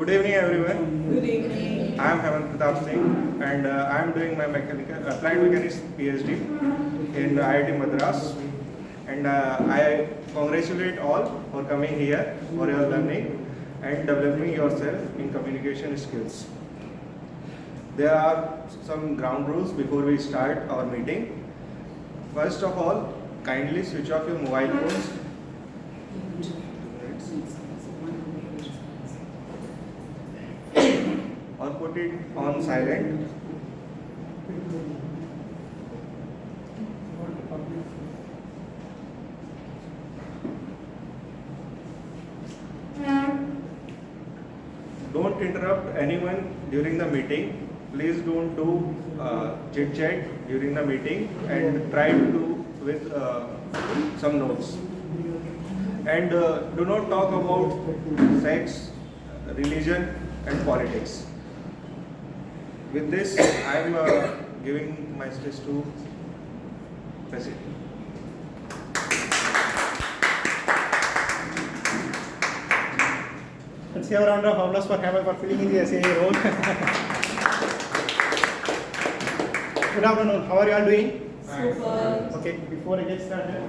Good evening, everyone. Good evening. I am Hemant and I am doing my applied mechanics PhD in IIT Madras. And I congratulate all for coming here for your learning and developing yourself in communication skills. There are some ground rules before we start our meeting. First of all, kindly switch off your mobile phones. Or put it on silent. Don't interrupt anyone during the meeting. Please don't do chit chat during the meeting and try to do with some notes. And do not talk about sex, religion and politics. With this, I am giving my speech to Presiding. Let's have a round of applause for Hemant for filling in the SAA role. Good afternoon. How are you all doing? Super. Okay, before I get started,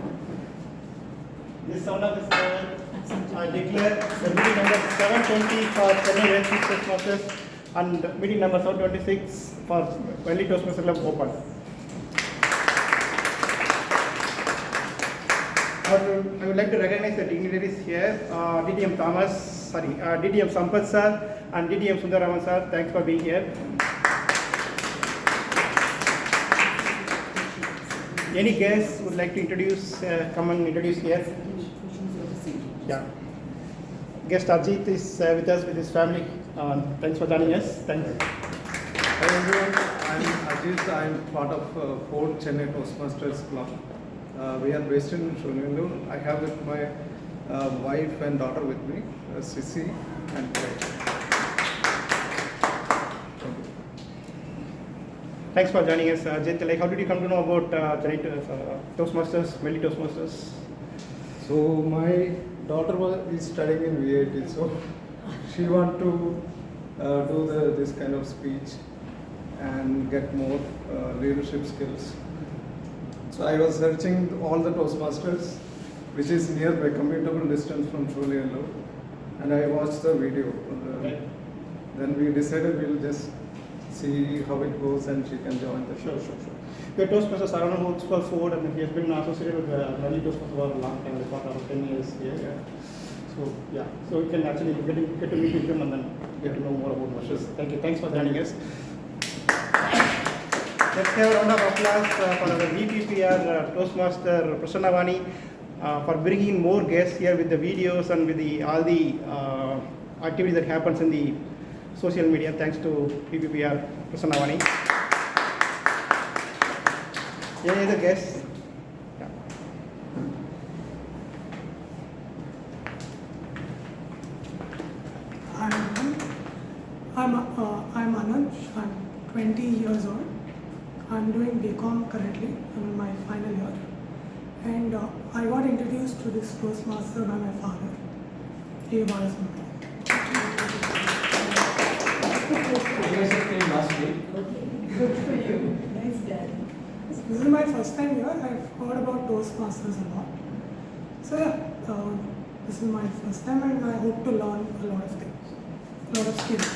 this sound of this I declare the meeting number 720 for Chennai Wordsmiths Toastmasters and meeting number 726 for Vani Toastmasters Club open. I would like to recognize the dignitaries here, DTM DTM Sampath sir and DTM Sundararaman sir. Thanks for being here. Any guests would like to introduce, come and introduce here? Yeah. Guest Ajit is with us with his family. Thanks for joining us. Thanks. Hello everyone, I'm Ajit. I'm part of 4 Chennai Toastmasters Club. We are based in Sowrirajan. I have with my wife and daughter with me, Sissy and Priya. Thanks for joining us, Jyothi. Like, how did you come to know about Toastmasters, Medley Toastmasters? So my daughter is studying in VIT, so she want to do this kind of speech and get more leadership skills. So I was searching all the Toastmasters, which is nearby, commutable distance from Sowrirajan, and I watched the video. Then we decided we'll just see how it goes and she can join the show. Sure. Your Toastmaster Saravanan works for Ford and he has been associated with Medley Toastmasters for a long time, about 10 years here. Yeah. So you can actually get to meet with him and then get to know more about Masters. Thank you. Thanks for joining us. Let's have a round of applause for our VPPR Toastmaster Prasanna Vani for bringing in more guests here with the videos and with all the activity that happens in the social media. Thanks to VPPR Prasanna Vani. Any other guests? Yeah. I'm Anand. I'm 20 years old. I'm doing BCom currently. I'm in my final year. And I got introduced to this Toastmaster by my father, TM Arunmozhi. Last week. Good for you. Nice dad. This is my first time here. I've heard about Toastmasters a lot. So yeah, this is my first time and I hope to learn a lot of things, a lot of skills.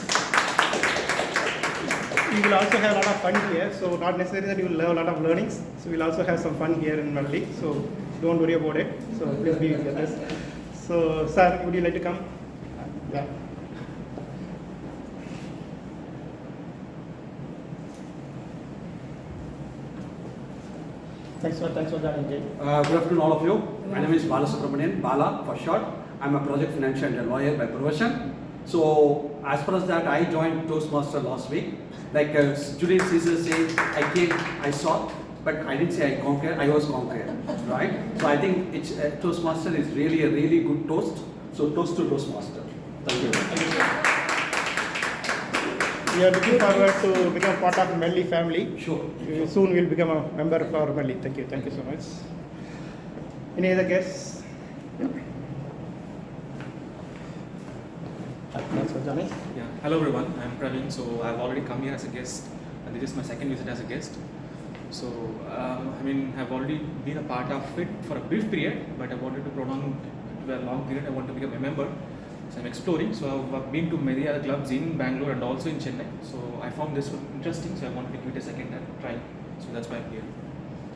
We will also have a lot of fun here, so not necessarily that you will have a lot of learnings. So we'll also have some fun here in Medley, so don't worry about it. So please be with us. So sir, would you like to come? Yeah. Thanks for joining, Jay. Good afternoon, all of you. My name is Subramanian, Bala for short. I'm a project financial and lawyer by profession. So, as far as that, I joined Toastmaster last week. Like Julius Caesar says, I came, I saw, but I didn't say I conquered, I was conquered, right? So, I think Toastmaster is really a really good toast. So, toast to Toastmaster. Thank you. Thank you, sir. We are looking forward to become part of Medley family. Sure. Soon we'll become a member for Medley. Thank you so much. Any other guests? Yeah. Thanks for Johnny. Yeah, hello everyone, I'm Praveen. So I've already come here as a guest, and this is my second visit as a guest. So, I've already been a part of it for a brief period, but I wanted to prolong it to a long period. I want to become a member. So I'm exploring. So I've been to many other clubs in Bangalore and also in Chennai. So I found this one interesting, so I wanted to give it a second try. So that's why I'm here.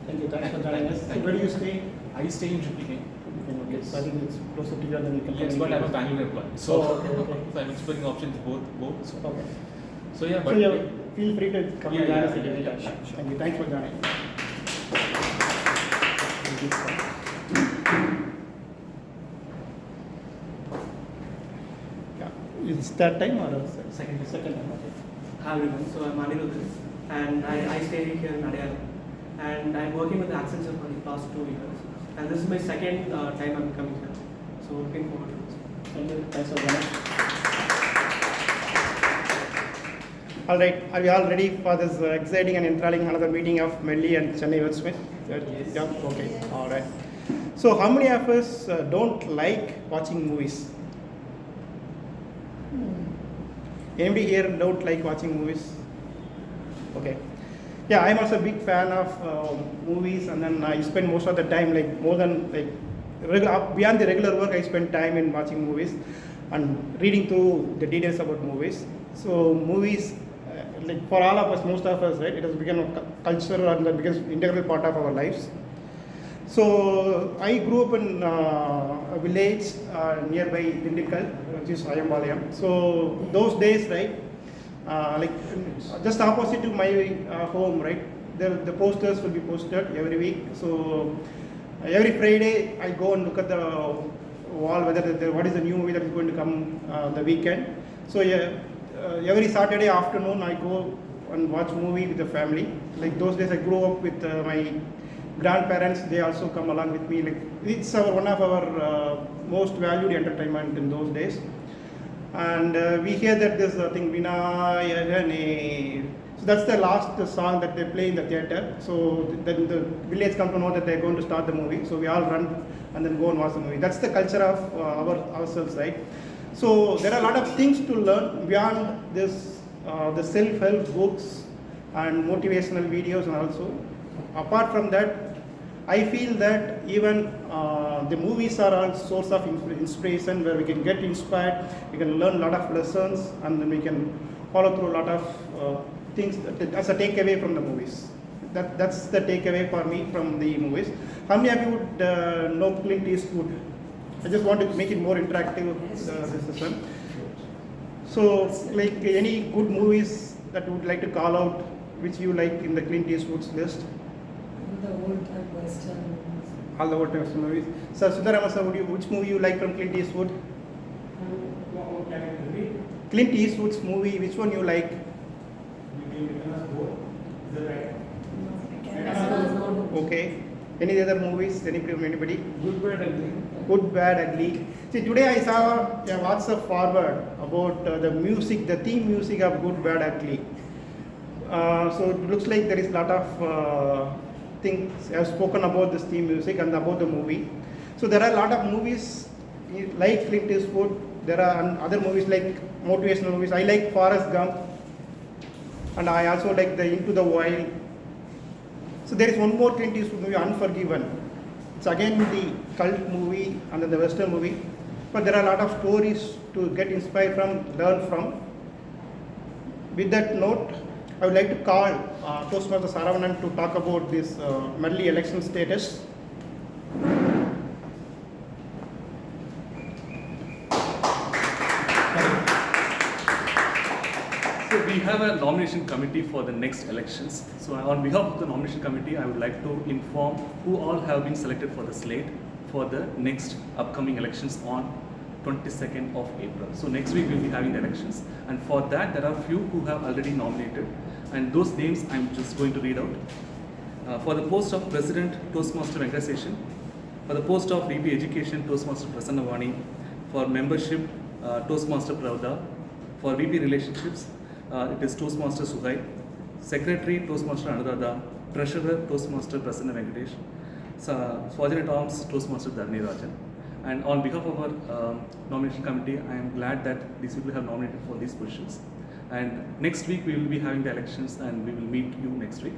Thank you. Thanks for joining us. Thank Where do you. you stay? I stay in Triplicate. Okay, so I think it's closer to you than you can Yes, but I'm a Bangalore employee. So, okay. so I'm exploring options both. So, Okay. so yeah, So but yeah, feel free to come and join us at yeah, any yeah, time. sure. Thank you. Thanks for joining. Yeah. Is that time or second? Second time. Okay. Hi everyone, so I'm Anirudh and I stay here in Adyar and I'm working with the Accenture for the past 2 years and this is my second time I'm coming here, so looking forward to this. Thank you. Thanks for joining. All right, are we all ready for this exciting and enthralling another meeting of Medley and Chennai Wordsmiths? Yes. Yeah. Okay. All right. So, how many of us don't like watching movies? Anybody here don't like watching movies? Okay. Yeah, I'm also a big fan of movies, and then I spend most of the time, like more than beyond the regular work, I spend time in watching movies and reading through the details about movies. So movies, like for all of us, most of us, right, it has become a culture and that becomes integral part of our lives. So I grew up in a village nearby Dindikkal, which is Ayambalayam. So those days, right, like just opposite to my home, right, the posters will be posted every week. So every Friday I go and look at the wall whether what is the new movie that is going to come the weekend. So yeah, every Saturday afternoon I go and watch movie with the family. Like those days I grew up with my grandparents, they also come along with me. Like it's one of our most valued entertainment in those days. And we hear that this thing Vina. So that's the last song that they play in the theater. So then the village come to know that they're going to start the movie. So we all run and then go and watch the movie. That's the culture of ourselves, right? So there are a lot of things to learn beyond this, the self-help books and motivational videos, and also apart from that, I feel that even the movies are a source of inspiration where we can get inspired, we can learn a lot of lessons, and then we can follow through a lot of things as a takeaway from the movies. That's the takeaway for me from the movies. How many of you would know Clint Eastwood? I just want to make it more interactive, this session. So, like any good movies that you would like to call out, which you like in the Clint Eastwood's list? The old time Western movies. All the old Western movies. So, Sundaraman sir, which movie you like from Clint Eastwood? Clint Eastwood's movie, which one you like? Okay. Any other movies? Anybody? Good, bad, ugly. Good, bad, ugly. See, today I saw a WhatsApp forward about the music, the theme music of Good, Bad, Ugly. So it looks like there is a lot of things have spoken about this theme music and about the movie. So there are a lot of movies like Clint Eastwood. There are other movies like motivational movies. I like Forrest Gump, and I also like the Into the Wild. So there is one more Clint Eastwood movie, Unforgiven. It's again the cult movie and then the Western movie, but there are a lot of stories to get inspired from, learn from. With that note, I would like to call Toastmaster Saravanan to talk about this Medley election status. So we have a nomination committee for the next elections. So on behalf of the nomination committee, I would like to inform who all have been selected for the slate for the next upcoming elections on 22nd of April. So next week we'll be having the elections. And for that, there are few who have already nominated. And those names I'm just going to read out. For the post of President, Toastmaster Venkateshan. For the post of VP Education, Toastmaster Prasanna Vani. For membership, Toastmaster Pravda. For VP Relationships, it is Toastmaster Suhai. Secretary, Toastmaster Anuradha. Treasurer, Toastmaster Prasanna Venkatesh. Sergeant at Arms, Toastmaster Sowrirajan. And on behalf of our nomination committee, I am glad that these people have nominated for these positions. And next week we will be having the elections and we will meet you next week.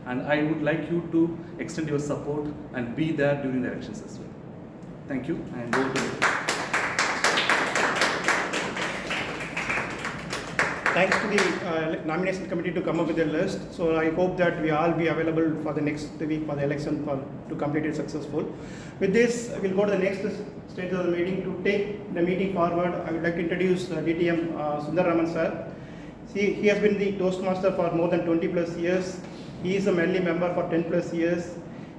And I would like you to extend your support and be there during the elections as well. Thank you and over to you. Thanks to the nomination committee to come up with a list. So I hope that we all be available for the next week for the election to complete it successful. With this, we'll go to the next stage of the meeting. To take the meeting forward, I would like to introduce DTM Sundararaman sir. He has been the Toastmaster for more than 20 plus years. He is a Medley member for 10 plus years.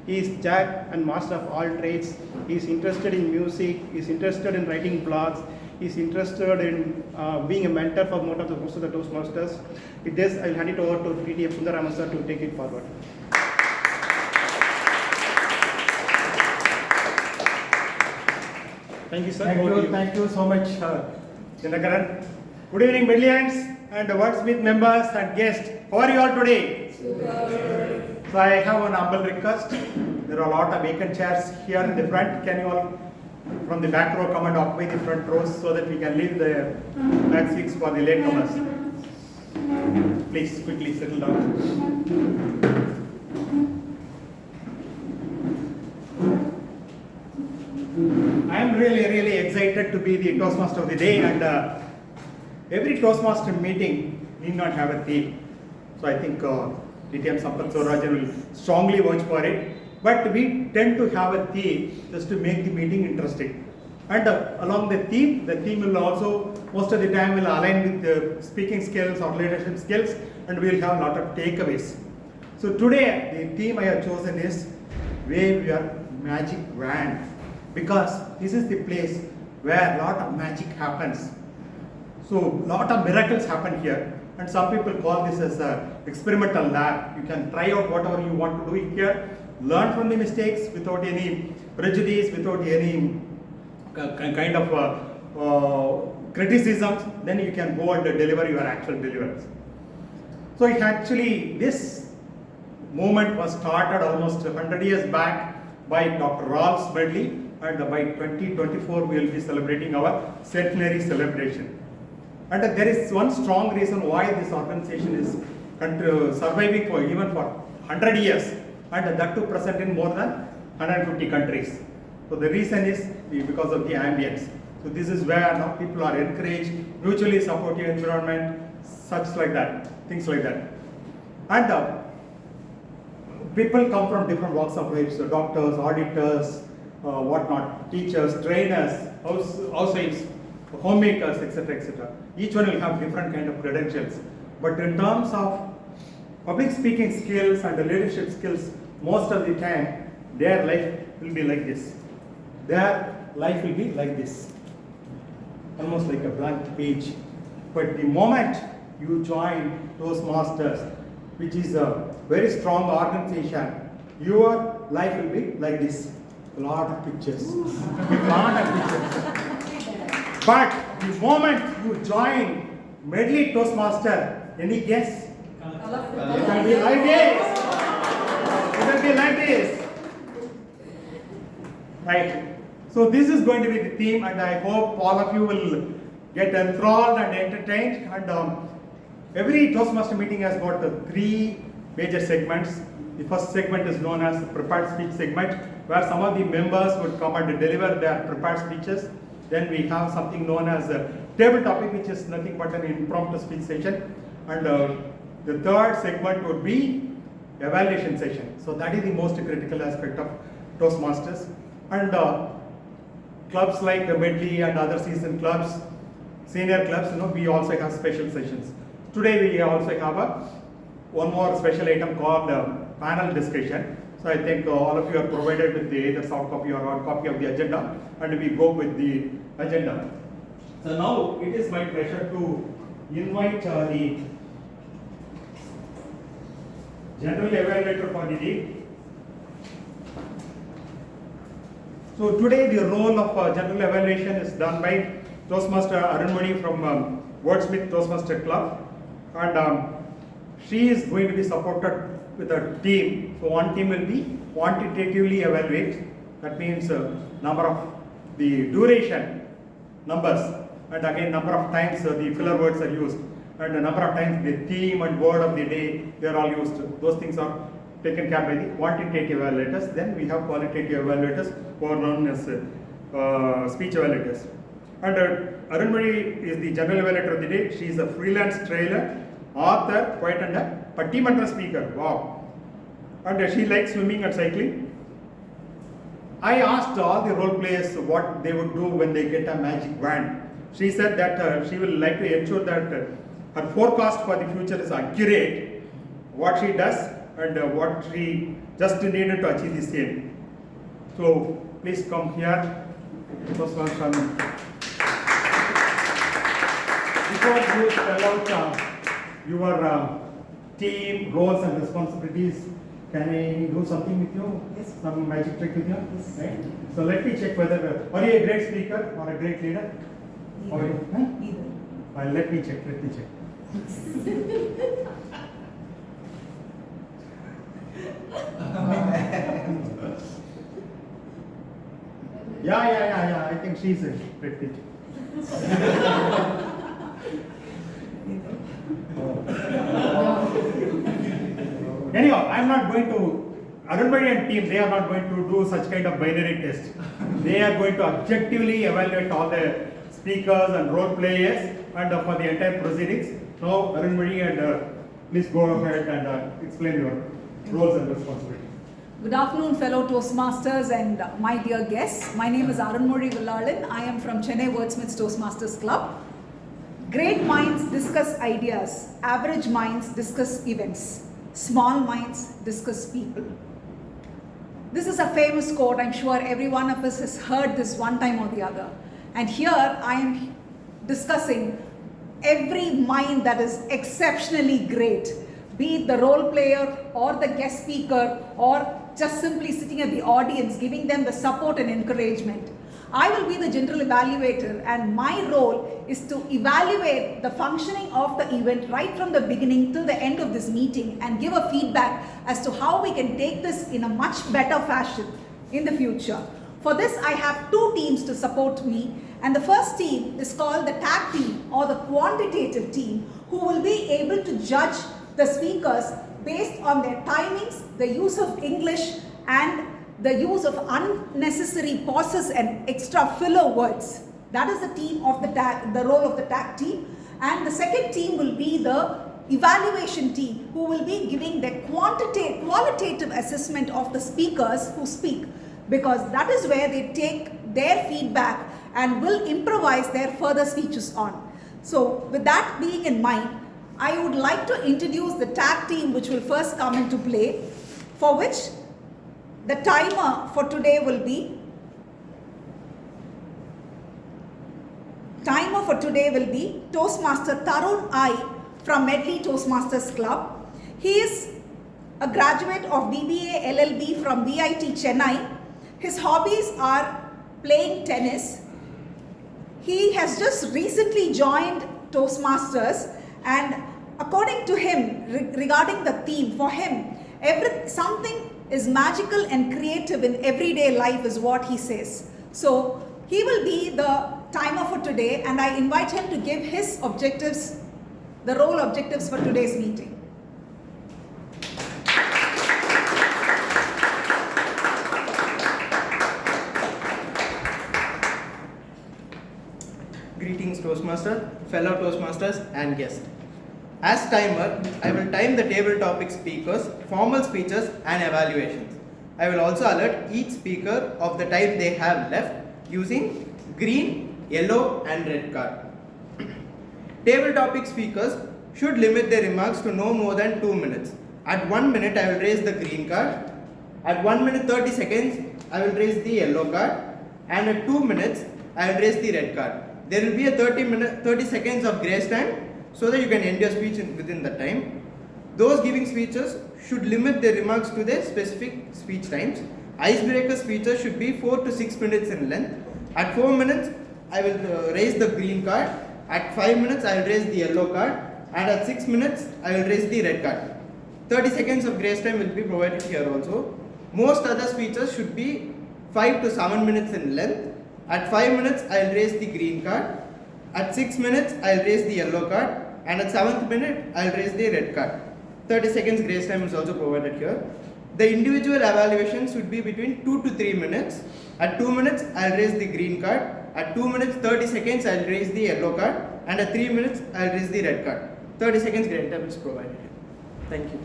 He is Jack and master of all trades. He is interested in music. He is interested in writing blogs. He is interested in being a mentor for most of the Toastmasters. With this, I will hand it over to DTM Sundararaman sir to take it forward. Thank you, sir. Thank you so much, Dinakaran. Good evening, Medleyans and Wordsmith members and guests. How are you all today? So I have an humble request. There are a lot of vacant chairs here in the front. Can you all from the back row come and occupy the front rows so that we can leave the back seats for the latecomers? Please quickly settle down. I am really excited to be the Toastmaster of the day, and every Toastmaster meeting need not have a theme. So I think DTM Sampath Sowrirajan will strongly vouch for it. But we tend to have a theme just to make the meeting interesting. And along the theme will also most of the time will align with the speaking skills or leadership skills, and we will have a lot of takeaways. So today the theme I have chosen is Wave Your Magic Wand, because this is the place where a lot of magic happens. So a lot of miracles happen here, and some people call this as an experimental lab. You can try out whatever you want to do here, learn from the mistakes without any prejudice, without any kind of criticisms, then you can go and deliver your actual deliverance. So this movement was started almost 100 years back by Dr. Medley, and by 2024 we will be celebrating our centenary celebration. And there is one strong reason why this organization is surviving for even for 100 years, and that too present in more than 150 countries. So the reason is because of the ambience. So this is where now people are encouraged, mutually supportive environment, such like that, things like that. And people come from different walks of life, so doctors, auditors, whatnot, teachers, trainers, housewives, homemakers, etc., etc. Each one will have different kind of credentials. But in terms of public speaking skills and the leadership skills, most of the time, their life will be like this. Their life will be like this, almost like a blank page. But the moment you join Toastmasters, which is a very strong organization, your life will be like this. A lot of pictures. A lot of pictures. But the moment you join Medley Toastmaster, any guess? It will be like this. It will be like this. Right. So this is going to be the theme, and I hope all of you will get enthralled and entertained. And every Toastmaster meeting has got the 3 major segments. The first segment is known as the prepared speech segment, where some of the members would come and deliver their prepared speeches. Then we have something known as a table topic, which is nothing but an impromptu speech session. And the third segment would be evaluation session. So that is the most critical aspect of Toastmasters. And clubs like Medley and other season clubs, senior clubs, we also have special sessions. Today we also have one more special item called panel discussion. So I think all of you are provided with either soft copy or hard copy of the agenda, and we go with the agenda. So now it is my pleasure to invite the general evaluator for the day. So today the role of general evaluation is done by Toastmaster Arunmozhi from Wordsmiths Toastmasters Club, and she is going to be supported with a team. So one team will be quantitatively evaluate. That means number of the duration, numbers, and again number of times the filler words are used, and the number of times the theme and word of the day, they are all used. Those things are taken care by the quantitative evaluators. Then we have qualitative evaluators who are known as speech evaluators. And Arunmozhi is the general evaluator of the day. She is a freelance trailer, author, poet, and a Pattimantra speaker. Wow. And she likes swimming and cycling. I asked all the role players what they would do when they get a magic wand. She said that she will like to ensure that her forecast for the future is accurate, what she does and what she just needed to achieve the same. So please come here. First one, before you spell out your team roles and responsibilities, can I do something with you? Yes. Some magic trick with you? Yes. Right? So let me check whether are you a great speaker or a great leader? Or Either. let me check. Yeah. I think she's a great teacher. Anyhow, I'm not going to, Arunmozhi and team, they are not going to do such kind of binary test. They are going to objectively evaluate all the speakers and role players and for the entire proceedings. Now, Arunmozhi and please go ahead and explain your roles and responsibilities. Good afternoon, fellow Toastmasters and my dear guests. My name is Arunmozhi. I am from Chennai Wordsmiths Toastmasters Club. Great minds discuss ideas, average minds discuss events, small minds discuss people. This is a famous quote. I'm sure every one of us has heard this one time or the other. And here I am discussing every mind that is exceptionally great, be it the role player or the guest speaker or just simply sitting at the audience, giving them the support and encouragement. I will be the general evaluator and my role is to evaluate the functioning of the event right from the beginning till the end of this meeting and give a feedback as to how we can take this in a much better fashion in the future. For this, I have two teams to support me, and the first team is called the tag team or the quantitative team, who will be able to judge the speakers based on their timings, the use of English and the use of unnecessary pauses and extra filler words. That is the team of the role of the tag team. And the second team will be the evaluation team, who will be giving the qualitative assessment of the speakers who speak, because that is where they take their feedback and will improvise their further speeches on. So with that being in mind, I would like to introduce the tag team which will first come into play, for which the timer for today will be Toastmaster Tarun I from Medley Toastmasters Club. He is a graduate of BBA LLB from VIT Chennai. His hobbies are playing tennis. He has just recently joined Toastmasters, and according to him, regarding the theme, for him, something is magical and creative in everyday life is what he says. So he will be the timer for today, and I invite him to give his objectives, the role objectives for today's meeting. Greetings Toastmaster, fellow Toastmasters and guests. As timer, I will time the table topic speakers, formal speeches and evaluations. I will also alert each speaker of the time they have left using green, yellow and red card. Table topic speakers should limit their remarks to no more than 2 minutes. At 1 minute, I will raise the green card. At 1 minute 30 seconds, I will raise the yellow card. And at 2 minutes, I will raise the red card. There will be a 30 seconds of grace time, so that you can end your speech within that time. Those giving speeches should limit their remarks to their specific speech times. Icebreaker speeches should be 4 to 6 minutes in length. At 4 minutes, I will raise the green card. At 5 minutes, I will raise the yellow card. And at 6 minutes, I will raise the red card. 30 seconds of grace time will be provided here also. Most other speeches should be 5 to 7 minutes in length. At 5 minutes, I'll raise the green card. At 6 minutes, I'll raise the yellow card. And at 7th minute, I'll raise the red card. 30 seconds grace time is also provided here. The individual evaluations should be between 2 to 3 minutes. At 2 minutes, I'll raise the green card. At 2 minutes, 30 seconds, I'll raise the yellow card. And at 3 minutes, I'll raise the red card. 30 seconds grace time is provided here. Thank you.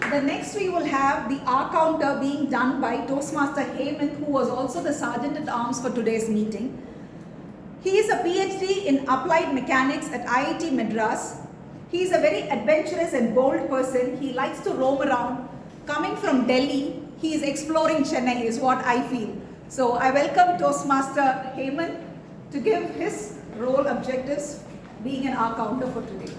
The next we will have the R counter being done by Toastmaster Hemant, who was also the Sergeant at Arms for today's meeting. He is a PhD in Applied Mechanics at IIT Madras. He is a very adventurous and bold person. He likes to roam around. Coming from Delhi, he is exploring Chennai is what I feel. So I welcome Toastmaster Hemant to give his role objectives being an R counter for today.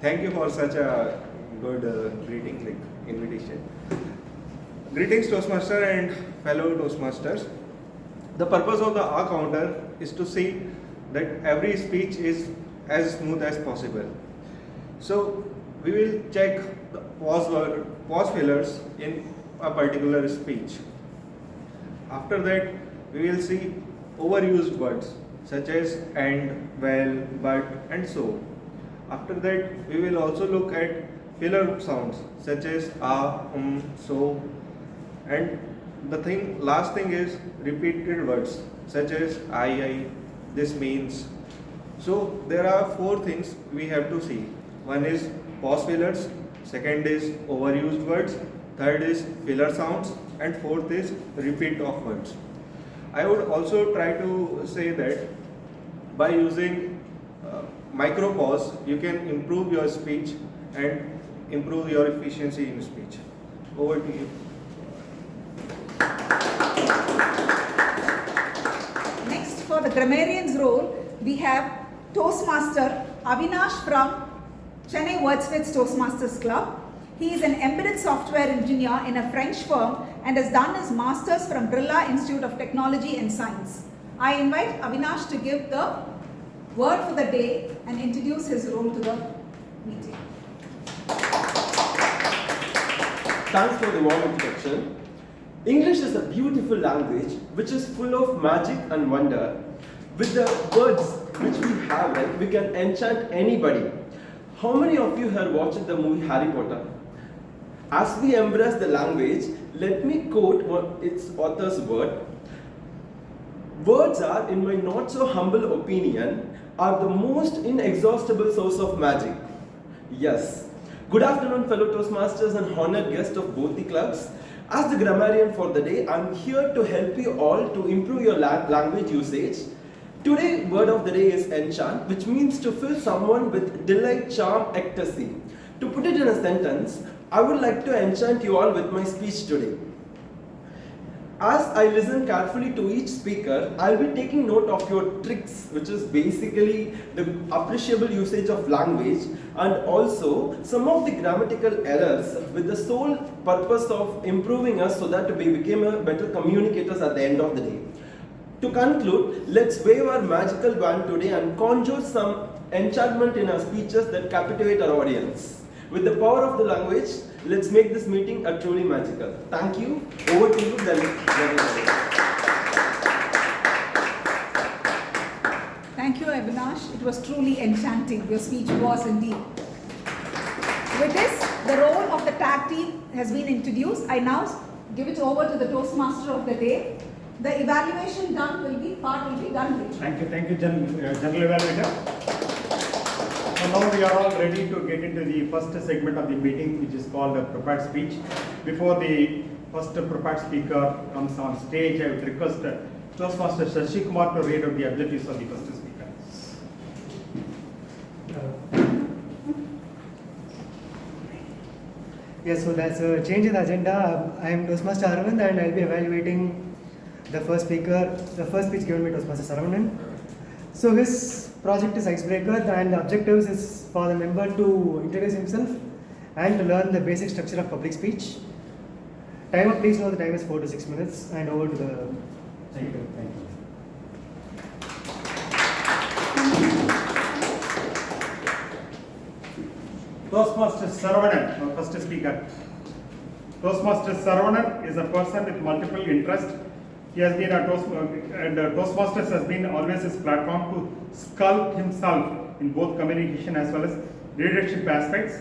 Thank you for such a good greeting, invitation. Greetings Toastmaster and fellow Toastmasters. The purpose of the R counter is to see that every speech is as smooth as possible. So we will check the pause fillers in a particular speech. After that, we will see overused words such as and, well, but, and so. After that, we will also look at filler sounds such as so. And the last thing is repeated words such as I, this means. So there are 4 things we have to see. One is pause fillers, second is overused words, third is filler sounds, and fourth is repeat of words. I would also try to say that by using micro pause, you can improve your speech and improve your efficiency in speech. Over to you. Next, for the grammarian's role, we have Toastmaster Avinash from Chennai Wordsmiths Toastmasters Club. He is an embedded software engineer in a French firm and has done his master's from Birla Institute of Technology and Science. I invite Avinash to give the word for the day and introduce his role to the meeting. Thanks for the warm introduction. English is a beautiful language which is full of magic and wonder. With the words which we have, right, we can enchant anybody. How many of you have watched the movie Harry Potter? As we embrace the language, let me quote its author's word. Words are, in my not so humble opinion, are the most inexhaustible source of magic. Yes. Good afternoon, fellow Toastmasters and honored guests of both the clubs. As the grammarian for the day, I'm here to help you all to improve your language usage. Today, word of the day is enchant, which means to fill someone with delight, charm, ecstasy. To put it in a sentence, I would like to enchant you all with my speech today. As I listen carefully to each speaker, I'll be taking note of your tricks, which is basically the appreciable usage of language, and also some of the grammatical errors with the sole purpose of improving us so that we become better communicators at the end of the day. To conclude, let's wave our magical wand today and conjure some enchantment in our speeches that captivate our audience. With the power of the language, let's make this meeting a truly magical. Thank you. Over to you, then. Thank you, Avinash. It was truly enchanting. Your speech was indeed. With this, the role of the tag team has been introduced. I now give it over to the Toastmaster of the day. The evaluation done will be done later. Thank you, General Evaluator. So now we are all ready to get into the first segment of the meeting, which is called a prepared speech. Before the first prepared speaker comes on stage, I would request Toastmaster Shashi Kumar to read out the objectives of the first speaker. Yes, so that's a change in the agenda. I am Toastmaster Arvind and I'll be evaluating the first speaker, the first speech given by Toastmaster Saravanan. So his project is Icebreaker and the objectives is for the member to introduce himself and to learn the basic structure of public speech. Timer, please know the time is 4 to 6 minutes, and over to the... Thank you. Toastmasters Saravanan, our first speaker. Toastmasters Saravanan is a person with multiple interests. He has been a Toastmasters has been always his platform to sculpt himself in both communication as well as leadership aspects.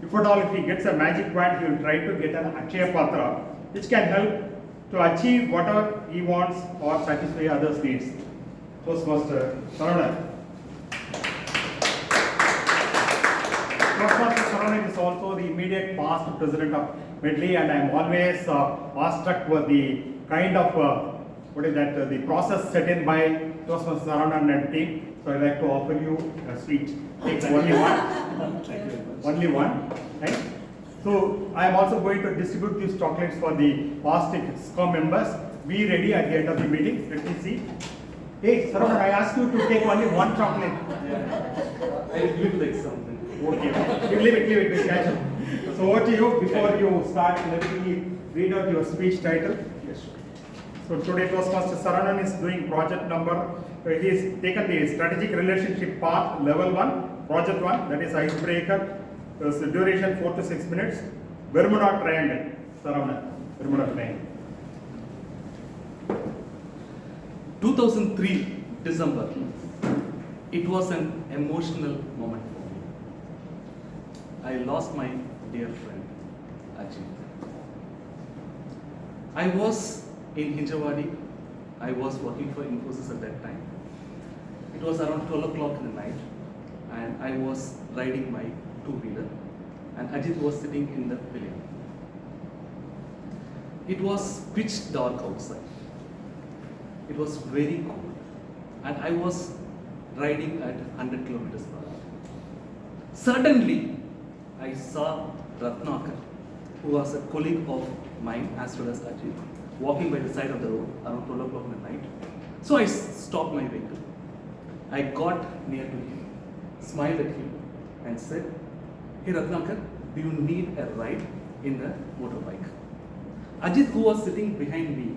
If at all, if he gets a magic wand, he will try to get an Akshaya Patra, which can help to achieve whatever he wants or satisfy others' needs. Toastmaster Saravanan. Toastmaster Saravanan is also the immediate past president of Medley, and I am always awestruck with the kind of the process set in by Toastmaster Saravanan and team. So I would like to offer you a sweet. Take only one. Only one. Right? So I am also going to distribute these chocolates for the past SCOM members. Be ready at the end of the meeting. Let me see. Hey, Saravanan, I asked you to take only one chocolate. I will like something. Okay, leave it, we'll catch up. So over to you. Before you start, let me read out your speech title. Yes. So today Toastmaster Saravanan is doing project number, he has taken the strategic relationship part, level 1, project 1, that is icebreaker, the duration 4 to 6 minutes, Bermuda Triangle, Saravanan, Bermuda Triangle. 2003 December, it was an emotional moment for me. I lost my dear friend, Ajit. I was in Hinjawadi. I was working for Infosys at that time. It was around 12 o'clock in the night, and I was riding my two-wheeler, and Ajit was sitting in the pavilion. It was pitch dark outside. It was very cold, and I was riding at 100 kilometers per hour. Suddenly, I saw Ratnakar, who was a colleague of mine as well as Ajit, walking by the side of the road around 12 o'clock in the night. So I stopped my vehicle. I got near to him, smiled at him, and said, "Hey Ratnakar, do you need a ride in the motorbike?" Ajit, who was sitting behind me,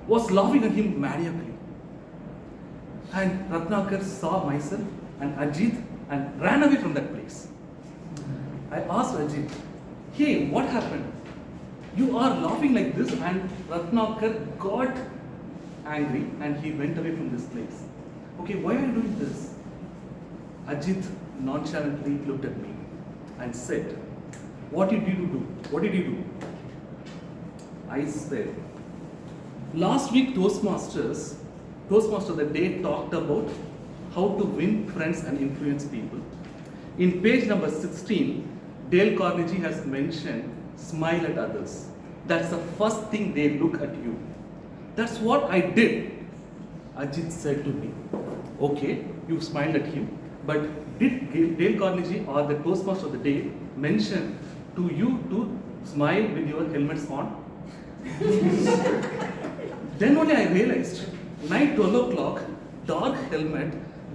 was laughing at him maniacally. And Ratnakar saw myself and Ajit and ran away from that place. I asked Ajit, "Hey, what happened? You are laughing like this," and Ratnakar got angry and he went away from this place. "Okay, why are you doing this?" Ajit nonchalantly looked at me and said, What did you do? What did you do?" I said, "Last week Toastmaster the day talked about how to win friends and influence people. In page number 16, Dale Carnegie has mentioned smile at others. That's the first thing they look at you. That's what I did." Ajit said to me, "Okay, you smiled at him, but did Dale Carnegie or the Toastmaster of the day mention to you to smile with your helmets on?" Then only I realized, night 12 o'clock, dark helmet,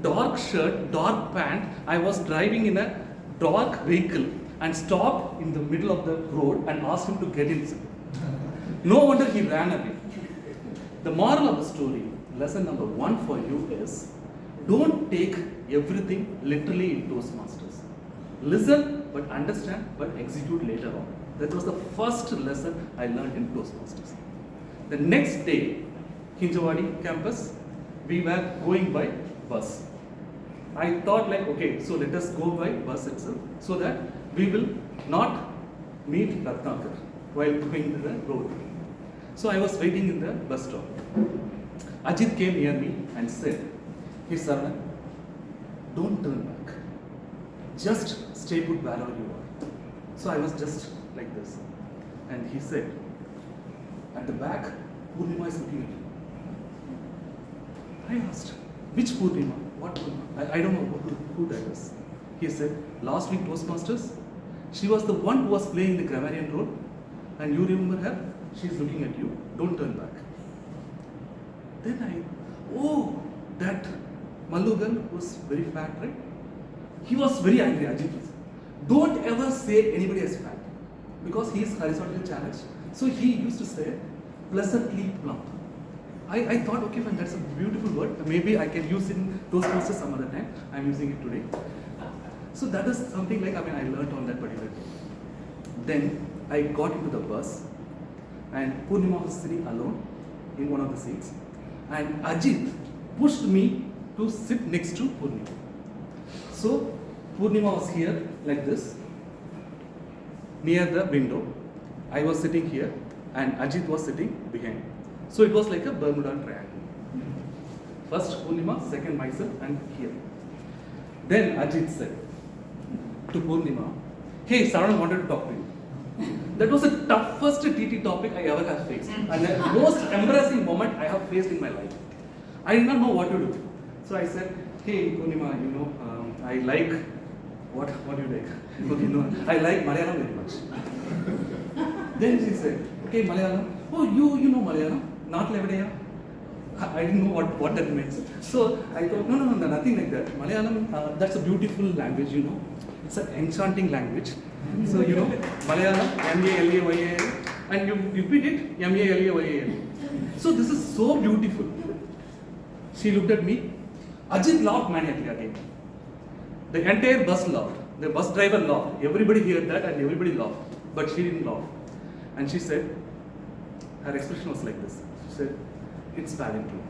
dark shirt, dark pant, I was driving in a dark vehicle and stopped in the middle of the road and asked him to get inside. No wonder he ran away. The moral of the story, lesson number 1 for you is, don't take everything literally in Toastmasters. Listen, but understand, but execute later on. That was the first lesson I learned in Toastmasters. The next day, Hinjawadi campus, we were going by bus. I thought like, okay, so let us go by bus itself so that we will not meet Ratnakar while going to the road. So I was waiting in the bus stop. Ajit came near me and said, "Hey Saravanan, don't turn back. Just stay put wherever you are." So I was just like this. And he said, "At the back, Purnima is looking at you." I asked, "Which Purnima? What Purnima? I don't know who that is." He said, "Last week Toastmasters, she was the one who was playing the Grammarian role, and you remember her? She's looking at you. Don't turn back." Then that Mallugal was very fat, right? He was very angry, Ajit. Don't ever say anybody is fat, because he is horizontally challenged. So he used to say, pleasantly plump. I thought, okay, fine, that's a beautiful word. Maybe I can use it in Toastmasters some other time. I'm using it today. So that is something like, I learned on that particular day. Then I got into the bus and Purnima was sitting alone in one of the seats and Ajit pushed me to sit next to Purnima. So Purnima was here like this near the window. I was sitting here and Ajit was sitting behind. So it was like a Bermuda triangle. First Purnima, second myself and here. Then Ajit said to Purnima, hey, Saravanan wanted to talk to you. That was the toughest TT topic I ever have faced and the most embarrassing moment I have faced in my life. I did not know what to do. So I said, hey Purnima, I like, what do you like? Okay, no, I like Malayalam very much. Then she said, okay, Malayalam. Oh, you know Malayalam? Not Levadeya? I didn't know what that means. So I thought, no, nothing like that. Malayalam, that's a beautiful language, It's an enchanting language. So, Malayalam, M-A-L-A-Y-A-L, and you repeat it, M-A-L-A-Y-A-L. So this is so beautiful. She looked at me. Ajit laughed maniacally again. The entire bus laughed. The bus driver laughed. Everybody heard that and everybody laughed. But she didn't laugh. And she said, her expression was like this. She said, it's palindrome.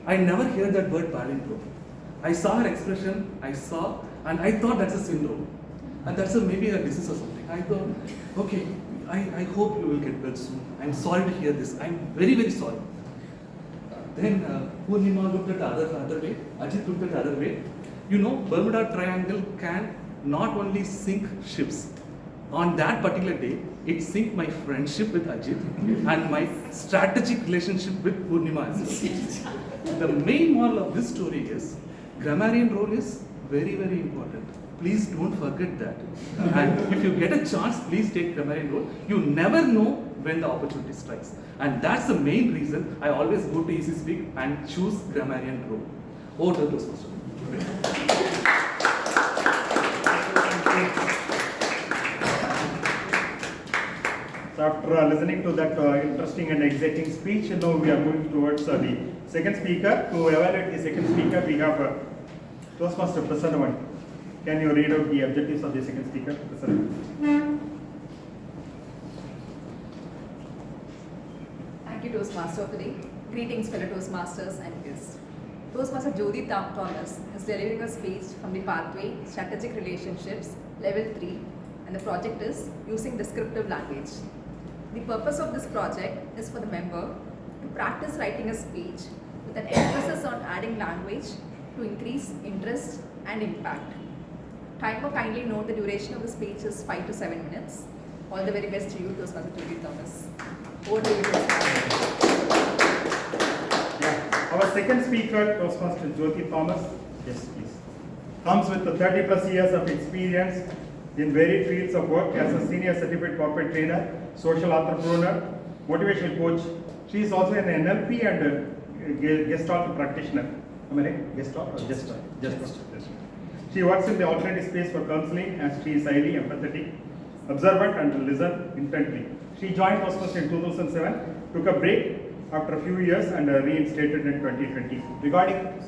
I never heard that word palindrome. I saw her expression, and I thought that's a syndrome. And that's maybe a disease or something. I thought, okay, I hope you will get well soon. I'm sorry to hear this. I'm very, very sorry. Then Purnima looked at the other way. Ajit looked at the other way. Bermuda Triangle can not only sink ships. On that particular day, it sank my friendship with Ajit and my strategic relationship with Purnima as well. The main moral of this story is, grammarian role is very, very important. Please don't forget that. And if you get a chance, please take grammarian role. You never know when the opportunity strikes. And that's the main reason I always go to Easy Speak and choose grammarian role. Over to the Toastmaster. So after listening to that interesting and exciting speech, now we are moving towards the second speaker. To evaluate the second speaker, we have Toastmaster Prasanna. Can you read out the objectives of the second speaker, Prasanna? Thank you, Toastmaster of the day. Greetings, fellow Toastmasters and guests. Toastmaster Jyothi Thomas is delivering a speech from the pathway Strategic Relationships, Level 3, and the project is using descriptive language. The purpose of this project is for the member to practice writing a speech with an emphasis on adding language to increase interest and impact. Timer, kindly note the duration of the speech is 5 to 7 minutes. All the very best to you, Toastmaster Jyothi Thomas. Over to you, Toastmaster. Our second speaker, Toastmaster Jyothi Thomas, yes please, comes with 30 plus years of experience in varied fields of work as a senior certified corporate trainer, social entrepreneur, motivational coach. She is also an NLP and Gestalt practitioner. Am I right? Gestalt or Gestalt? Gestalt. She works in the alternative space for counseling and she is highly empathetic, observant and listen intently. She joined Toastmasters in 2007, took a break after a few years and reinstated in 2020. Regarding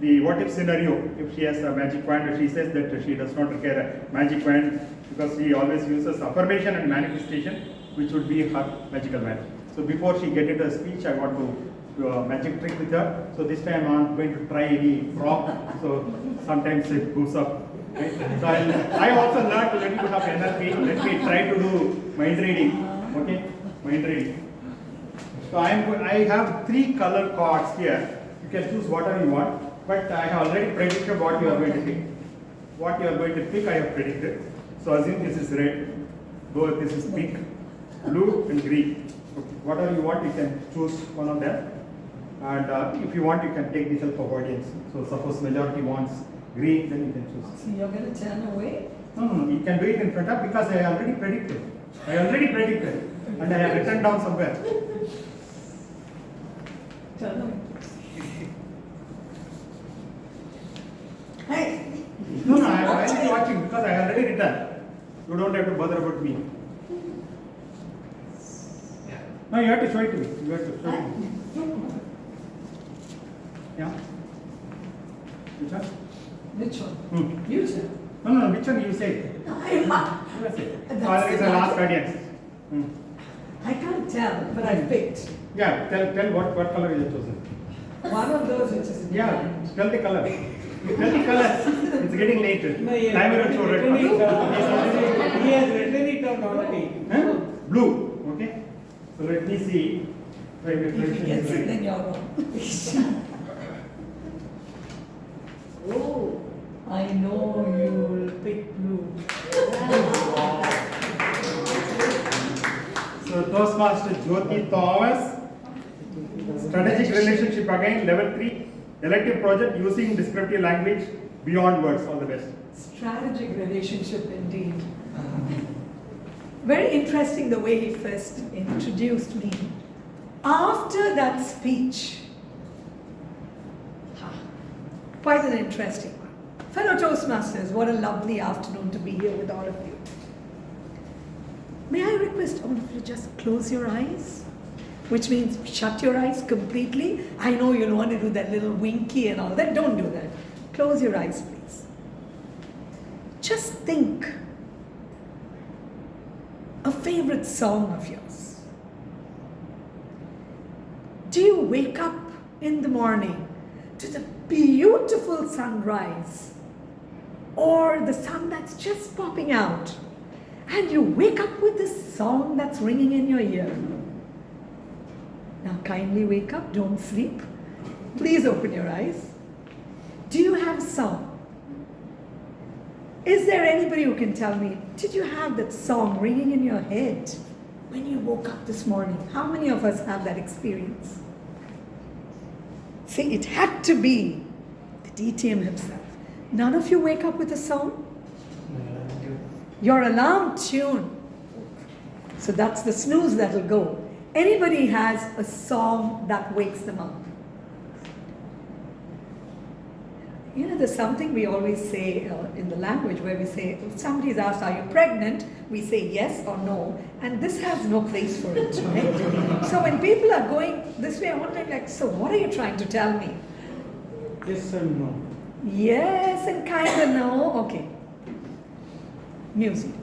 the what if scenario, if she has a magic wand, she says that she does not require a magic wand because she always uses affirmation and manifestation, which would be her magical wand. So before she get into a speech, I want to do a magic trick with her. So this time I'm going to try any prop. So sometimes it goes up. Right? So I also learned a little bit of NLP. Let me try to do mind reading. Okay, mind reading. So I have 3 color cards here. You can choose whatever you want. But I have already predicted what you are going to pick. What you are going to pick, I have predicted. So assume this is red, though this is pink, blue and green. Okay. Whatever you want, you can choose one of them. And if you want, you can take the help of audience. So suppose majority wants green, then you can choose. So you're going to turn away? No. You can do it in front of because I already predicted. And I have written down somewhere. Turn away. Hey! No, I will be watching because I have already written. You don't have to bother about me. No, you have to show it to me. You have to show it to me. Yeah? Which one? Which one? You say. No, which one you say? It's a last audience. I can't tell, but I picked. Yeah, tell what color you have chosen. One of those which is in Yeah, tell the color. Tell the color. It's getting late. No, he Time will show red color. He has written it down already. Huh? Blue. Okay. So let me see. If he gets it, then you're wrong. Oh, I know you'll pick blue. So Toastmaster Jyothi Thomas. Strategic relationship again, level 3. Elective project using descriptive language beyond words. All the best. Strategic relationship indeed. Very interesting the way he first introduced me. After that speech, quite an interesting one. Fellow Toastmasters, what a lovely afternoon to be here with all of you. May I request all of you just close your eyes? Which means shut your eyes completely. I know you don't want to do that little winky and all that. Don't do that. Close your eyes, please. Just think a favorite song of yours. Do you wake up in the morning to the beautiful sunrise or the sun that's just popping out and you wake up with this song that's ringing in your ear? Now kindly wake up, don't sleep. Please open your eyes. Do you have a song? Is there anybody who can tell me, did you have that song ringing in your head when you woke up this morning? How many of us have that experience? See, it had to be the DTM himself. None of you wake up with a song? Your alarm tune. So that's the snooze that'll go. Anybody has a song that wakes them up? You know, there's something we always say in the language where we say, if somebody is asked, are you pregnant? We say yes or no, and this has no place for it, right? So when people are going this way, I'm wondering like, so what are you trying to tell me? Yes and no. Yes and kind of no. Okay. Music.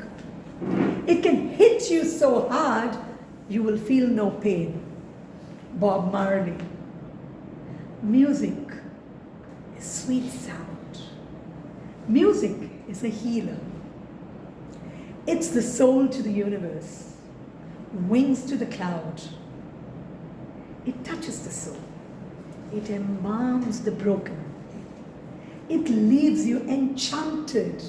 It can hit you so hard, you will feel no pain. Bob Marley. Music is sweet sound. Music is a healer. It's the soul to the universe, wings to the cloud. It touches the soul. It embalms the broken. It leaves you enchanted.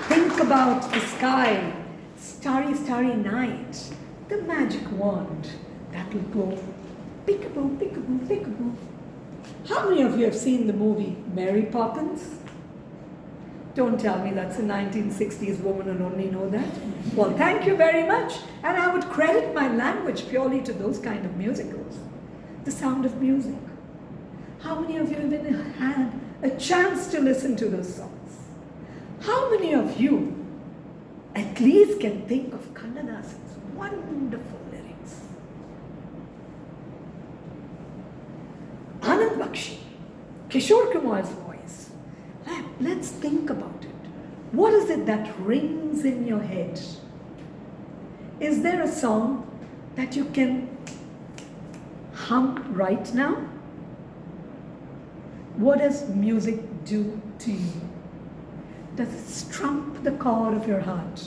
Think about the sky, starry, starry night, the magic wand that will go peekaboo, peekaboo, peekaboo. How many of you have seen the movie Mary Poppins? Don't tell me that's a 1960s woman and only know that. Well, thank you very much. And I would credit my language purely to those kind of musicals. The Sound of Music. How many of you have even had a chance to listen to those songs? How many of you at least can think of Kannadasan's wonderful lyrics? Anand Bakshi, Kishore Kumar's voice. Let's think about it. What is it that rings in your head? Is there a song that you can hum right now? What does music do to you? Does it strum the chord of your heart?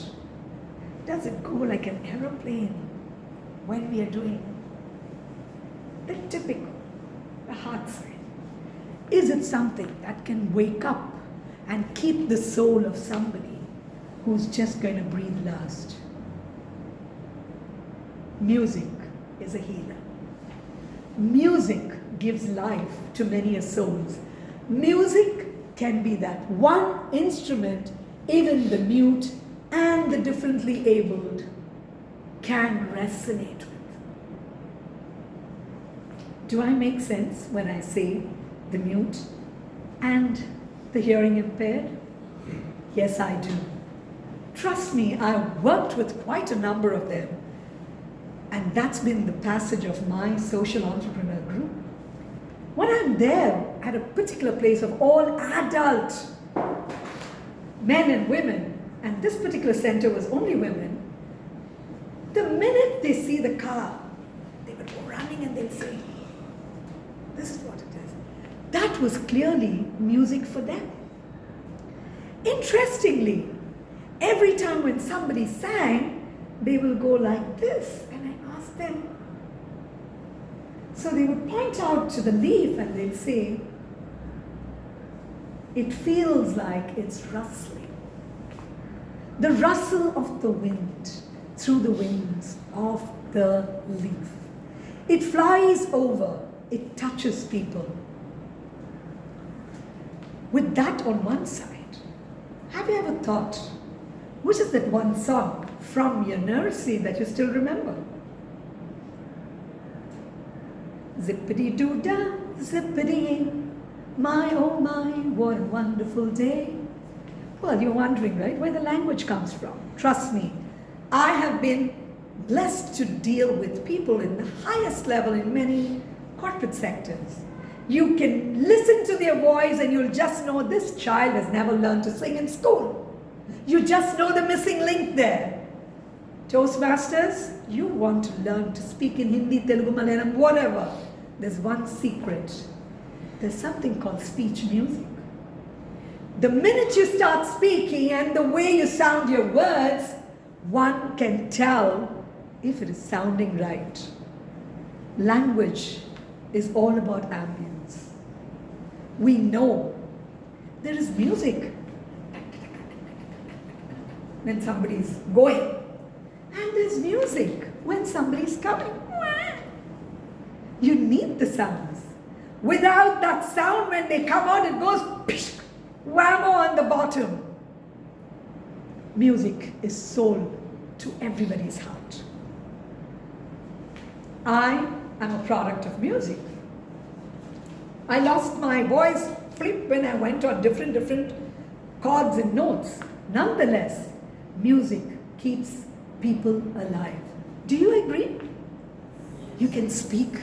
Does it go like an aeroplane when we are doing the typical, the heart sign? Is it something that can wake up and keep the soul of somebody who's just going to breathe last? Music is a healer. Music gives life to many souls. Music can be that one instrument even the mute and the differently abled can resonate with. Do I make sense when I say the mute and the hearing impaired? Yes, I do. Trust me, I've worked with quite a number of them. And that's been the passage of my social entrepreneur group. When I'm there at a particular place of all adult men and women, and this particular center was only women, the minute they see the car, they would go running and they'd say, this is what it is. That was clearly music for them. Interestingly, every time when somebody sang, they will go like this, and I asked them. So they would point out to the leaf and they'd say, it feels like it's rustling. The rustle of the wind through the wings of the leaf. It flies over, it touches people. With that on one side, have you ever thought, which is that one song from your nursery that you still remember? Zippity-doo-dah, zippity, my oh my, what a wonderful day. Well, you're wondering, right, where the language comes from. Trust me, I have been blessed to deal with people in the highest level in many corporate sectors. You can listen to their voice and you'll just know this child has never learned to sing in school. You just know the missing link there. Toastmasters, you want to learn to speak in Hindi, Telugu, Malayalam, whatever. There's one secret. There's something called speech music. The minute you start speaking and the way you sound your words, one can tell if it is sounding right. Language is all about ambience. We know there is music when somebody's going, and there's music when somebody's coming. You need the sounds. Without that sound, when they come out, it goes pishk, whammo on the bottom. Music is soul to everybody's heart. I am a product of music. I lost my voice flip when I went on different chords and notes. Nonetheless, music keeps people alive. Do you agree? You can speak.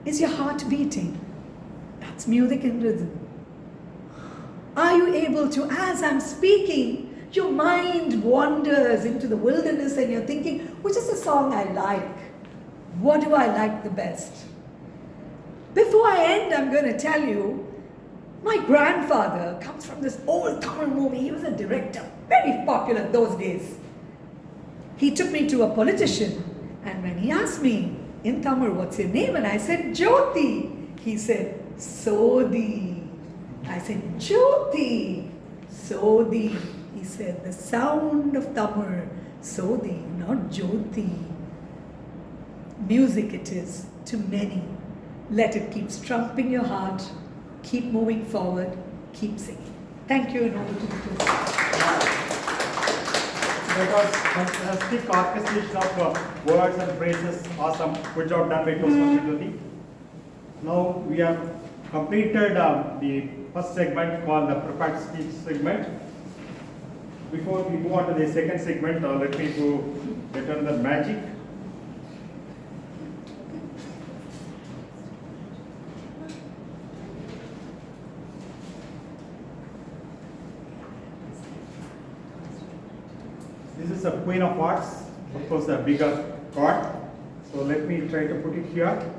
Is your heart beating? That's music and rhythm. Are you able to, as I'm speaking, your mind wanders into the wilderness and you're thinking, which is the song I like? What do I like the best? Before I end, I'm going to tell you, my grandfather comes from this old Tamil movie. He was a director, very popular those days. He took me to a politician, and when he asked me in Tamil, what's your name? And I said, Jyothi. He said, Sodhi. I said, Jyothi. Sodhi. He said, the sound of Tamil, Sodhi, not Jyothi. Music it is to many. Let it keep strumping your heart. Keep moving forward. Keep singing. Thank you and over to you. That was fantastic orchestration of words and phrases. Awesome. Good job done by Toastmaster Jyothi. Now we have completed the first segment called the prepared speech segment. Before we move on to the second segment, let me go return the magic. This is a Queen of Hearts, of course a bigger card. So let me try to put it here.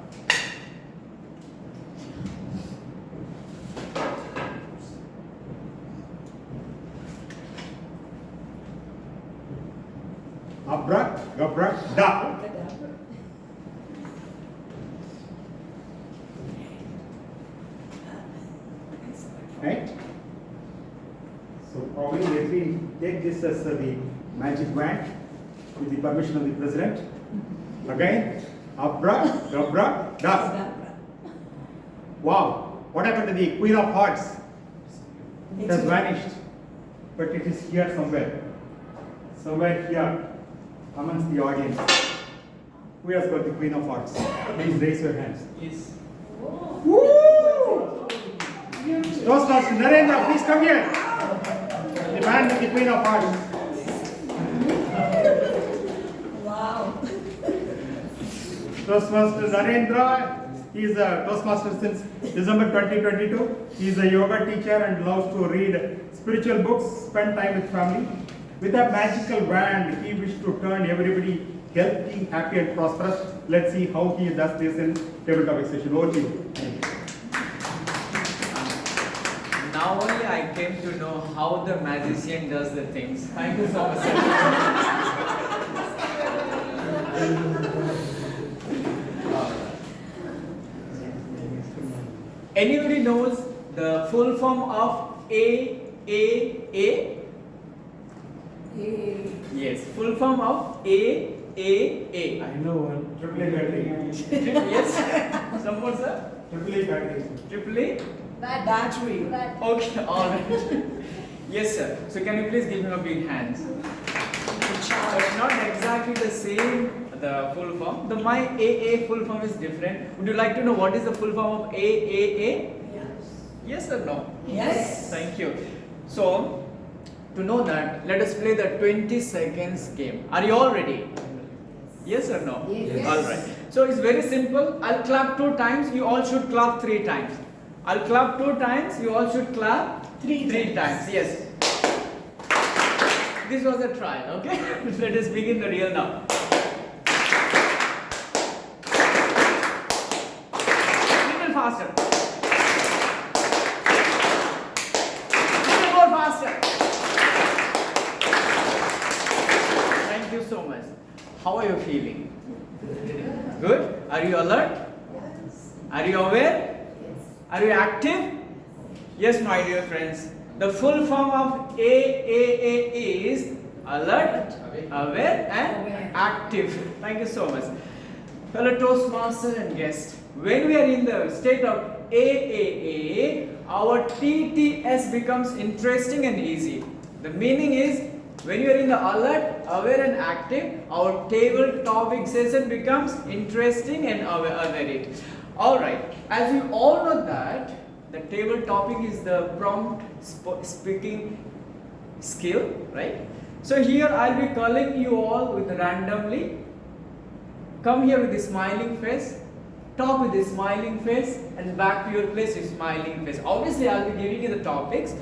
Abra, gabra, da. Right? So probably let me take this as the magic wand with the permission of the president. Again, abra, gabra, da. Wow, what happened to the Queen of Hearts? It has vanished, but it is here somewhere. Somewhere here amongst the audience. Who has got the Queen of Hearts? Please raise your hands. Yes. Woo! Toastmaster Narendra, please come here. The man with the Queen of Hearts. Wow. Toastmaster Narendra He is a Toastmaster since December 2022. He is a yoga teacher and loves to read spiritual books, spend time with family. With a magical wand, he wished to turn everybody healthy, happy and prosperous. Let's see how he does this in table topic session. Over to you. Now only I came to know how the magician does the things. Thank you so much. Anybody knows the full form of AAA? Yes, full form of AAA. I know one. Triple A battery. Yes. Some more, sir? Triple A battery. Triple A? Battery. Okay, alright. Yes, sir. So can you please give him a big hand? So it's not exactly the same, the full form. The my AA full form is different. Would you like to know what is the full form of AAA? Yes. Yes or no? Yes. Thank you. So, to know that, let us play the 20 seconds game. Are you all ready? Yes or no? Yes. Alright. So it's very simple. I'll clap 2 times, you all should clap 3 times. I'll clap 2 times, you all should clap 3 times. Yes. This was a trial, okay? Let us begin the real now. Little faster. Little more faster. Thank you so much. How are you feeling? Good? Are you alert? Yes. Are you aware? Yes. Are you active? Yes, my dear friends. The full form of AAA is alert, aware and active. Thank you so much. Fellow Toastmaster and guest, when we are in the state of AAA, our TTS becomes interesting and easy. The meaning is, when you are in the alert, aware and active, our table topic session becomes interesting and aware. Alright, as you all know that, the table topic is the prompt speaking skill, right? So here I'll be calling you all with randomly. Come here with a smiling face, talk with a smiling face, and back to your place with smiling face. Obviously, I'll be giving you the topics,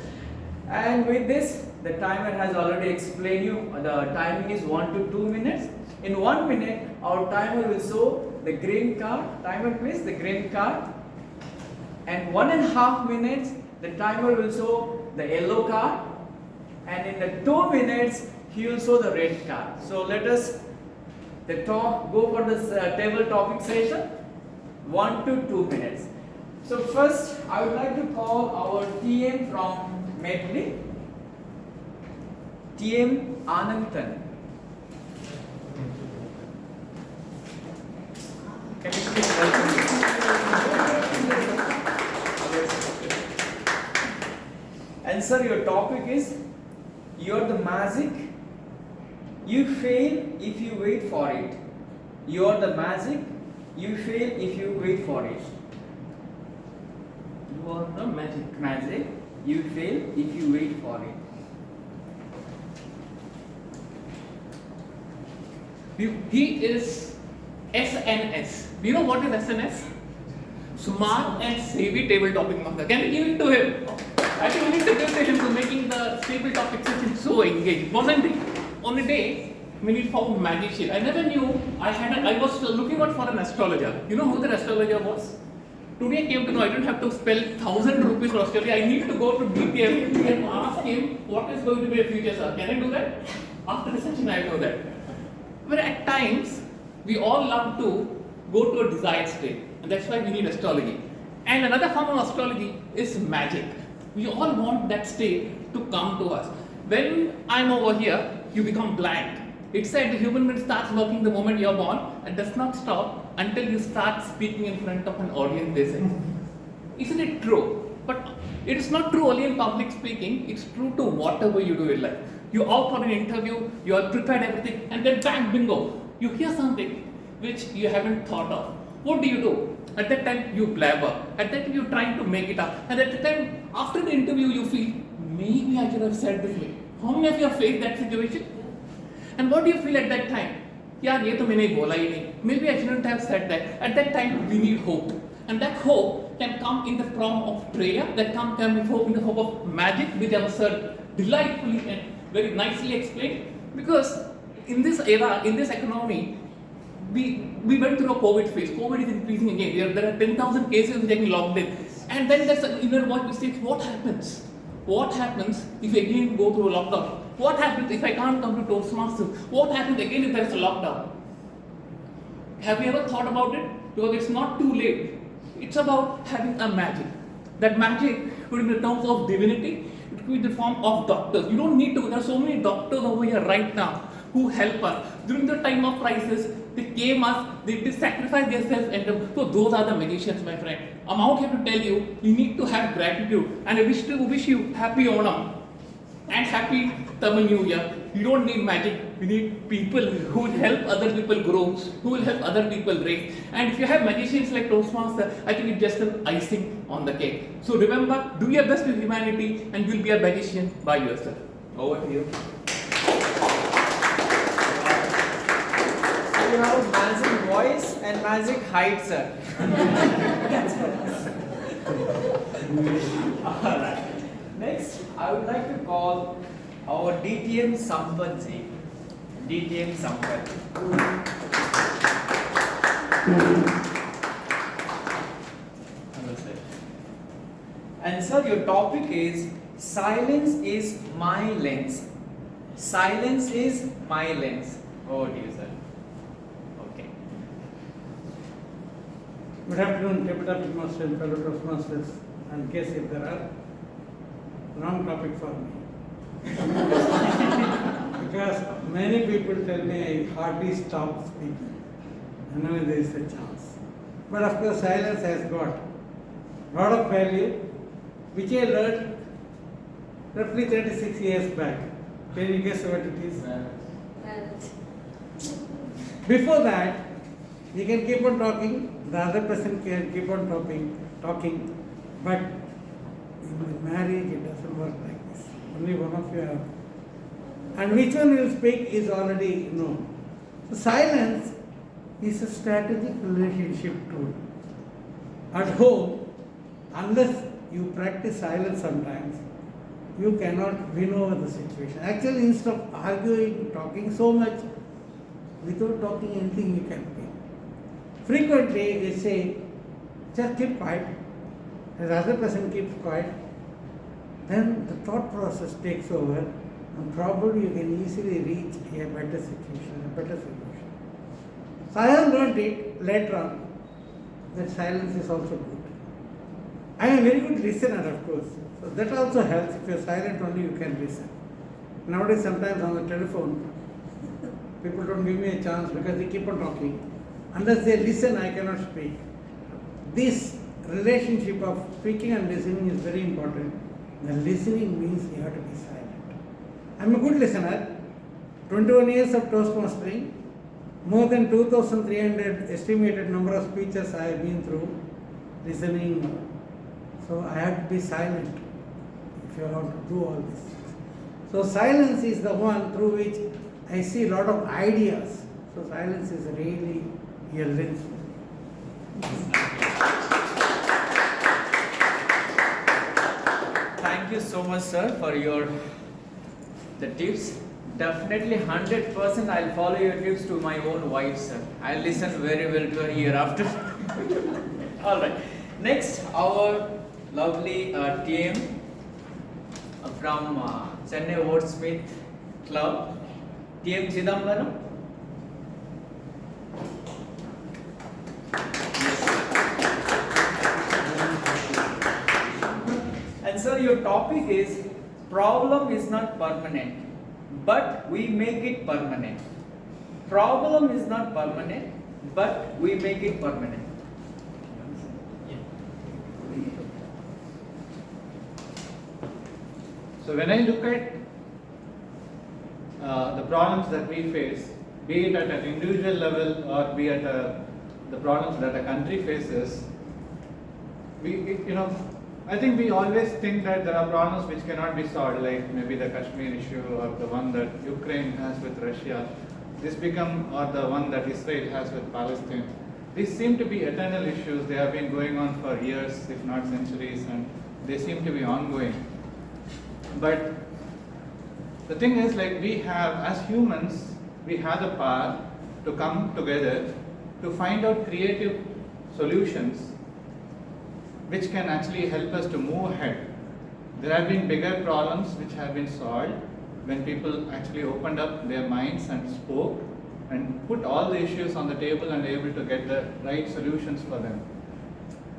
and with this, the timer has already explained you. The timing is 1 to 2 minutes. In 1 minute, our timer will show the green card. Timer, please, the green card. And 1.5 minutes, the timer will show the yellow card, and in the 2 minutes, he will show the red card. So let us go for this table topic session, 1 to 2 minutes. So first, I would like to call our TM from Medley, TM Ananthan. Can you please welcome me? And sir, your topic is, you're the magic, you fail if you wait for it. You're the magic, you fail if you wait for it. You are the magic, you fail if you wait for it. He is SNS. Do you know what is SNS? Smart and savvy table topic marker. Can you give it to him? I think we need to give it to him to making the table topic session so engaging. On a day when we found magician, I never knew I was looking out for an astrologer. You know who the astrologer was? Today I came to know I don't have to spell 1,000 rupees for astrology. I need to go to DTM and ask him what is going to be a future, sir. Can I do that? After the session I know that. But at times, we all love to go to a desired state, and that's why we need astrology. And another form of astrology is magic. We all want that state to come to us. When I'm over here, you become blank. It said the human brain starts working the moment you're born and does not stop until you start speaking in front of an audience, they say. Isn't it true? But it is not true only in public speaking, it's true to whatever you do in life. You out for an interview, you are prepared everything, and then bang, bingo, you hear something which you haven't thought of. What do? At that time, you blabber. At that time, you're trying to make it up. And at the time, after the interview, you feel, maybe I should have said this way. How many of you have faced that situation? And what do you feel at that time? Yaar, ye to maine bola hi nahi. Maybe I shouldn't have said that. At that time, we need hope. And that hope can come in the form of prayer, that can come in the form of magic, which our sir delightfully and very nicely explained. Because in this era, in this economy, we went through a COVID phase. COVID is increasing again. There are 10,000 cases getting locked in. And then there's an inner voice which says, what happens? What happens if we again go through a lockdown? What happens if I can't come to Toastmasters? What happens again if there's a lockdown? Have you ever thought about it? Because it's not too late. It's about having a magic. That magic could be in terms of divinity, it could be in the form of doctors. You don't need to, there are so many doctors over here right now who help us. During the time of crisis, they came us, they sacrificed themselves, and so those are the magicians, my friend. I'm out here to tell you, you need to have gratitude, and I wish you happy Onam and happy Tamil New Year. You don't need magic, you need people who will help other people grow, who will help other people raise. And if you have magicians like Toastmaster, I think it's just an icing on the cake. So remember, do your best with humanity and you'll be a magician by yourself. Over to you. You have magic voice and magic height, sir. That's for us. Alright. Next, I would like to call our DTM Sampath ji. DTM Sampath. Hello, sir. And sir, your topic is silence is my lens. Silence is my lens. Over to you, sir. Good afternoon, Capital Master and fellow Toastmasters, and guess if there are wrong topic for me. Because many people tell me I hardly stop speaking whenever there is a chance. But of course, silence has got a lot of value, which I learned roughly 36 years back. Can you guess what it is? Before that, you can keep on talking, the other person can keep on talking, but in the marriage it doesn't work like this. Only one of you have. And which one will speak is already known. So silence is a strategic relationship tool. At home, unless you practice silence sometimes, you cannot win over the situation. Actually, instead of arguing, talking so much, without talking anything you can win. Frequently, they say, just keep quiet. The other person keeps quiet. Then the thought process takes over, and probably you can easily reach a better situation, a better solution. So I have learned it later on that silence is also good. I am a very good listener, of course. So that also helps. If you are silent only, you can listen. Nowadays, sometimes on the telephone, people don't give me a chance because they keep on talking. Unless they listen, I cannot speak. This relationship of speaking and listening is very important. The listening means you have to be silent. I am a good listener. 21 years of Toastmastering, more than 2,300 estimated number of speeches I have been through, listening. So I have to be silent if you want to do all this. So silence is the one through which I see a lot of ideas. So silence is really a lens. Thank you so much, sir, for the tips. Definitely 100% I'll follow your tips to my own wife, sir. I'll listen very well to her hereafter. Alright. Next, our lovely TM from Chennai Wordsmiths Club, TM Chidambaran. And sir, your topic is problem is not permanent, but we make it permanent. Problem is not permanent, but we make it permanent. So when I look at the problems that we face, be it at an individual level or be at the problems that a country faces, I think we always think that there are problems which cannot be solved, like maybe the Kashmir issue or the one that Ukraine has with Russia. This become or the one that Israel has with Palestine. these seem to be eternal issues. They have been going on for years, if not centuries, and they seem to be ongoing. But the thing is, like, we have, as humans, we have the power to come together to find out creative solutions which can actually help us to move ahead. There have been bigger problems which have been solved when people actually opened up their minds and spoke and put all the issues on the table and able to get the right solutions for them.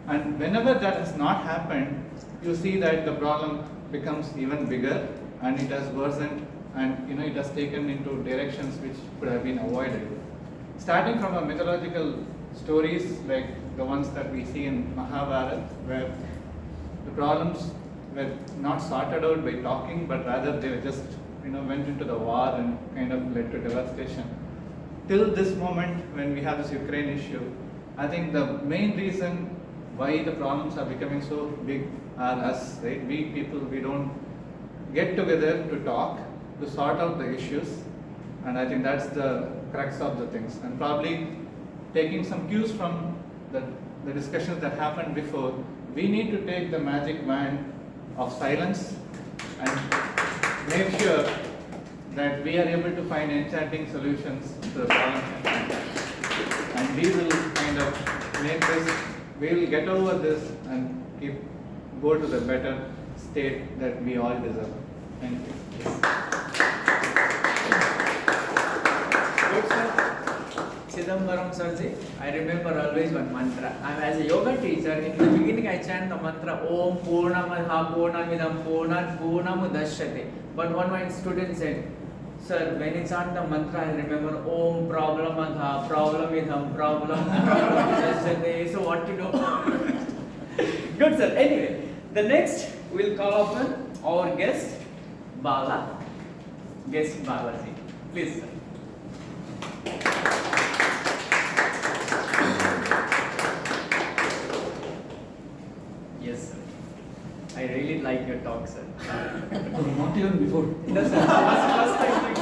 And whenever that has not happened, you see that the problem becomes even bigger and it has worsened, and it has taken into directions which could have been avoided. Starting from a mythological stories like the ones that we see in Mahabharata, where the problems were not sorted out by talking, but rather they just went into the war and kind of led to devastation. Till this moment, when we have this Ukraine issue, I think the main reason why the problems are becoming so big are us, right? We people, we don't get together to talk, to sort out the issues, and I think that's the crux of the things. And probably taking some cues from the discussions that happened before, we need to take the magic wand of silence and make sure that we are able to find enchanting solutions to the problems at hand. And we will kind of make this, we will get over this and go to the better state that we all deserve. Thank you. Good, sir. Chidambaran sirji, I remember always one mantra. As a yoga teacher, in the beginning I chant the mantra Om Purnamada Purnamidam Purnat Purnamudashyate. But one of my students said, sir, when I chant the mantra, I remember Om Problemadha Problemidam Problemudashyate. So what to do? Good, sir. Anyway, the next we'll call upon our guest, Bala. Guest Balaji. Please, sir. Yes, sir. I really like your talk, sir. Not even before. No, sir. First time you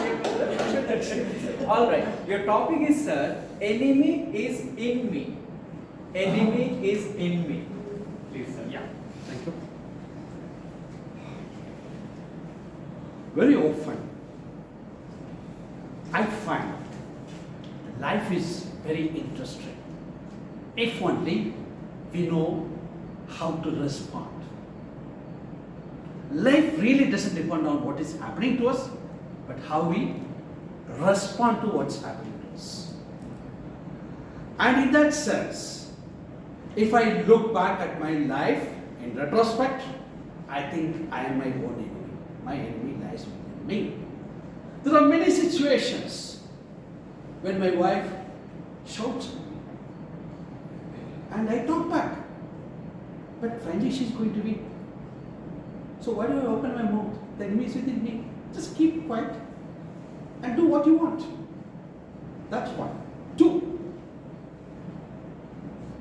came. All right. Your topic is, sir, enemy is in me. Enemy is in me. Please, sir. Yeah. Thank you. Very often, I find life is very interesting if only we know how to respond. Life really doesn't depend on what is happening to us, but how we respond to what's happening to us. And in that sense, if I look back at my life in retrospect, I think I am my own enemy. My enemy lies within me. There are many situations when my wife shouts at me and I talk back, but finally she's going to win. So why do I open my mouth? The enemy is within me. Just keep quiet and do what you want. That's one. Two,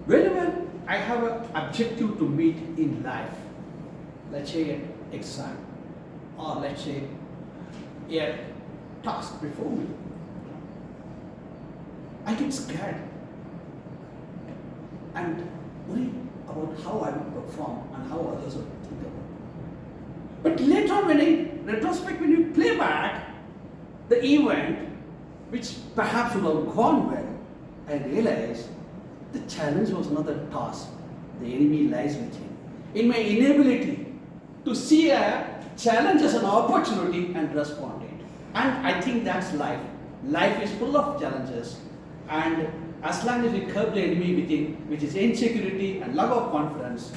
whenever I have an objective to meet in life, let's say an exam, or let's say a task before me, I get scared and worry about how I will perform and how others will think about it. But later on, when you play back the event, which perhaps would have gone well, I realize the challenge was not the task. The enemy lies within. In my inability to see a challenge as an opportunity and respond to it. And I think that's life. Life is full of challenges. And as long as we curb the enemy within, which is insecurity and lack of confidence,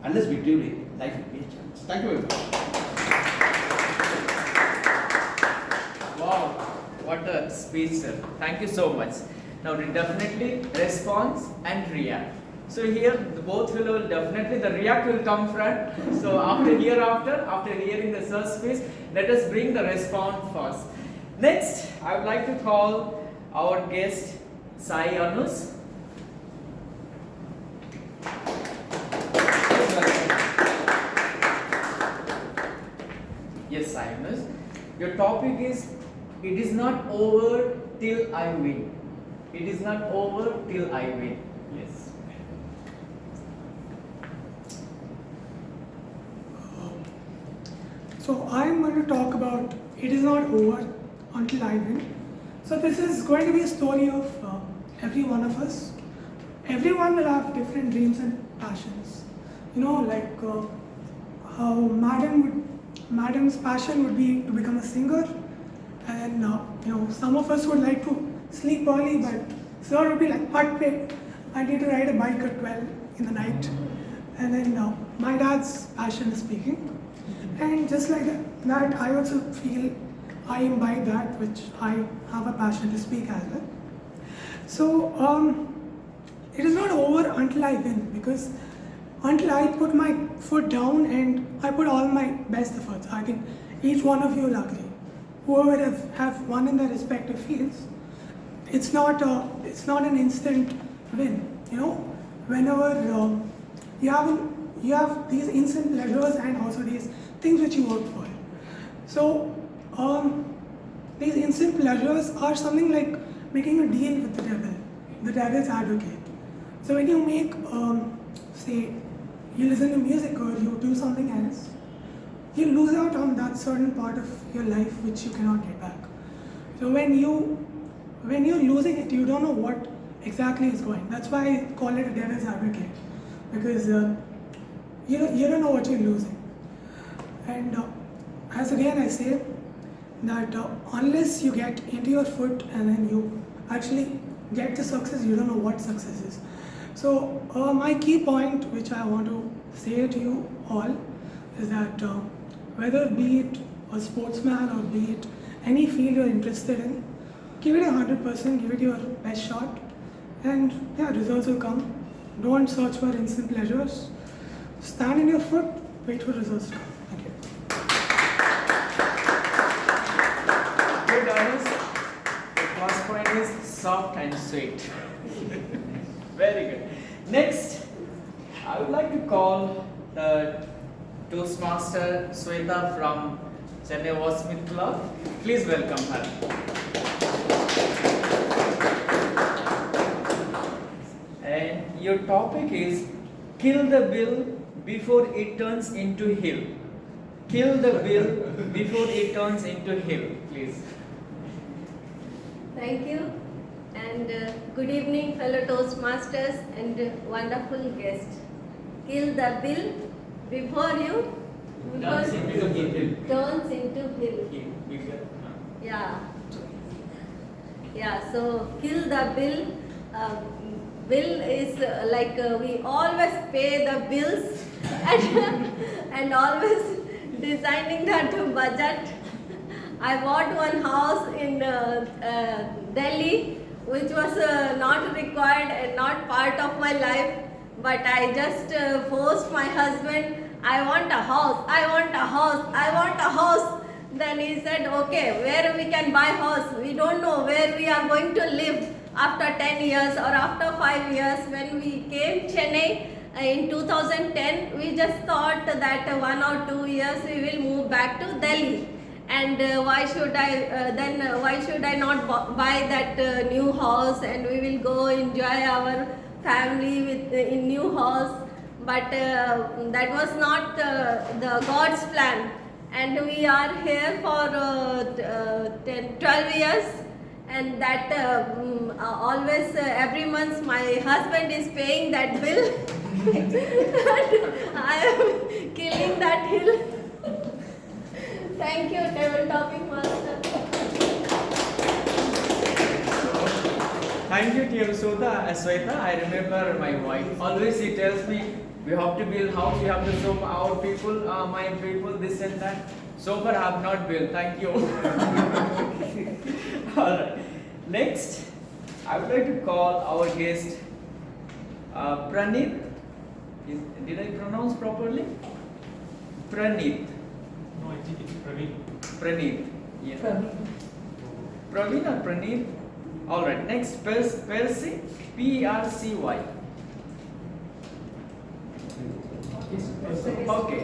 unless we do it, life will be a challenge. Thank you very much. Wow, what a speech, sir. Thank you so much. Now, definitely response and react. So here, both will definitely, the react will come front. So after hearing the sir's speech, let us bring the response first. Next, I would like to call our guest, Sai Anus. Yes, Sai Anus. Your topic is, it is not over till I win. It is not over till I win. Yes. So I'm going to talk about it is not over until I win. So this is going to be a story of every one of us. Everyone will have different dreams and passions. You know, like how Madam's passion would be to become a singer, and you know, some of us would like to sleep early, but Sir would be like, "But wait, I need to ride a bike at 12 in the night." And then my dad's passion is speaking, and just like that, I also feel I imbibe that which I have a passion to speak as well. So it is not over until I win, because until I put my foot down and I put all my best efforts. I think each one of you will agree. Whoever have won in their respective fields, it's not an instant win. You know, whenever you have these instant pleasures and also these things which you work for. So these instant pleasures are something like making a deal with the devil, the devil's advocate. So when you make, say, you listen to music or you do something else, you lose out on that certain part of your life which you cannot get back. So when you're losing it, you don't know what exactly is going. That's why I call it a devil's advocate, because you don't know what you're losing. And as again I say that unless you get into your foot and then you actually get the success, you don't know what success is. So my key point which I want to say to you all is that whether be it a sportsman or be it any field you're interested in, give it 100%, give it your best shot, and yeah, results will come. Don't search for instant pleasures. Stand in your foot, wait for results to come. Thank you. Good, honest. The first point is soft and sweet. Very good. Next, I would like to call the Toastmaster Sweta from Chennai Wordsmiths Club. Please welcome her. And your topic is kill the bill before it turns into hill. Kill the bill before it turns into hill, please. Thank you, and good evening, fellow Toastmasters and wonderful guests. Kill the bill before you turns into hill. Yeah. Yeah. So kill the bill. Bill is like we always pay the bills and always designing that budget. I bought one house in Delhi which was not required and not part of my life, but I just forced my husband, I want a house, I want a house, I want a house. Then he said, okay, where we can buy house? We don't know where we are going to live after 10 years or after 5 years. When we came Chennai in 2010, we just thought that 1 or 2 years we will move back to Delhi. And why should I not buy that new house, and we will go enjoy our family with in new house. But that was not the God's plan. And we are here for 12 years, and that always every month my husband is paying that bill. I am killing that hill. Thank you, table topic master. Thank you, TM Sweta. I remember my wife. Always she tells me, we have to build house, we have to show our people, my people, this and that. So far I have not built. Thank you. Alright. Next, I would like to call our guest Pranit. Did I pronounce properly? Pranit. No, I think it's Praveen. Pranit. Yeah. Praveen or Pranit? Alright, next, Percy. P-E-R-C-Y. Okay.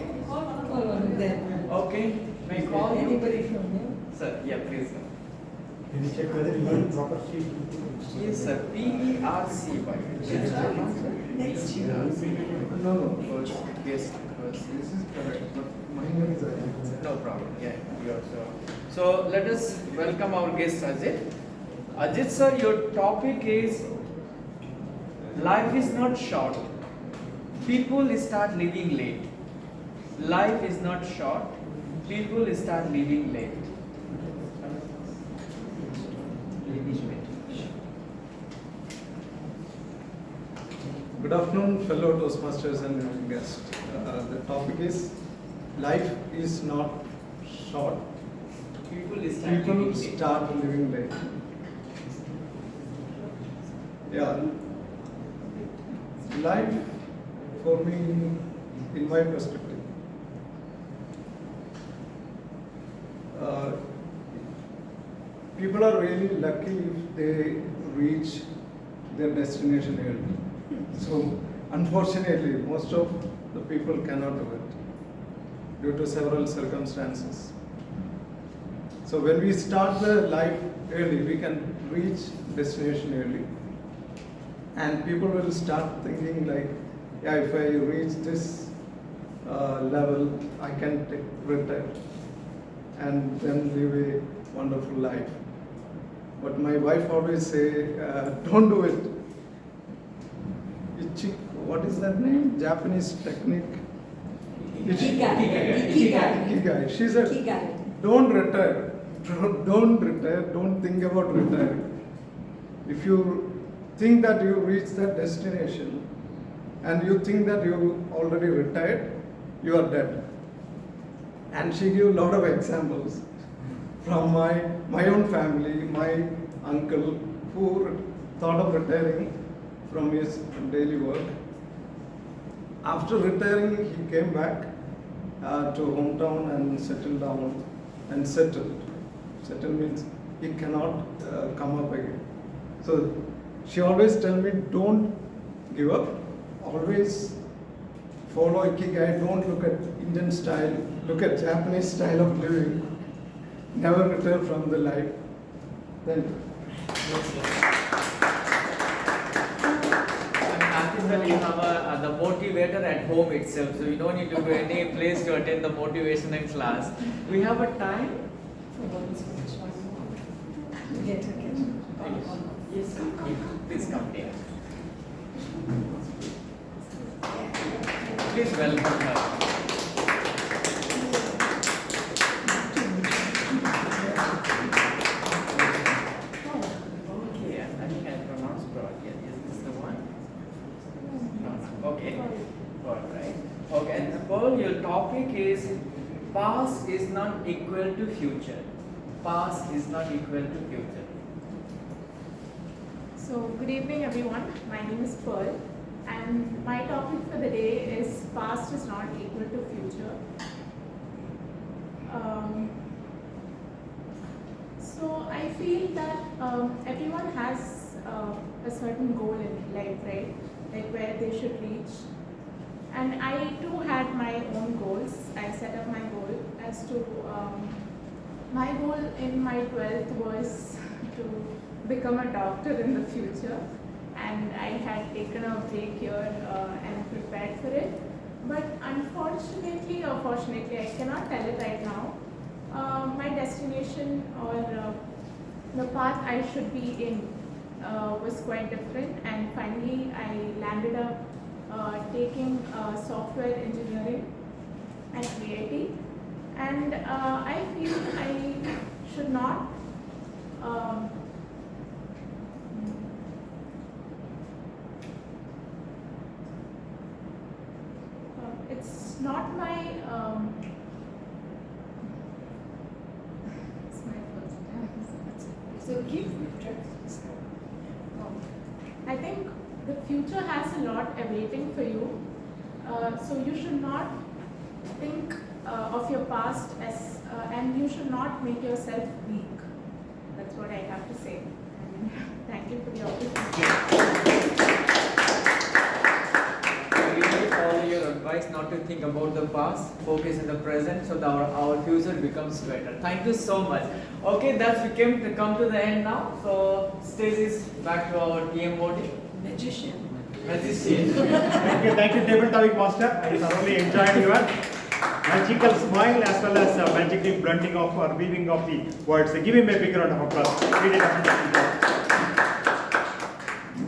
Okay. May I call you? Anybody from here? Sir, yeah, please. Can you check whether you want proper sheet? Yes, sir. PERCY. Next. No, First, guest first. this is correct, but my name is Ajit. No problem. Yeah, you also. So let us welcome our guest Ajit. Ajit sir, your topic is life is not short. People start living late. Life is not short. People start living late. Good afternoon, fellow Toastmasters and guests. The topic is life is not short. People start living late. Yeah. Life, for me, in my perspective, people are really lucky if they reach their destination early. So, unfortunately, most of the people cannot do it due to several circumstances. So, when we start the life early, we can reach destination early. And people will start thinking like, yeah, if I reach this level, I can retire and then live a wonderful life. But my wife always say, don't do it. What is that name? Japanese technique? Ikigai. She said, don't retire. Don't retire. Don't think about retiring. If you think that you reached that destination and you think that you already retired, you are dead. And she gave a lot of examples from my own family, my uncle who thought of retiring from his daily work. After retiring, he came back to hometown and settled down and settled. Settle means he cannot come up again. So she always tell me, don't give up. Always follow Ikigai. Don't look at Indian style. Look at Japanese style of living. Never retire from the life. Thank you. I'm happy that you have the motivator at home itself, so you don't need to go any place to attend the motivational class. We have a time. Get. Yes, please come here. Please welcome her. Okay, I think I pronounced Prasanna. Is this the one? No. Okay. All right. Okay, and Paul, your topic is past is not equal to future. Past is not equal to future. So, good evening everyone. My name is Pearl and my topic for the day is past is not equal to future. So, I feel that everyone has a certain goal in life, right? Like where they should reach. And I too had my own goals. I set up my goal as to my goal in my 12th was to become a doctor in the future, and I had taken a break here and prepared for it. But unfortunately or fortunately, I cannot tell it right now. My destination or the path I should be in was quite different, and finally I landed up taking software engineering at IIT, and I feel I should not it's not my it's my first time. So keep I think the future has a lot awaiting for you. So you should not think of your past as and you should not make yourself weak. That's what I have to say. And thank you for the opportunity. I really follow your advice not not to think about the past, focus in the present, so that our future becomes better. Thank you so much. Okay, that's we came to come to the end now. So stage is back to our TMoD. Magician. Magician. Thank you, table topic master. I thoroughly enjoyed your magical smile as well as magical blending of or weaving of the words. Give him a big round of applause. Really fantastic job.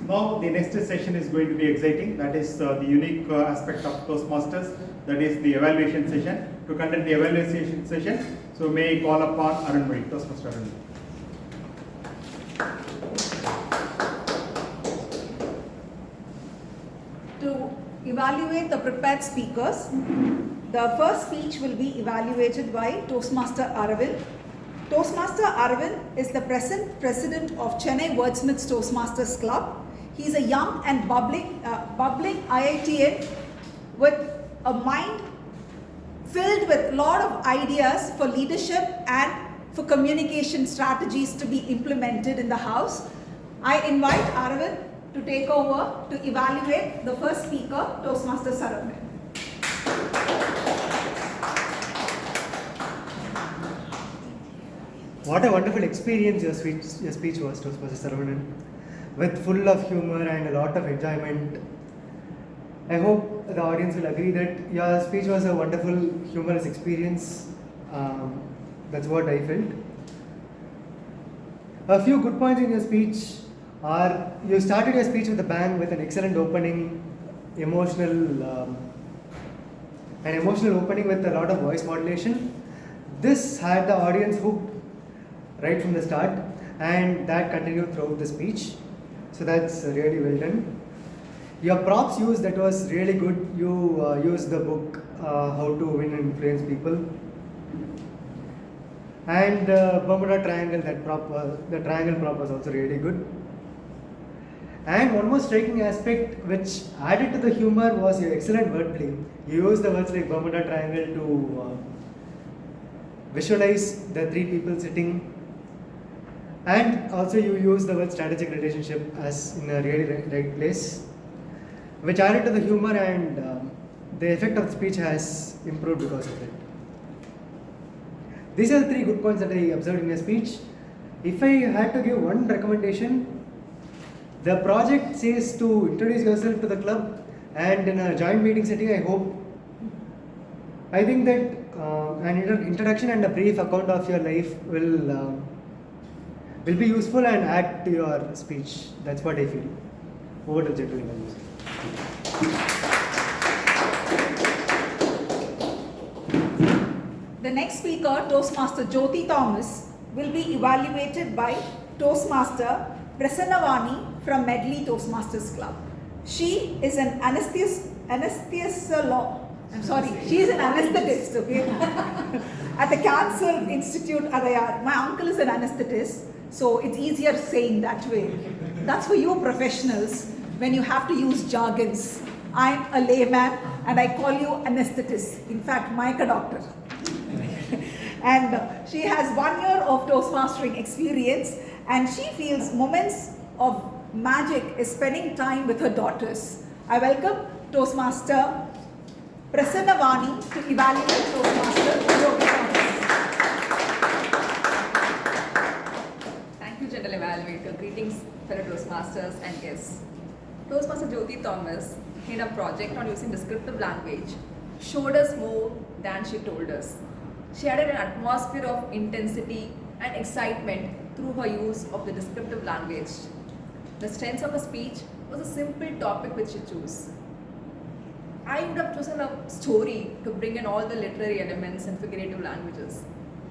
Now the next session is going to be exciting. That is the unique aspect of Toastmasters. That is the evaluation session. To conduct the evaluation session, so may I call upon Arunmozhi, Toastmaster Arunmozhi. To evaluate the prepared speakers, the first speech will be evaluated by Toastmaster Aravint. Toastmaster Aravint is the present president of Chennai Wordsmiths Toastmasters Club. He is a young and bubbling IITian with a mind filled with a lot of ideas for leadership and for communication strategies to be implemented in the house. I invite Aravint to take over to evaluate the first speaker, Toastmaster Saravanan. What a wonderful experience your speech was, Toastmaster Saravanan, with full of humor and a lot of enjoyment. I hope the audience will agree that your speech was a wonderful, humorous experience. That's what I felt. A few good points in your speech are, you started your speech with a bang, with an excellent opening, an emotional opening with a lot of voice modulation. This had the audience hooked right from the start, and that continued throughout the speech. So that's really well done. Your props use, that was really good. You used the book How to Win and Influence People, and Bermuda triangle, that prop, the triangle prop was also really good. And one more striking aspect which added to the humor was your excellent wordplay. You used the words like Bermuda triangle to visualize the three people sitting, and also you used the word strategic relationship as in a really right place, which added to the humor, and the effect of the speech has improved because of it. These are the three good points that I observed in your speech. If I had to give one recommendation, the project says to introduce yourself to the club, and in a joint meeting setting, I think that an introduction and a brief account of your life will be useful and add to your speech. That's what I feel. Over to Jyothi. The next speaker, Toastmaster Jyothi Thomas, will be evaluated by Toastmaster Prasanna from Medley Toastmasters Club. She is an she is an anesthetist, okay? At the Cancer Institute, Adayar. My uncle is an anesthetist, so it's easier saying that way. That's for you professionals when you have to use jargons. I'm a layman and I call you anesthetist. In fact, Micah doctor. And she has 1 year of Toastmastering experience, and she feels moments of magic is spending time with her daughters. I welcome Toastmaster Prasanna Vani to evaluate Toastmaster Jyothi Thomas. Thank you, General Evaluator. Greetings, fellow Toastmasters and guests. Toastmaster Jyothi Thomas made a project on using descriptive language, showed us more than she told us. She added an atmosphere of intensity and excitement through her use of the descriptive language. The strength of her speech was a simple topic which she chose. I would have chosen a story to bring in all the literary elements and figurative languages.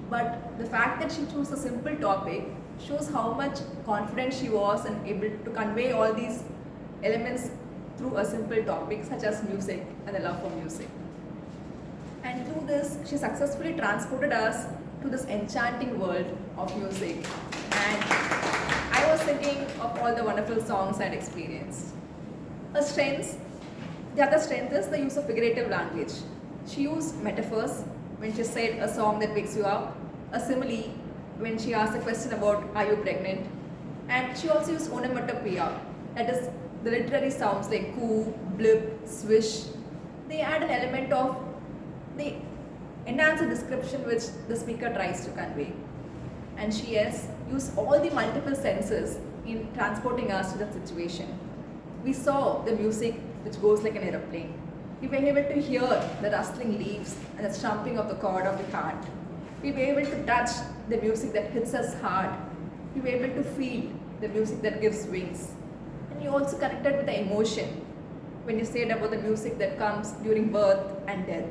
But the fact that she chose a simple topic shows how much confident she was and able to convey all these elements through a simple topic such as music and the love for music. And through this, she successfully transported us to this enchanting world of music. And I was thinking of all the wonderful songs I'd experienced. The other strength is the use of figurative language. She used metaphors when she said a song that wakes you up, a simile when she asked a question about are you pregnant, and she also used onomatopoeia, that is the literary sounds like coo, blip, swish. they add an element of, they enhance the description which the speaker tries to convey. And she has used all the multiple senses in transporting us to the situation. We saw the music which goes like an aeroplane. We were able to hear the rustling leaves and the stomping of the chord of the heart. We were able to touch the music that hits us hard. We were able to feel the music that gives wings. And you also connected with the emotion when you said about the music that comes during birth and death.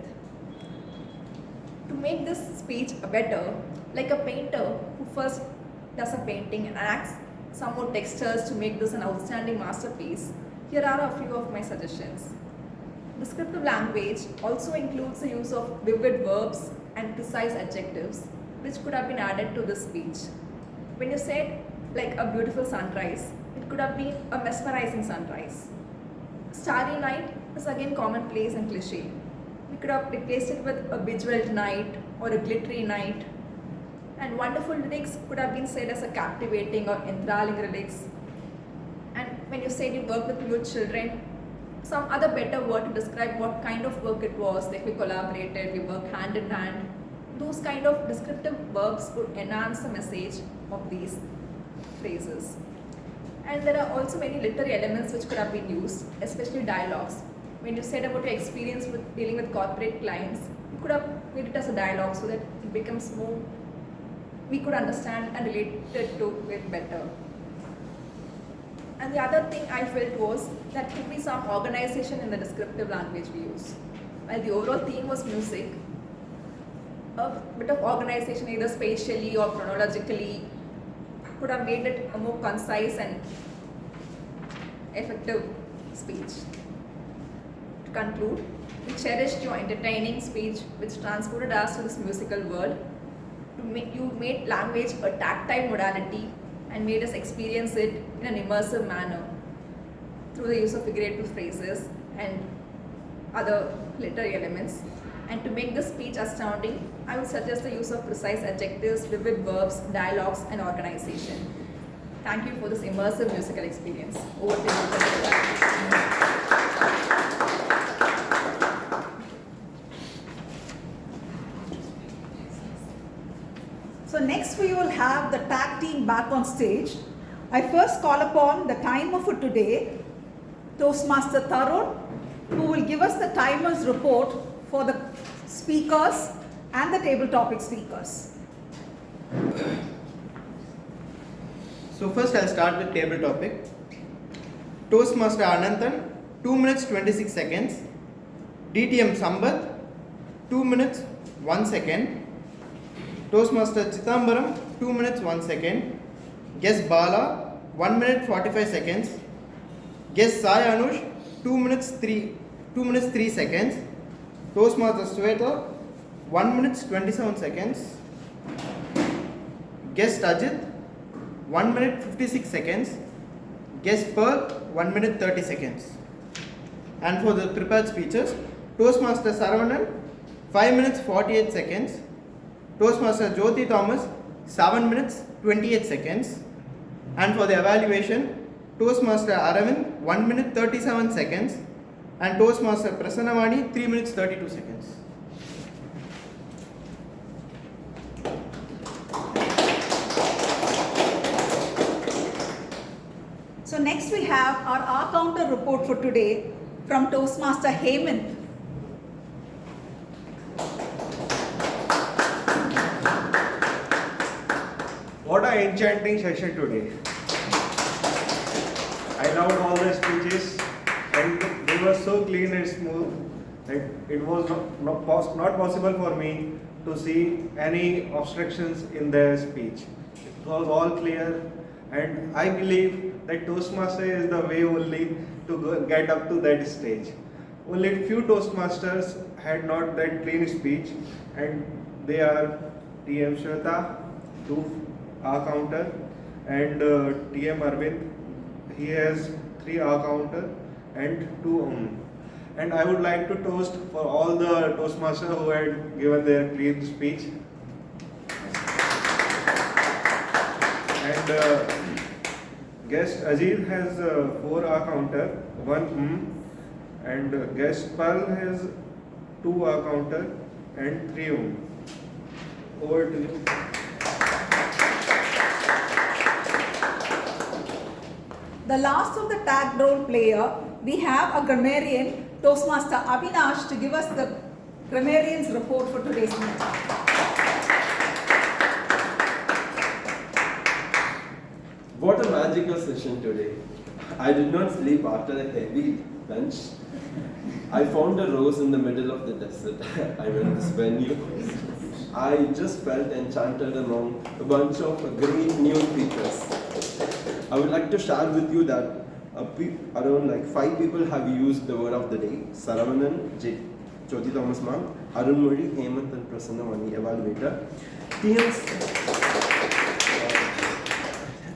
To make this speech better, like a painter who first does a painting and adds some more textures to make this an outstanding masterpiece, here are a few of my suggestions. Descriptive language also includes the use of vivid verbs and precise adjectives, which could have been added to this speech. When you said like a beautiful sunrise, it could have been a mesmerizing sunrise. Starry night is again commonplace and cliche. We could have replaced it with a bejeweled night or a glittery night. And wonderful lyrics could have been said as a captivating or enthralling lyrics. And when you said you work with your children, some other better word to describe what kind of work it was, like we collaborated, we worked hand in hand. Those kind of descriptive verbs would enhance the message of these phrases. And there are also many literary elements which could have been used, especially dialogues. When you said about your experience with dealing with corporate clients, you could have made it as a dialogue so that it becomes more, we could understand and relate it to it better. And the other thing I felt was that could be some organization in the descriptive language we use. While the overall theme was music, a bit of organization either spatially or chronologically could have made it a more concise and effective speech. To conclude, we cherished your entertaining speech which transported us to this musical world. You made language a tactile modality and made us experience it in an immersive manner through the use of figurative phrases and other literary elements. And to make this speech astounding, I would suggest the use of precise adjectives, vivid verbs, dialogues, and organization. Thank you for this immersive musical experience. Over to you. So next we will have the tag team back on stage. I first call upon the timer for today, Toastmaster Tarun, who will give us the timer's report for the speakers and the table topic speakers. So first I'll start with table topic. Toastmaster Ananthan, 2 minutes 26 seconds. DTM Sampath, 2 minutes 1 second. Toastmaster Chidambaran, 2 minutes 1 second. Guest Bala, 1 minute 45 seconds. Guest Sai Anush, 2 minutes 3 seconds. Toastmaster Sweta, 1 minute 27 seconds. Guest Ajit, 1 minute 56 seconds. Guest Pearl, 1 minute 30 seconds. And for the prepared speeches, Toastmaster Saravanan, 5 minutes 48 seconds. Toastmaster Jyothi Thomas, 7 minutes 28 seconds. And for the evaluation, Toastmaster Aravint, 1 minute 37 seconds. And Toastmaster Prasanna Vani, 3 minutes 32 seconds. So next we have our R-counter report for today from Toastmaster Hemant. What an enchanting session today. I loved all the speeches and they were so clean and smooth that it was not possible for me to see any obstructions in their speech. It was all clear, and I believe that Toastmaster is the way only to get up to that stage. Only few Toastmasters had not that clean speech, and they are TM Shweta, 2 R counter, and TM Arvind. He has 3 R counter and 2 And I would like to toast for all the Toastmasters who had given their clean speech. And guest Ajit has 4 R counter, 1 And guest Pearl has 2 counter and 3 own. Over to you. The last of the tag role player, we have a grammarian, Toastmaster Avinash, to give us the grammarian's report for today's meeting. What a magical session today. I did not sleep after a heavy lunch. I found a rose in the middle of the desert. I went this venue. I just felt enchanted among a bunch of great new speakers. I would like to share with you that around like 5 people have used the word of the day. Saravanan, Jyothi Thomas ma'am, Arunmozhi, Hemant and Prasanna, Vani, Evaluator.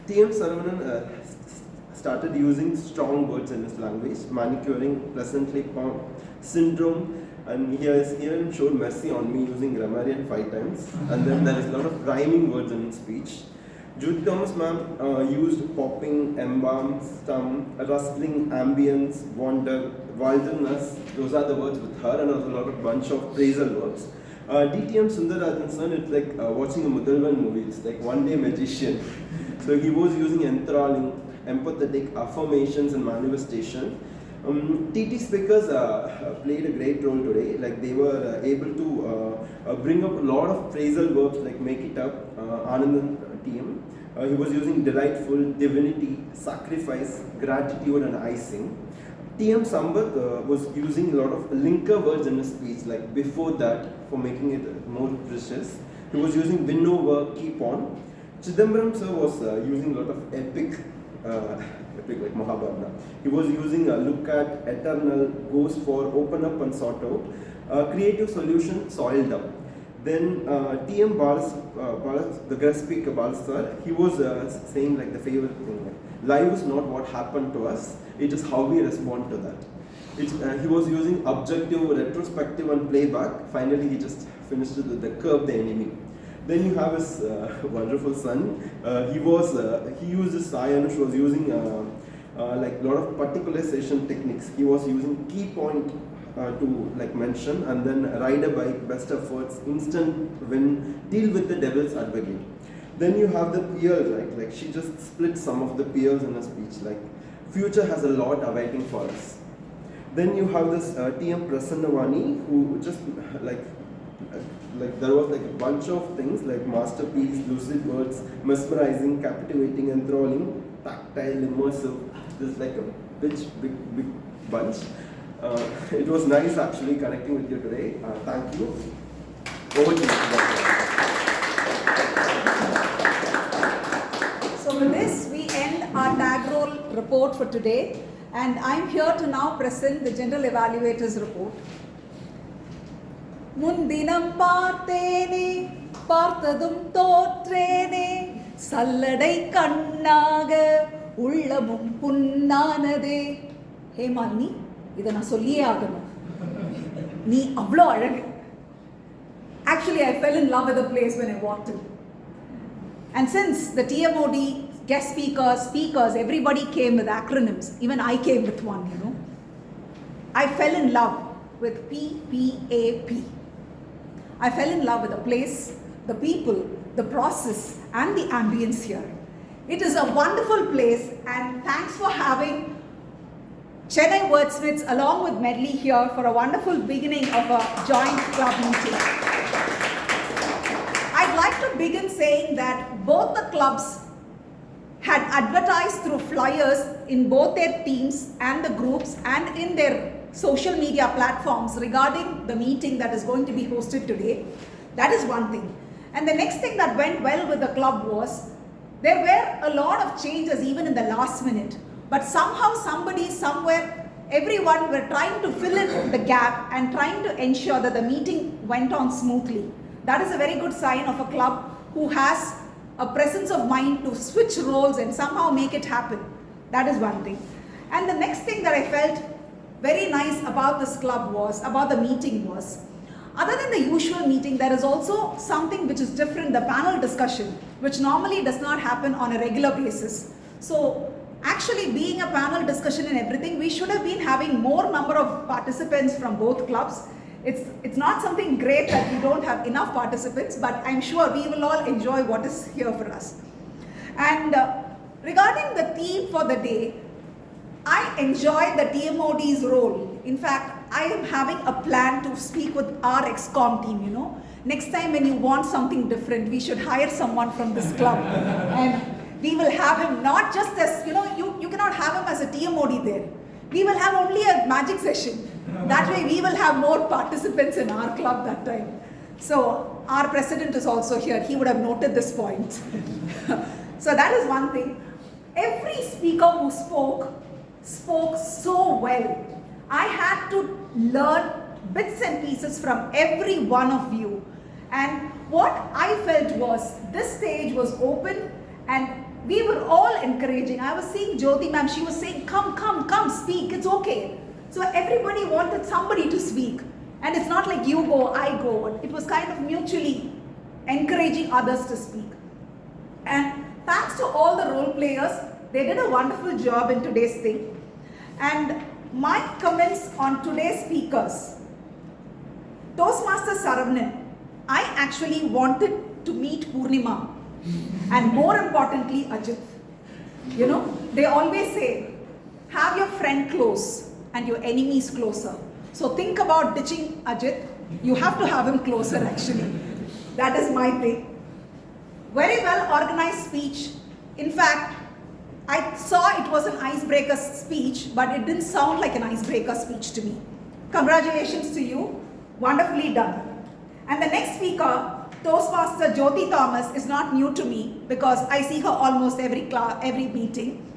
TM Saravanan started using strong words in his language, manicuring, pleasantly calm, syndrome, and he has even showed mercy on me using Grammarian 5 times. And then there is a lot of rhyming words in his speech. Jyothi Thomas ma'am used popping, embalm, stum, rustling, ambience, wonder, wilderness. Those are the words with her, and also a lot of bunch of phrasal words. DTM Sundararajan son, it's like watching a Mudalvan movie. It's like one day magician. So he was using enthralling, empathetic, affirmations and manifestation. TT speakers played a great role today. Like they were able to bring up a lot of phrasal verbs like make it up, Anandan TM. He was using delightful, divinity, sacrifice, gratitude and icing. TM Sampath was using a lot of linker words in his speech, like before that, for making it more precious. He was using win over, keep on. Chidambaran sir was using a lot of epic like Mahabharata. He was using look at, eternal, goes for, open up and sort out. Creative solution, soiled up. Then TM Balas, the guest speaker Balas sir, he was saying like the favorite thing, like, life is not what happened to us, it is how we respond to that. He was using objective, retrospective and playback. Finally he just finished with the curb the enemy. Then you have his wonderful son. He used his Sayanush was using like a lot of particularization techniques. He was using key point to like mention, and then ride a bike, best efforts, instant win, deal with the devil's advocate. Then you have the peers, right? Like she just split some of the peers in her speech. Like future has a lot awaiting for us. Then you have this TM Prasanna Vani, who just like there was like a bunch of things like masterpiece, lucid words, mesmerizing, captivating, enthralling, tactile, immersive. There's like a big bunch. It was nice actually connecting with you today. Thank you. Over to you. So with this, we end our tag roll report for today, and I'm here to now present the General Evaluator's report. முன்தினம் பார்த்தேனே பார்த்ததும் தோற்றேனே சல்லடை கண்ணாக உள்ளமும் புண்ணானதே. ஹே மாலினி, இதை நான் சொல்லியே ஆகணும், நீ அவ்வளோ அழகு. Actually, I fell in love with the place when I walked in. And since the TMoD guest speakers, everybody came with acronyms. Even I came with one, you know. I fell in love with PPAP. I fell in love with the place, the people, the process and the ambience here. It is a wonderful place, and thanks for having Chennai Wordsmiths along with Medley here for a wonderful beginning of a joint club meeting. I'd like to begin saying that both the clubs had advertised through flyers in both their teams and the groups and in their social media platforms regarding the meeting that is going to be hosted today. That is one thing. And the next thing that went well with the club was there were a lot of changes even in the last minute. But somehow, somebody, somewhere, everyone were trying to fill in the gap and trying to ensure that the meeting went on smoothly. That is a very good sign of a club who has a presence of mind to switch roles and somehow make it happen. That is one thing. And the next thing that I felt very nice about this club was, about the meeting was, other than the usual meeting, there is also something which is different, the panel discussion, which normally does not happen on a regular basis. So actually being a panel discussion and everything, we should have been having more number of participants from both clubs. It's not something great that we don't have enough participants, but I'm sure we will all enjoy what is here for us. And regarding the theme for the day, I enjoy the TMoD's role. In fact, I am having a plan to speak with our XCOM team, you know. Next time when you want something different, we should hire someone from this club. And we will have him not just as, you know, you cannot have him as a TMoD there. We will have only a magic session. That way we will have more participants in our club that time. So our president is also here. He would have noted this point. So that is one thing. Every speaker who spoke so well. I had to learn bits and pieces from every one of you. And what I felt was this stage was open and we were all encouraging. I was seeing Jyothi ma'am, she was saying, come, speak, it's okay. So everybody wanted somebody to speak. And it's not like you go, I go. It was kind of mutually encouraging others to speak. And thanks to all the role players, they did a wonderful job in today's thing. And my comments on today's speakers, Toastmaster Saravanan, I actually wanted to meet Purnima and more importantly Ajit. You know, they always say, have your friend close and your enemies closer. So think about ditching Ajit, you have to have him closer actually. That is my thing. Very well organized speech. In fact, I saw it was an icebreaker speech, but it didn't sound like an icebreaker speech to me. Congratulations to you. Wonderfully done. And the next speaker, Toastmaster Jyothi Thomas, is not new to me because I see her almost every meeting.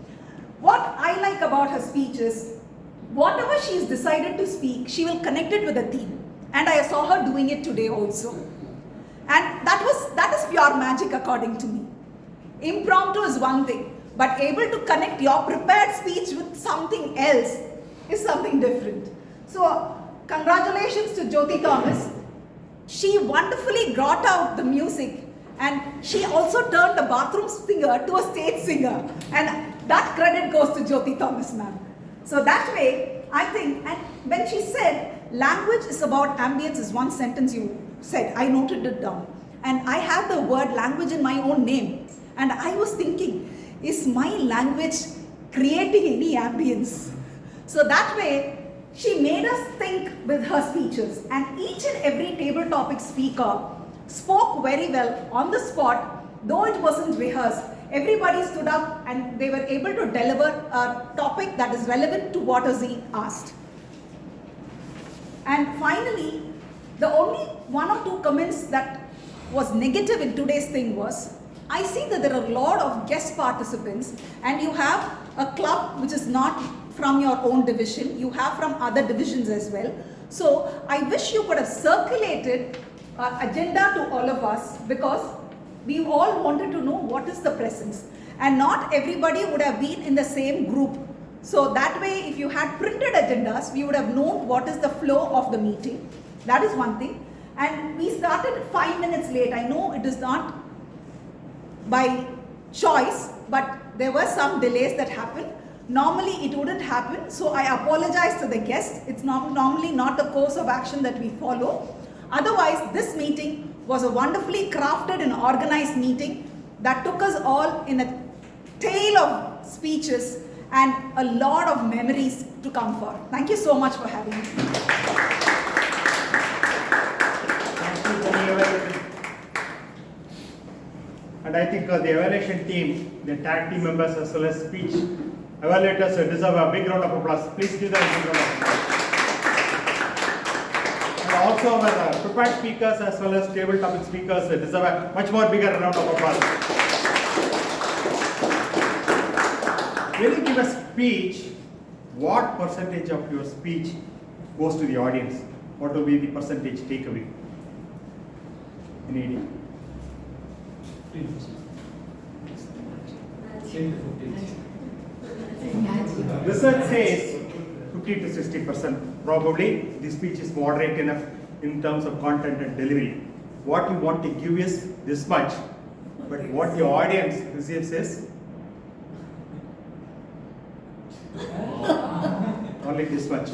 What I like about her speech is, whatever she's decided to speak, she will connect it with a theme. And I saw her doing it today also. And that is pure magic according to me. Impromptu is one thing, but able to connect your prepared speech with something else is something different. So, congratulations to Jyothi Thomas. She wonderfully brought out the music and she also turned a bathroom singer to a stage singer. And that credit goes to Jyothi Thomas ma'am. So that way, I think, and when she said, language is about ambience is one sentence you said, I noted it down. And I have the word language in my own name. And I was thinking, is my language creating any ambience? So that way, she made us think with her speeches. And each and every table topic speaker spoke very well on the spot, though it wasn't rehearsed. Everybody stood up and they were able to deliver a topic that is relevant to what is he asked. And finally, the only one or two comments that was negative in today's thing was, I see that there are a lot of guest participants and you have a club which is not from your own division, you have from other divisions as well. So I wish you could have circulated agenda to all of us because we all wanted to know what is the presence. And not everybody would have been in the same group. So that way, if you had printed agendas, we would have known what is the flow of the meeting. That is one thing. And we started 5 minutes late. I know it is not by choice, but there were some delays that happened. Normally it wouldn't happen, so I apologize to the guests. It's normally not the course of action that we follow. Otherwise, this meeting was a wonderfully crafted and organized meeting that took us all in a tale of speeches and a lot of memories to come for. Thank you so much for having me. And I think the evaluation team, the tag team members as well as speech evaluators deserve a big round of applause. Please give them a big round of applause. And also our prepared speakers as well as table topic speakers deserve a much more bigger round of applause. When you give a speech, what percentage of your speech goes to the audience? What will be the percentage takeaway? Any idea? 15%. Research says 50 to 60%. Probably the speech is moderate enough in terms of content and delivery. What you want to give is this much, but what your audience receives is Only this much.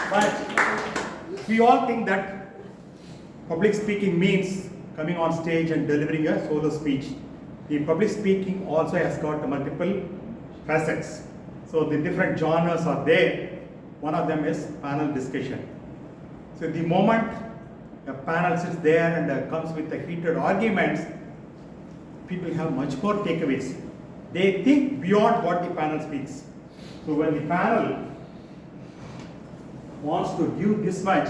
But we all think that public speaking means coming on stage and delivering a solo speech. The public speaking also has got multiple facets. So the different genres are there. One of them is panel discussion. So the moment a panel sits there and comes with the heated arguments, people have much more takeaways. They think beyond what the panel speaks. So when the panel wants to give this much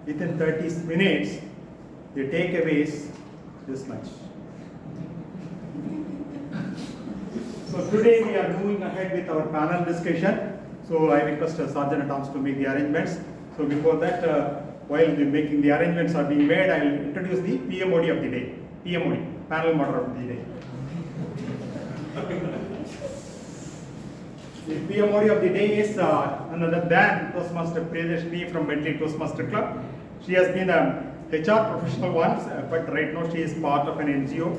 within 30 minutes, the takeaway is this much. So today we are moving ahead with our panel discussion. So I request Sergeant at Arms to make the arrangements. So before that, while making the arrangements are being made, I will introduce the TMoD of the day. TMoD, panel moderator of the day. The TMoD of the day is none other than Toastmaster Priya from Bentley Toastmaster Club. She has been a HR professional once, but right now she is part of an NGO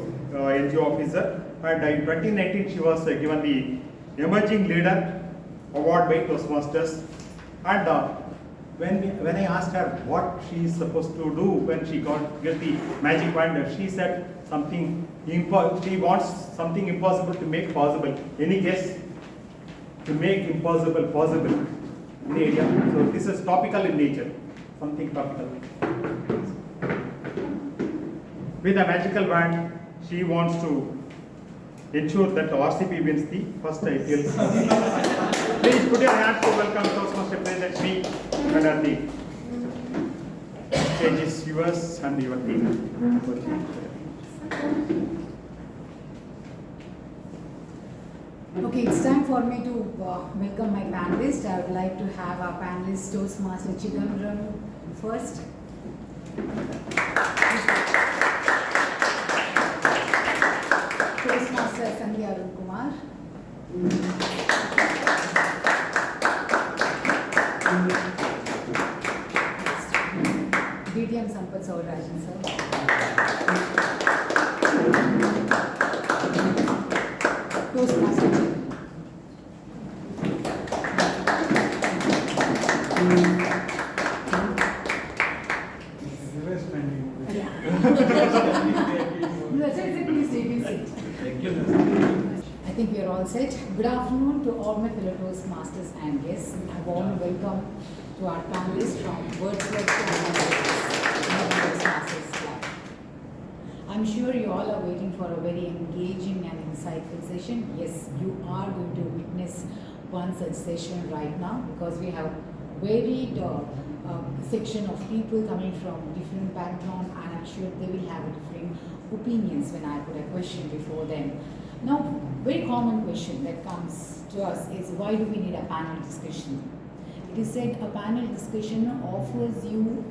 officer. And in 2019, she was given the Emerging Leader Award by Toastmasters. And when I asked her what she is supposed to do when she get the magic wand, she said something she wants something impossible to make possible. Any guess? To make impossible possible. Any idea? So this is topical in nature. Something topical. With a magical wand, she wants to ensure that RCP wins the first IPL. Please put your hands to welcome Toastmaster President and the stage is yours and your team. Okay, it's time for me to welcome my panelists. I would like to have our panelist Toastmaster Chidambaran first. Toastmaster Sandhya Kumar. DTM Sampath Sowrirajan sir. Toastmaster. I think we are all set. Good afternoon to all my fellow Toastmasters and guests. A warm welcome to our panelists from Wordsmiths Toastmasters Club. I'm sure you all are waiting for a very engaging and insightful session. Yes, you are going to witness one such session right now because we have varied section of people coming from different backgrounds, and I'm sure they will have different opinions when I put a question before them. Now, very common question that comes to us is, why do we need a panel discussion? It is said a panel discussion offers you,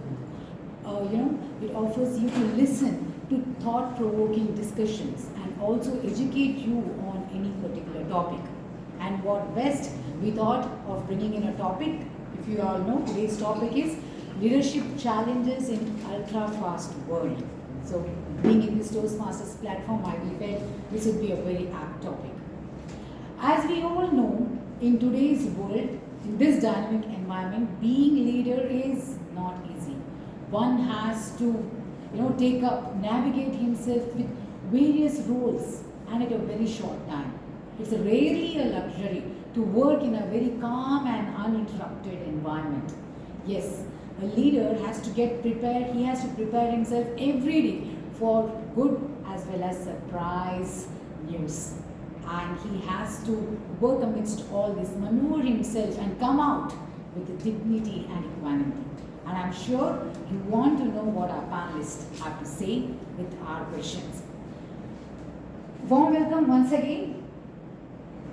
it offers you to listen to thought-provoking discussions and also educate you on any particular topic. And what best, we thought of bringing in a topic. If you all know, today's topic is leadership challenges in ultra-fast world. So, being in this Toastmasters platform, I felt this would be a very apt topic. As we all know, in today's world, in this dynamic environment, being leader is not easy. One has to, navigate himself with various roles and at a very short time. It's rarely a luxury to work in a very calm and uninterrupted environment. Yes, a leader has to get prepared. He has to prepare himself every day for good as well as surprise news. And he has to work amidst all this, maneuver himself and come out with dignity and equanimity. And I'm sure you want to know what our panelists have to say with our questions. Warm welcome once again.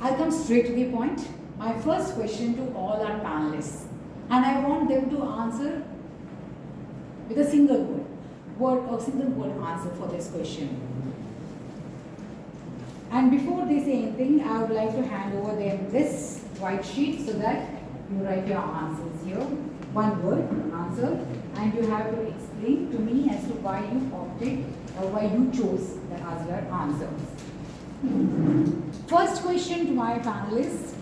I'll come straight to the point. My first question to all our panelists, and I want them to answer with a single word answer for this question. And before they say anything, I would like to hand over them this white sheet so that you write your answers here. One word answer, and you have to explain to me as to why you opted or why you chose the other answer. First question to my panelists.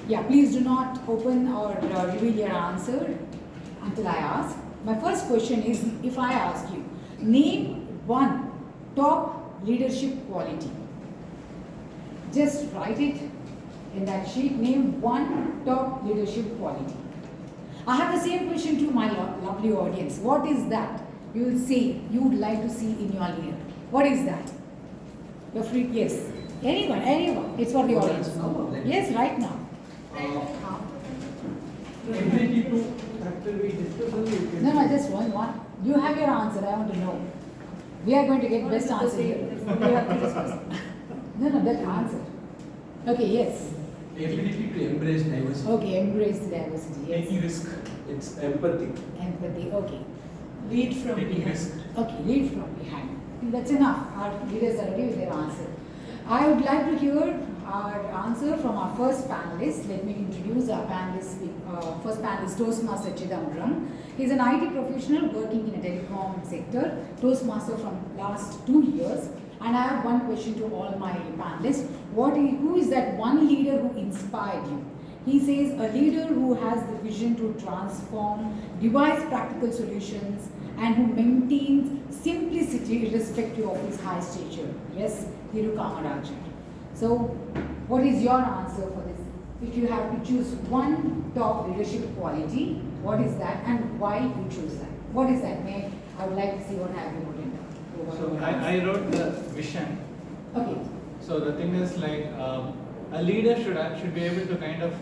Yeah, please do not open or reveal your answer until I ask. My first question is, if I ask you, name one top leadership quality. Just write it in that sheet. Name one top leadership quality. I have the same question to my lovely audience. What is that you will say you would like to see in your leader? What is that? You're free. Yes. Anyone. It's for the audience. Yes, right now. Ability to actually discuss. No, just one. You have your answer. I want to know. We are going to get best answer here. We have to discuss. No, that answer. Okay, yes. Ability to embrace diversity. Okay, embrace diversity. Yes. Taking risk. It's empathy. Empathy. Okay. Lead from Taking behind. risk. Okay, lead from behind. That's enough. Our leaders are ready with their answer. I would like to hear our answer from our first panelist. Let me introduce our panelist. First panelist, Toastmaster Chidambaran. He's an IT professional working in a telecom sector, Toastmaster from last 2 years. And I have one question to all my panelists. Who is that one leader who inspired you? He says a leader who has the vision to transform, devise practical solutions, and who maintains simplicity irrespective of his high stature. Yes, Sowrirajan. So, what is your answer for this? If you have to choose one top leadership quality, what is that and why you choose that? What is that? I would like to see what have you put in down. So I wrote the vision. Okay. So the thing is like a leader should be able to kind of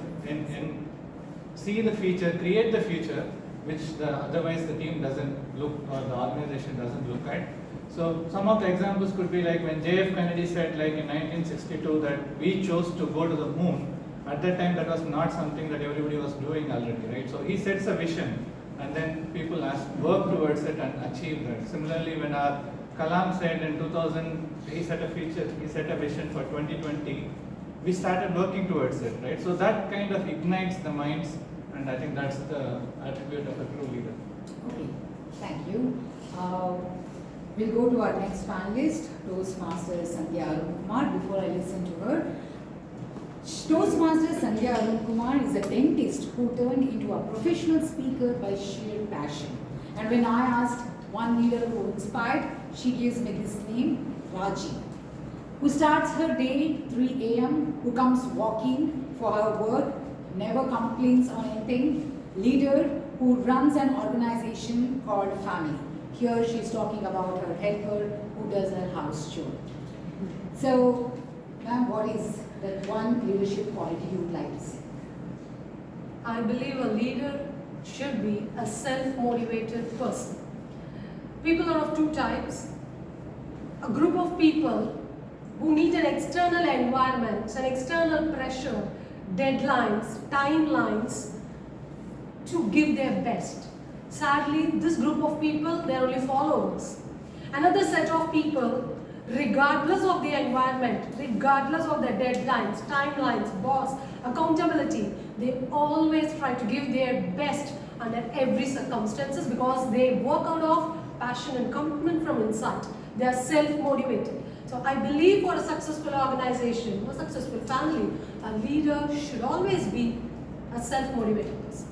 see the future, create the future, which otherwise the team doesn't look or the organization doesn't look at. So some of the examples could be like when J.F. Kennedy said like in 1962 that we chose to go to the moon. At that time that was not something that everybody was doing already, right? So he sets a vision and then people work towards it and achieve that. Similarly, when our Kalam said in 2000, he set a vision for 2020, we started working towards it, right? So that kind of ignites the minds, and I think that's the attribute of a true leader. Okay, thank you. We'll go to our next panelist, Toastmaster Sandhya Arunkumar. Before I listen to her, Toastmaster Sandhya Arunkumar is a dentist who turned into a professional speaker by sheer passion. And when I asked one leader who inspired, she gives me this name, Raji, who starts her day 3 a.m., who comes walking for her work, never complains on anything, leader who runs an organization called Family. Here she's talking about her helper who does her house chore. So, ma'am, what is that one leadership quality you would like to see? I believe a leader should be a self-motivated person. People are of two types. A group of people who need an external environment, an external pressure, deadlines, timelines to give their best. Sadly, this group of people, they are only followers. Another set of people, regardless of the environment, regardless of the deadlines, timelines, boss, accountability, they always try to give their best under every circumstances because they work out of passion and commitment from inside. They are self-motivated. So I believe for a successful organization, a successful family, a leader should always be a self-motivated person.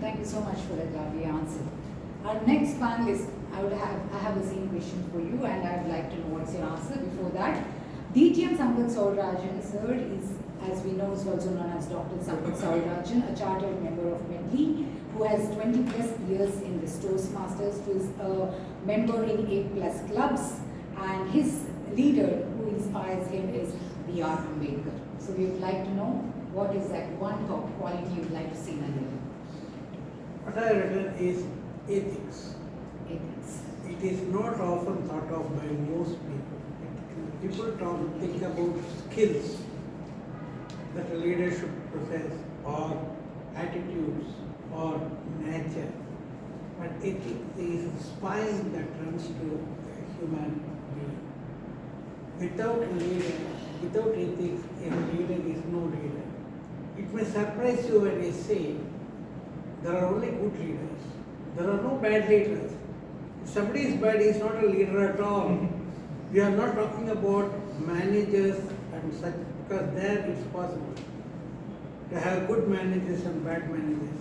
Thank you so much for that lovely answer. Our next panelist, I have the same question for you and I would like to know what's your answer. Before that, DTM Sowrirajan sir is, as we know, is also known as Dr. Sowrirajan, a chartered member of Medley, who has 20 plus years in the Toastmasters, who is a member in 8+ clubs, and his leader who inspires him is B.R. Ambedkar. So we would like to know what is that one top quality you would like to see in a leader. What I have written is ethics. Ethics. It is not often thought of by most people. People think about skills that a leader should possess, or attitudes, or nature. But ethics is the spine that runs to a human being. Without a leader, without ethics, a leader is no leader. It may surprise you when I say there are only good leaders. There are no bad leaders. It's somebody is bad, he is not a leader at all. We are not talking about managers and such, because there it's possible to have good managers and bad managers.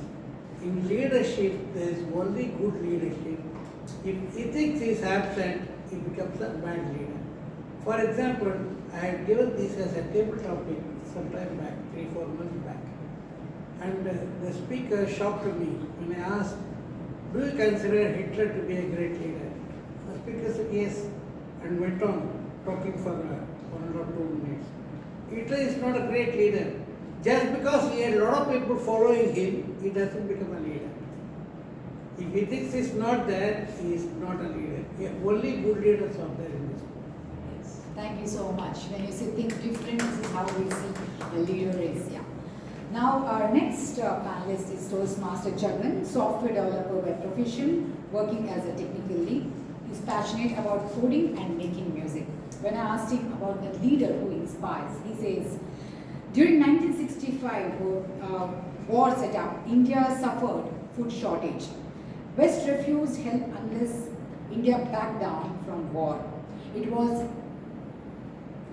In leadership, there is only good leadership. If ethics is absent, it becomes a bad leader. For example, I had given this as a table topic some time back, 3-4 months back. And the speaker shocked me when I asked, do you consider Hitler to be a great leader? The speaker said yes, and went on talking for 1 or 2 minutes. Hitler is not a great leader. Just because he had a lot of people following him, he doesn't become a leader. If ethics is not there, he is not a leader. Only good leaders are there in this world. Yes. Thank you so much. When you say think different, this is how we see a leader is. Yeah. Now our next panelist is Toastmaster Jagan, software developer by profession, working as a technical lead. He's passionate about coding and making music. When I asked him about the leader who inspires, he says, during 1965 war set up, India suffered food shortage. West refused help unless India backed down from war. It was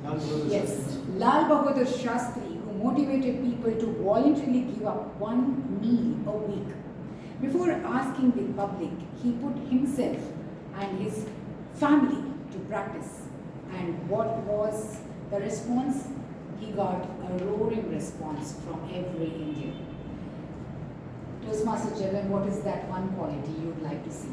Lal Bahadur Shastri who motivated people to voluntarily give up 1 meal a week. Before asking the public, he put himself and his family to practice. And what was the response? He got a roaring response from every Indian. Toastmaster Jagan, what is that one quality you would like to see?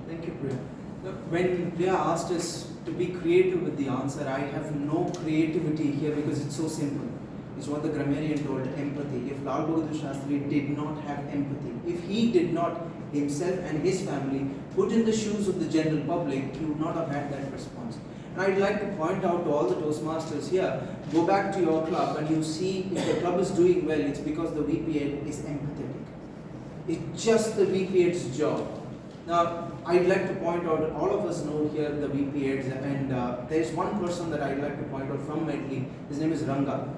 Thank you, Priya. Look, when Priya asked us to be creative with the answer, I have no creativity here because it's so simple. It's what the grammarian told, empathy. If Lal Bahadur Shastri did not have empathy, if he did not himself and his family put in the shoes of the general public, he would not have had that response. And I'd like to point out to all the Toastmasters here, go back to your club and you see if the club is doing well, it's because the VP8 is empathetic. It's just the VP8's job. Now, I'd like to point out, all of us know here the VP8s, and there's one person that I'd like to point out from Medley. His name is Ranga.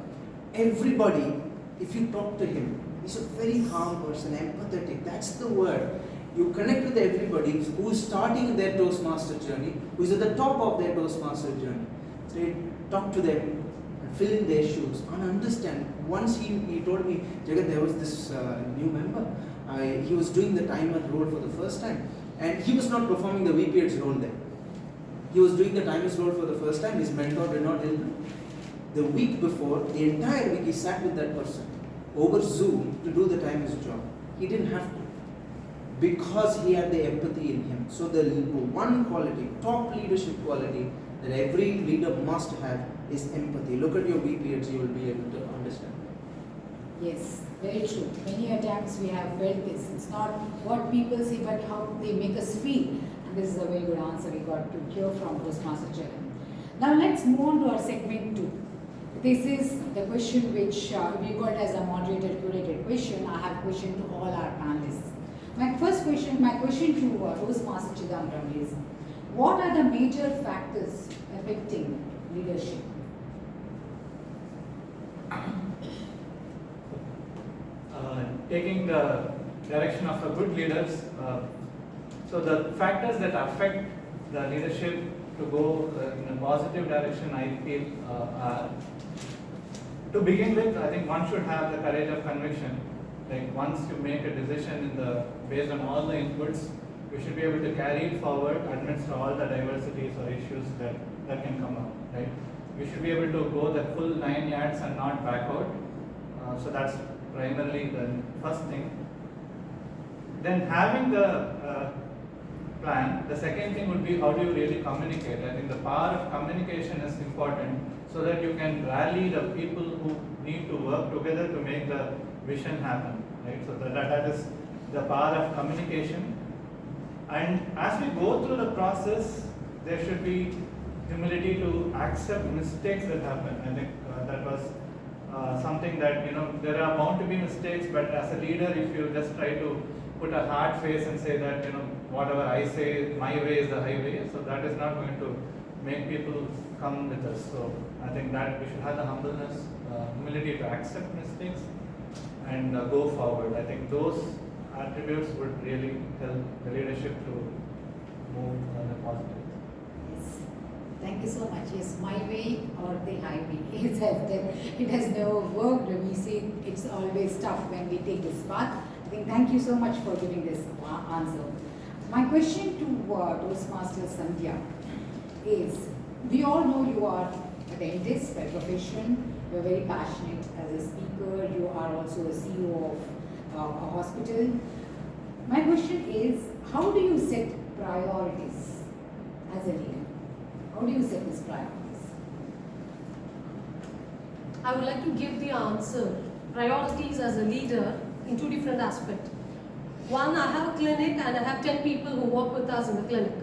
Everybody, if you talk to him, he's a very calm person, empathetic. That's the word. You connect with everybody who is starting their Toastmaster journey, who is at the top of their Toastmaster journey. So you talk to them, fill in their shoes, and understand. Once he told me, Jagan, there was this new member. He was doing the timer role for the first time, and he was not performing the VP8's role there. He was doing the timer's role for the first time. His mentor did not help him. The week before, the entire week, he sat with that person over Zoom to do the timer's job. He didn't have to, because he had the empathy in him. So the one quality, top leadership quality that every leader must have is empathy. Look at your VP8s, you will be able to understand. Yes, very true. Many a times we have felt this. It's not what people say, but how they make us feel. And this is a very good answer we got to hear from Toastmaster Jagan. Now let's move on to our segment 2. This is the question which we got as a moderator curated question. I have question to all our panelists. My question to Toastmaster Chidambaran is, what are the major factors affecting leadership? Taking the direction of the good leaders, so the factors that affect the leadership to go in a positive direction, I feel, are, to begin with, I think one should have the courage of conviction. Like once you make a decision based on all the inputs, you should be able to carry it forward amidst all the diversities or issues that can come up, right? You should be able to go the full 9 yards and not back out. So that's primarily the first thing. Then having the plan, the second thing would be how do you really communicate. I think the power of communication is important so that you can rally the people who need to work together to make the vision happen, right? So that is the power of communication. And as we go through the process, there should be humility to accept mistakes that happen. I think that was something that, there are bound to be mistakes, but as a leader, if you just try to put a hard face and say that, whatever I say, my way is the highway, so that is not going to make people come with us. So I think that we should have the humbleness, humility to accept mistakes and go forward. I think those attributes would really help the leadership to move the positive. Yes. Thank you so much. Yes, my way or the highway. It has never worked. We see it's always tough when we take this path. I think thank you so much for giving this answer. My question to Toastmaster Sandhya is, we all know you are a dentist by profession, you are very passionate as a speaker, you are also a CEO of a hospital. My question is, how do you set priorities as a leader? How do you set these priorities? I would like to give the answer. Priorities as a leader in two different aspects. One, I have a clinic and I have 10 people who work with us in the clinic.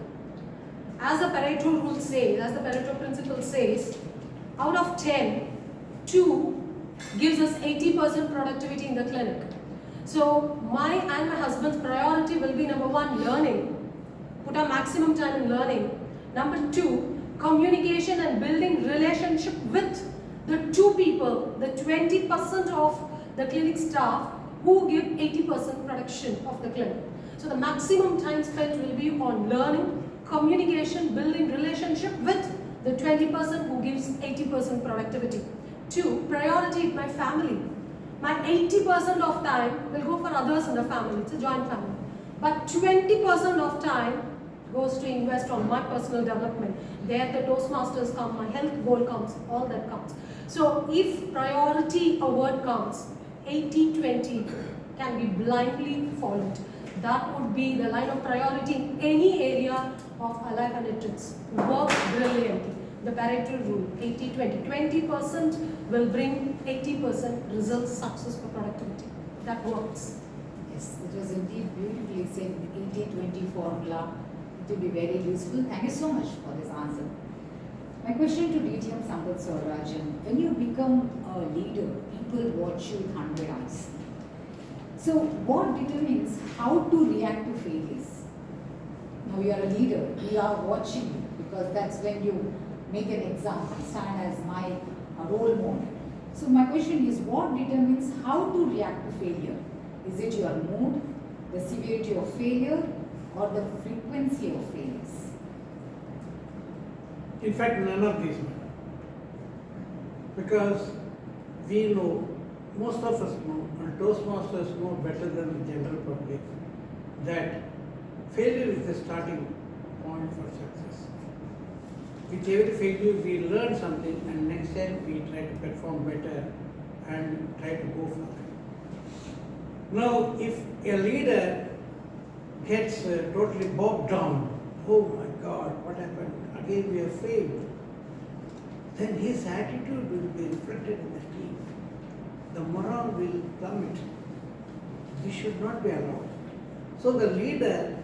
As the Pareto rule says, as the Pareto principle says, out of 10, 2 gives us 80% productivity in the clinic. So my and my husband's priority will be number 1, learning. Put our maximum time in learning. Number 2, communication and building relationship with the 2 people, the 20% of the clinic staff who give 80% production of the clinic. So the maximum time spent will be on learning, communication, building relationship with the 20% who gives 80% productivity. 2, priority my family. My 80% of time will go for others in the family. It's a joint family. But 20% of time goes to invest on my personal development. There the Toastmasters come, my health goal comes, all that comes. So if priority a word comes, 80-20 can be blindly followed. That would be the line of priority in any area of our life, and it is work brilliantly. The Pareto rule, 80-20. 20% will bring 80% results, success for productivity. That works. Yes, it was indeed beautifully said, the 80-20 formula. It will be very useful. Thank you so much for this answer. My question to DTM Sampath Sowrirajan, when you become a leader, people watch you with 100 eyes. So what determines how to react to failures? Now you are a leader, we are watching you, because that's when you make an example, stand as my role model. So my question is, what determines how to react to failure? Is it your mood, the severity of failure, or the frequency of failures? In fact, none of these matter. Because we know, most of us know, and Toastmasters know better than the general public, that failure is the starting point for success. With every failure we learn something, and next time we try to perform better and try to go for it. Now, if a leader gets totally bogged down, oh my God, what happened? Again we have failed. Then his attitude will be reflected in the team. The morale will plummet. This should not be allowed. So the leader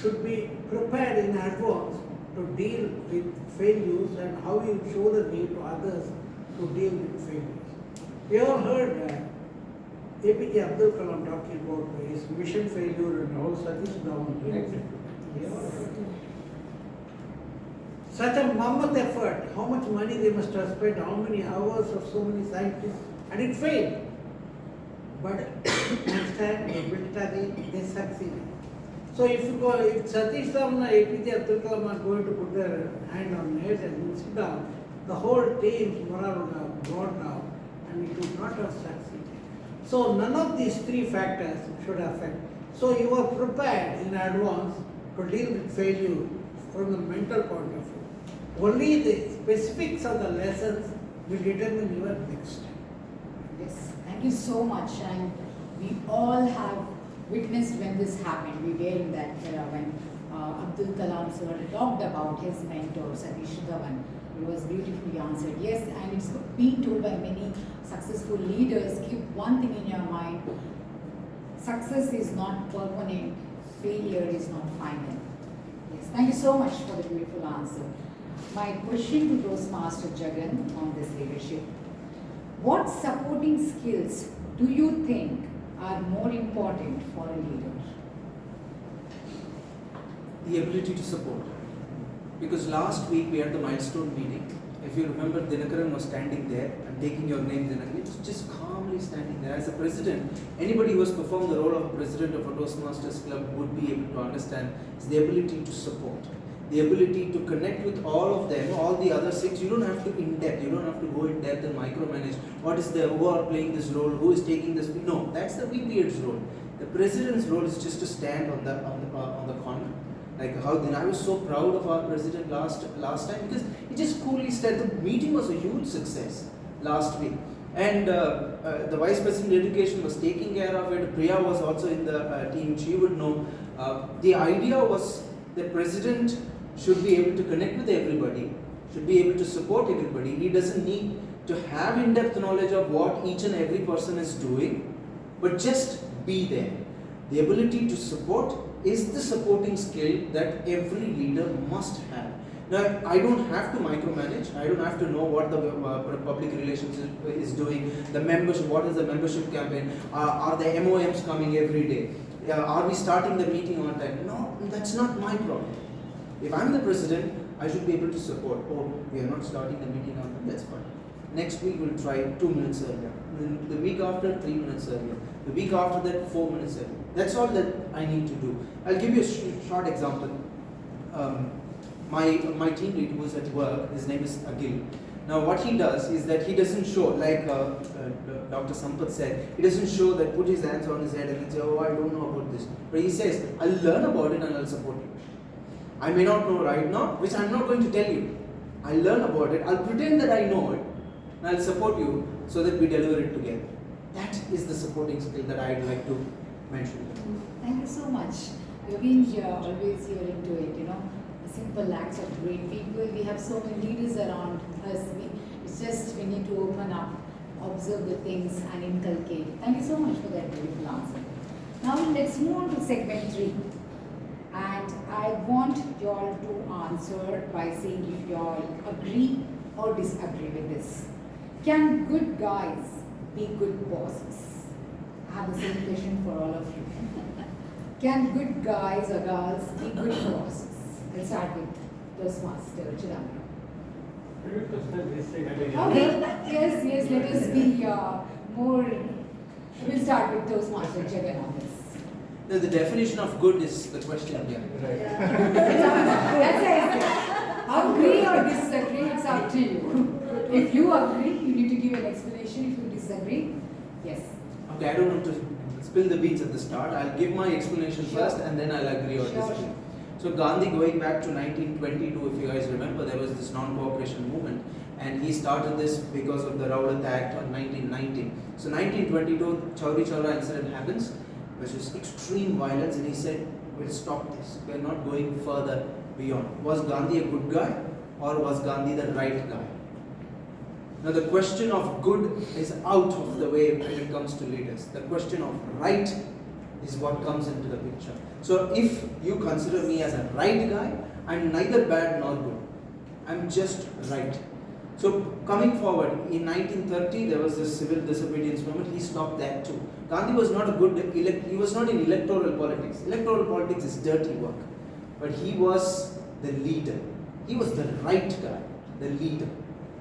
should be prepared in advance to deal with failures and how you show the way to others to deal with failures. We all heard APJ Abdul Kalam talking about his mission failure and how Satish Dhawan reacted. We all heard. Such a mammoth effort, how much money they must have spent, how many hours of so many scientists, and it failed. But next time they built it again, they succeeded. So if Satish Dhawan and APJ Abdul Kalam are going to put their hand on it and sit down, the whole team's morale would have gone down and it would not have succeeded. So none of these 3 factors should affect. So you are prepared in advance to deal with failure from the mental point of view. Only the specifics of the lessons will determine your next step. Yes, thank you so much. And we all have witnessed when this happened. We were in that era when Abdul Kalam sir talked about his mentor Satish Dhawan. It was beautifully answered. Yes, and it's been told by many successful leaders, keep one thing in your mind: success is not permanent, failure is not final. Yes, thank you so much for the beautiful answer. My question to Toastmaster Jagan on this leadership: what supporting skills do you think are more important for a leader? The ability to support. Because last week we had the milestone meeting If you remember, Dinakaran was standing there and taking your name, Dinakaran. He was just calmly standing there. As a president, anybody who has performed the role of a president of a Toastmasters Club would be able to understand is the ability to support, the ability to connect with all of them, all the other 6. You don't have to in depth. You don't have to go in depth and micromanage. What is who are playing this role? Who is taking this? No, that's the VP's role. The president's role is just to stand on the corner. Like how I was so proud of our president last time because he just coolly said the meeting was a huge success last week, and the vice president of education was taking care of it. Priya was also in the team; she would know. The idea was the president should be able to connect with everybody, should be able to support everybody. He doesn't need to have in-depth knowledge of what each and every person is doing, but just be there. The ability to support is the supporting skill that every leader must have. Now, I don't have to micromanage. I don't have to know what the public relations is doing, the membership, what is the membership campaign, are the MOMs coming every day, are we starting the meeting on time? No, that's not my problem. If I'm the president, I should be able to support. Oh, we are not starting the meeting on time, that's fine. Next week we'll try 2 minutes earlier. Then the week after, 3 minutes earlier. The week after that, 4 minutes earlier. That's all that I need to do. I'll give you a short example. My team lead who is at work, his name is Agil. Now what he does is that he doesn't show, like Dr. Sampath said, he doesn't show that put his hands on his head and say, oh, I don't know about this. But he says, I'll learn about it and I'll support you. I may not know right now, which I'm not going to tell you. I'll learn about it, I'll pretend that I know it, and I'll support you so that we deliver it together. That is the supporting skill that I'd like to mention. Thank you so much. You've been here, always here into it, simple acts of great people. We have so many leaders around us. It's just we need to open up, observe the things and inculcate. Thank you so much for that beautiful answer. Now let's move on to segment 3. And I want you all to answer by saying if you all agree or disagree with this. Can good guys be good bosses? I have the same question for all of you. Can good guys or girls be good bosses? I'll start with Toastmaster Chidambaran. Okay, yes, let us be more. We'll start with Toastmaster Jagan on this. The definition of good is the question here. That's it. Agree or disagree, it's up to you. If you agree, you need to give an explanation. If you disagree, yes. Okay, I don't want to spill the beans at the start. I'll give my explanation first and then I'll agree or disagree. Sure. So Gandhi, going back to 1922, if you guys remember, there was this non-cooperation movement, and he started this because of the Rowlatt Act on 1919. So 1922, Sowrirajan incident happens, which is extreme violence, and he said, we'll stop this. We're not going further beyond. Was Gandhi a good guy or was Gandhi the right guy? Now the question of good is out of the way when it comes to leaders. The question of right is what comes into the picture. So if you consider me as a right guy, I'm neither bad nor good. I'm just right. So coming forward, in 1930 there was this civil disobedience movement. He stopped that too. Gandhi was not a good he was not in electoral politics. Electoral politics is dirty work. But he was the leader. He was the right guy, the leader.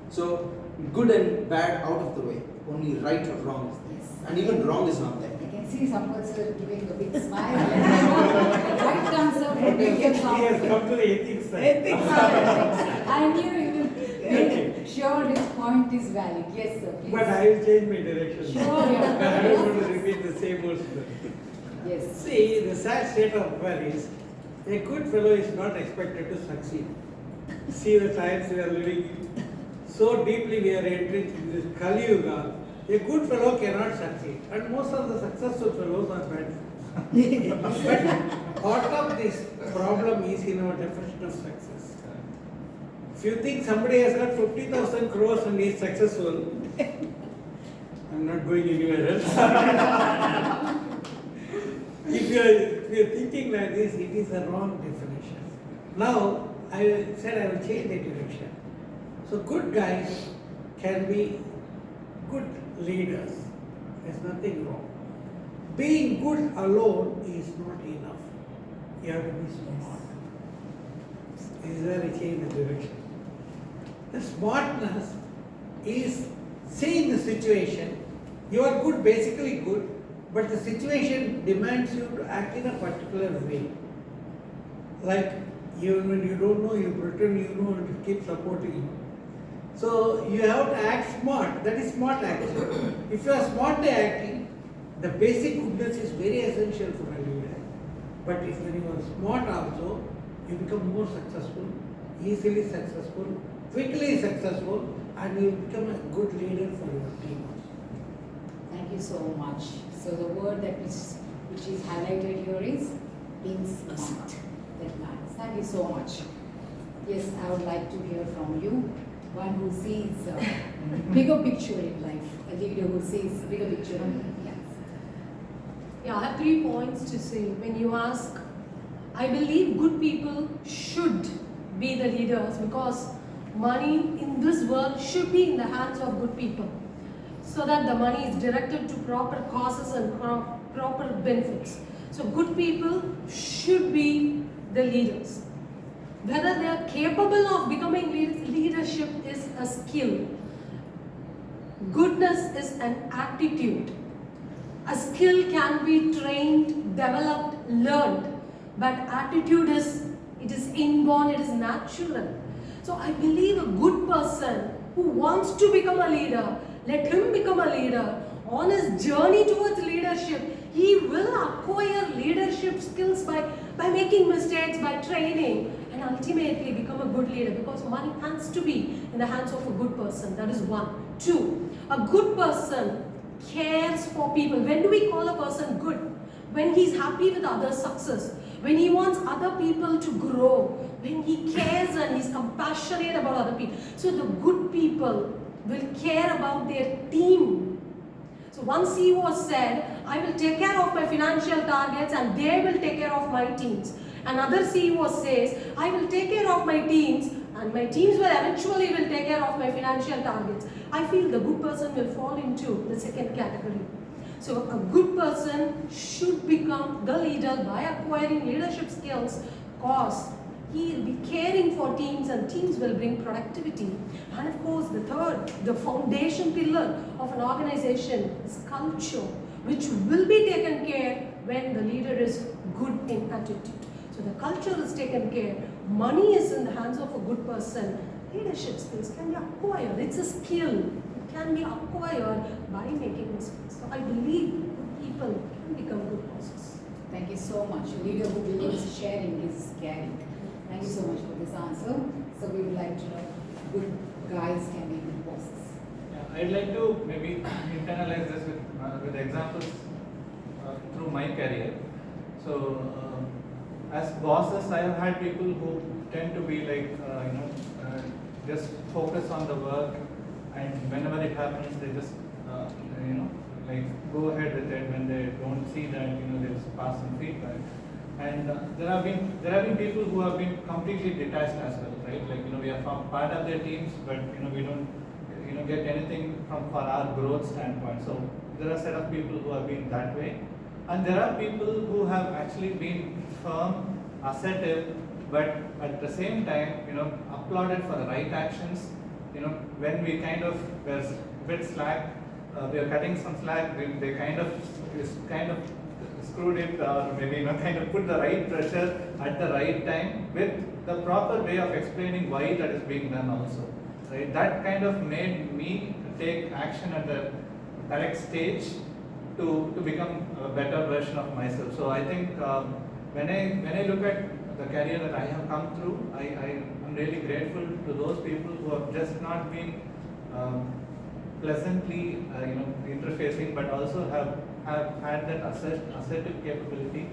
So good and bad out of the way. Only right or wrong is there. And even wrong is not there. I can see Sampath sir giving a big smile. Right answer for big and He has come to the ethics side. Ethics side. I knew you will make sure his point is valid. Yes, sir. Please. But I will change my direction. Sure, yeah. I don't want to repeat the same words. Yes. See, the sad state of affairs is a good fellow is not expected to succeed. See the times we are living in. So deeply we are entering in this Kali Yuga. A good fellow cannot succeed, and most of the successful fellows are bad. But part of this problem is in our definition of success. If you think somebody has got 50,000 crores and is successful, I'm not going anywhere else. If you are thinking like this, it is a wrong definition. Now, I said I will change the direction. So good guys can be good leaders. There's nothing wrong. Being good alone is not enough. You have to be smart. This is where I change the direction. The smartness is seeing the situation. You are good, basically good, but the situation demands you to act in a particular way. Like even when you don't know, you pretend you know and keep supporting you. So you have to act smart. That is smart action. If you are smartly acting, the basic goodness is very essential for a leader. But if when you are smart also, you become more successful, easily successful, quickly successful, and you become a good leader for your team. Thank you so much. So the word that which is highlighted here is being smart. That matters. Thank you so much. Yes, I would like to hear from you. One who sees bigger picture in life. A leader who sees bigger picture in life. Yeah, I have 3 points to say. When you ask, I believe good people should be the leaders because money in this world should be in the hands of good people so that the money is directed to proper causes and proper benefits. So good people should be the leaders. Whether they are capable of becoming leaders, leadership is a skill. Goodness is an attitude. A skill can be trained, developed, learned, but attitude is inborn, it is natural. So I believe a good person who wants to become a leader, let him become a leader. On his journey towards leadership, he will acquire leadership skills by making mistakes, by training, and ultimately become a good leader because money has to be in the hands of a good person. That is 1. 2, a good person cares for people. When do we call a person good? When he's happy with others' success, when he wants other people to grow, when he cares and he's compassionate about other people. So the good people will care about their team. So one CEO said, I will take care of my financial targets and they will take care of my teams. Another CEO says, I will take care of my teams and my teams will eventually take care of my financial targets. I feel the good person will fall into the second category. So a good person should become the leader by acquiring leadership skills because he will be caring for teams and teams will bring productivity. And of course the third, the foundation pillar of an organization is culture, which will be taken care when the leader is good in attitude. So the culture is taken care. Money is in the hands of a good person. Leadership skills can be acquired. It's a skill. It can be acquired by making mistakes. So I believe good people can become good bosses. Thank you so much. A leader who believes sharing is caring. Thank you so much for this answer. So we would like to know, good guys can be good bosses. Yeah, I'd like to maybe internalize this with examples through my career. So as bosses, I have had people who tend to be like, just focus on the work, and whenever it happens, they just, like go ahead with it. When they don't see that, they just pass some feedback. And there have been people who have been completely detached as well, right? Like we are part of their teams, but we don't get anything for our growth standpoint. So there are a set of people who have been that way, and there are people who have actually been firm, assertive, but at the same time, applauded for the right actions. When we kind of were a bit slack, we are cutting some slack. They kind of screwed it, or maybe kind of put the right pressure at the right time with the proper way of explaining why that is being done also. Right? That kind of made me take action at the correct stage to become a better version of myself. So I think when I look at the career that I have come through, I'm really grateful to those people who have just not been pleasantly interfacing, but also have had that assertive capability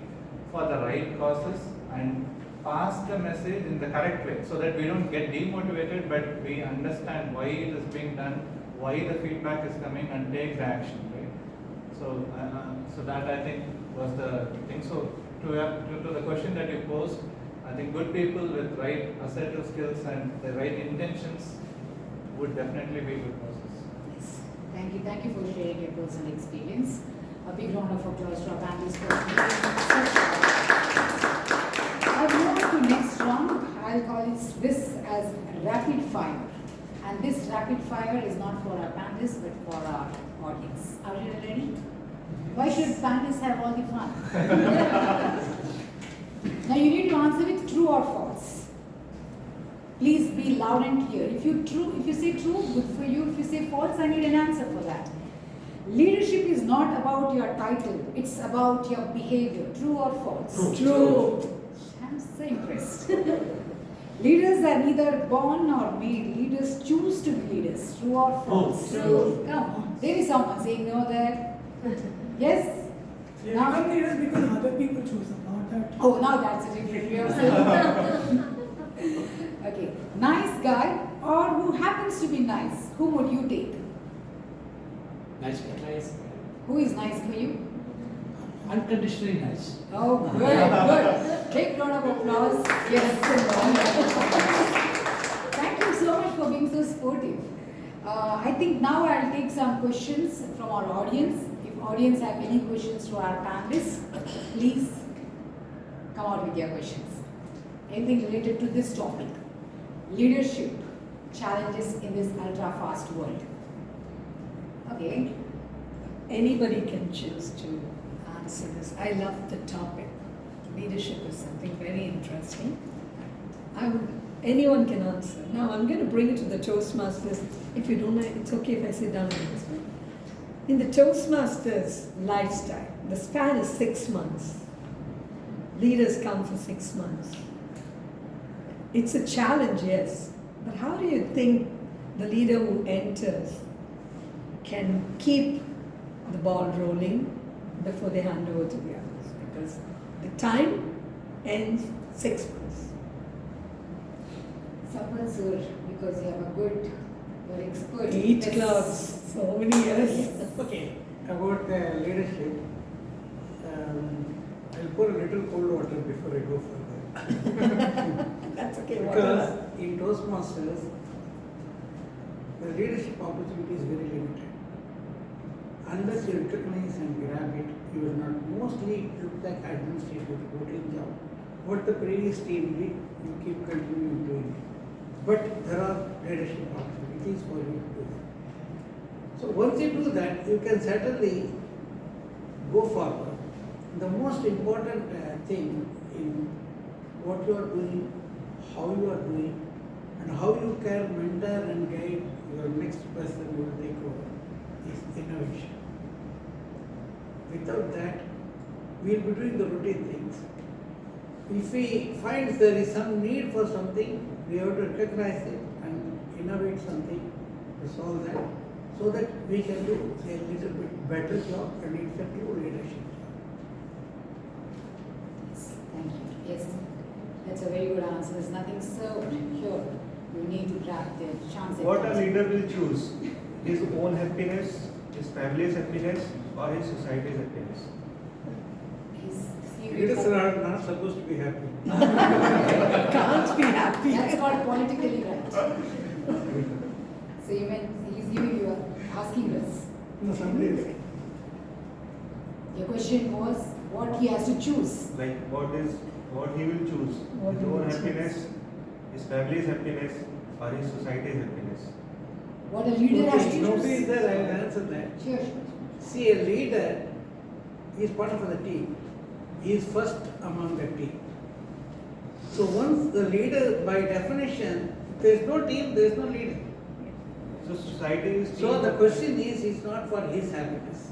for the right causes and pass the message in the correct way, so that we don't get demotivated, but we understand why it is being done, why the feedback is coming, and take the action, right? So that I think was the thing. So to the question that you posed, I think good people with right assertive skills and the right intentions would definitely be good bosses. Yes. Thank you for sharing your personal experience. A big round of applause to our panelists for I'll move on to next round. I'll call this as rapid fire. And this rapid fire is not for our panelists but for our audience. Are you ready? Why should panelists have all the fun? Now you need to answer with true or false. Please be loud and clear. If you say true, good for you. If you say false, I need an answer for that. Leadership is not about your title, it's about your behavior. True or false? True. I'm so impressed. Leaders are neither born nor made. Leaders choose to be leaders. True or false? True. Come on. There is someone saying no there. Yes? They become leaders because other people choose them, not that. Oh, now that's a different way of saying it. Okay. Nice guy or who happens to be nice. Whom would you take? Nice guy. Nice. Who is nice for you? Unconditionally nice. Oh, good, good. Big round of applause. Yes. Thank you so much for being so sportive. I think now I'll take some questions from our audience. If audience have any questions to our panelists, please come out with your questions. Anything related to this topic. Leadership challenges in this ultra-fast world. Okay. Anybody can choose to answer this. I love the topic. Leadership is something very interesting. Anyone can answer. Now I'm going to bring it to the Toastmasters. If you don't mind, it's okay if I sit down on this one. In the Toastmasters lifestyle, the span is 6 months. Leaders come for 6 months. It's a challenge, yes. But how do you think the leader who enters can keep the ball rolling before they hand over to the others? Because the time ends 6 months. Sampath sir, because you have a good, you're expert. 8 clubs, so many years. Okay, about leadership, I'll pour a little cold water before I go further. That's okay. Because in Toastmasters, the leadership opportunity is very limited. Unless you recognize and grab it, you will not. Mostly it looks like administrative routine job. What the previous team did, you keep continuing doing it. But there are leadership opportunities for you to do that. So once you do that, you can certainly go forward. The most important thing in what you are doing, how you are doing, and how you can mentor and guide your next person who will take over is innovation. Without that, we will be doing the routine things. If we find there is some need for something, we have to recognize it and innovate something to solve that, so that we can do a little bit better job and it's a true leadership job. Thank you. Yes, that's a very good answer. There's nothing so pure. You need to grab the chance. What a leader will choose? His own happiness, his family's happiness, or his society's happiness? Leaders are not supposed to be happy. Can't be happy. That's called politically right. So you meant he's giving you asking us. No, somebody is. Your question was what he has to choose. Like what he will choose? His own happiness, his family's happiness, or his society's happiness? What a leader has to choose. Nobody is there, I will answer that. Sure. See, a leader is part of the team. He is first among the team. So once the leader, by definition, if there is no team, there is no leader. So society is. So the question is, it's not for his happiness.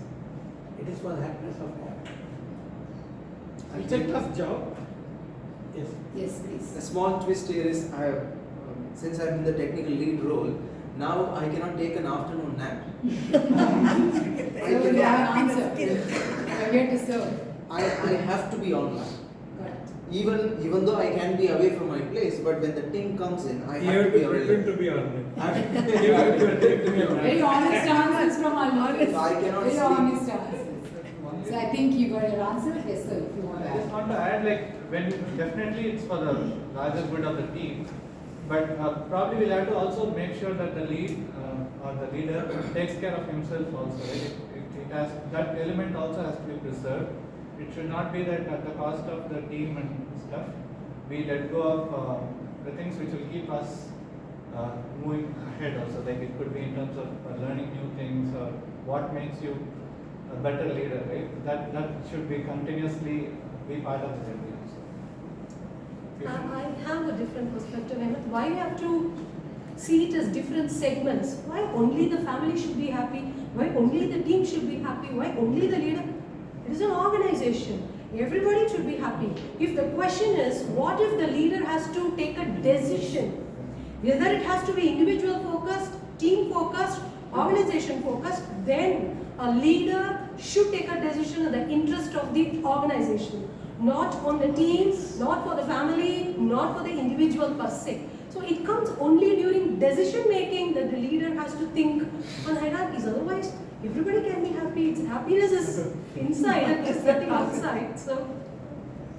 It is for the happiness of all. It's a tough job. Yes. Yes, please. A small twist here is, since I'm in the technical lead role, now I cannot take an afternoon nap. So you have an answer. I'm here to serve. I have to be online. Correct. Even though I can be away from my place, but when the team comes in, I have to be available. To be online. Very honest answers from our lawyers. I cannot Very sleep. honest answers. So I think you got your answer. Yes, sir. If you want to I just add. want to add, definitely it's for the larger good of the team, but probably we'll have to also make sure that the lead or the leader takes care of himself also. Right? It has, that element also has to be preserved. It should not be that at the cost of the team and stuff, we let go of the things which will keep us moving ahead also. Like it could be in terms of learning new things or what makes you a better leader, right? That should be continuously be part of the journey also. I have a different perspective, Hemant. Why you have to see it as different segments? Why only the family should be happy? Why only the team should be happy? Why only the leader? It is an organization. Everybody should be happy. If the question is, what if the leader has to take a decision? Whether it has to be individual focused, team focused, organization focused, then a leader should take a decision in the interest of the organization. Not on the team, not for the family, not for the individual per se. So it comes only during decision making that the leader has to think on hierarchies. Otherwise, everybody can be happy. It's happiness is inside and there's nothing outside. So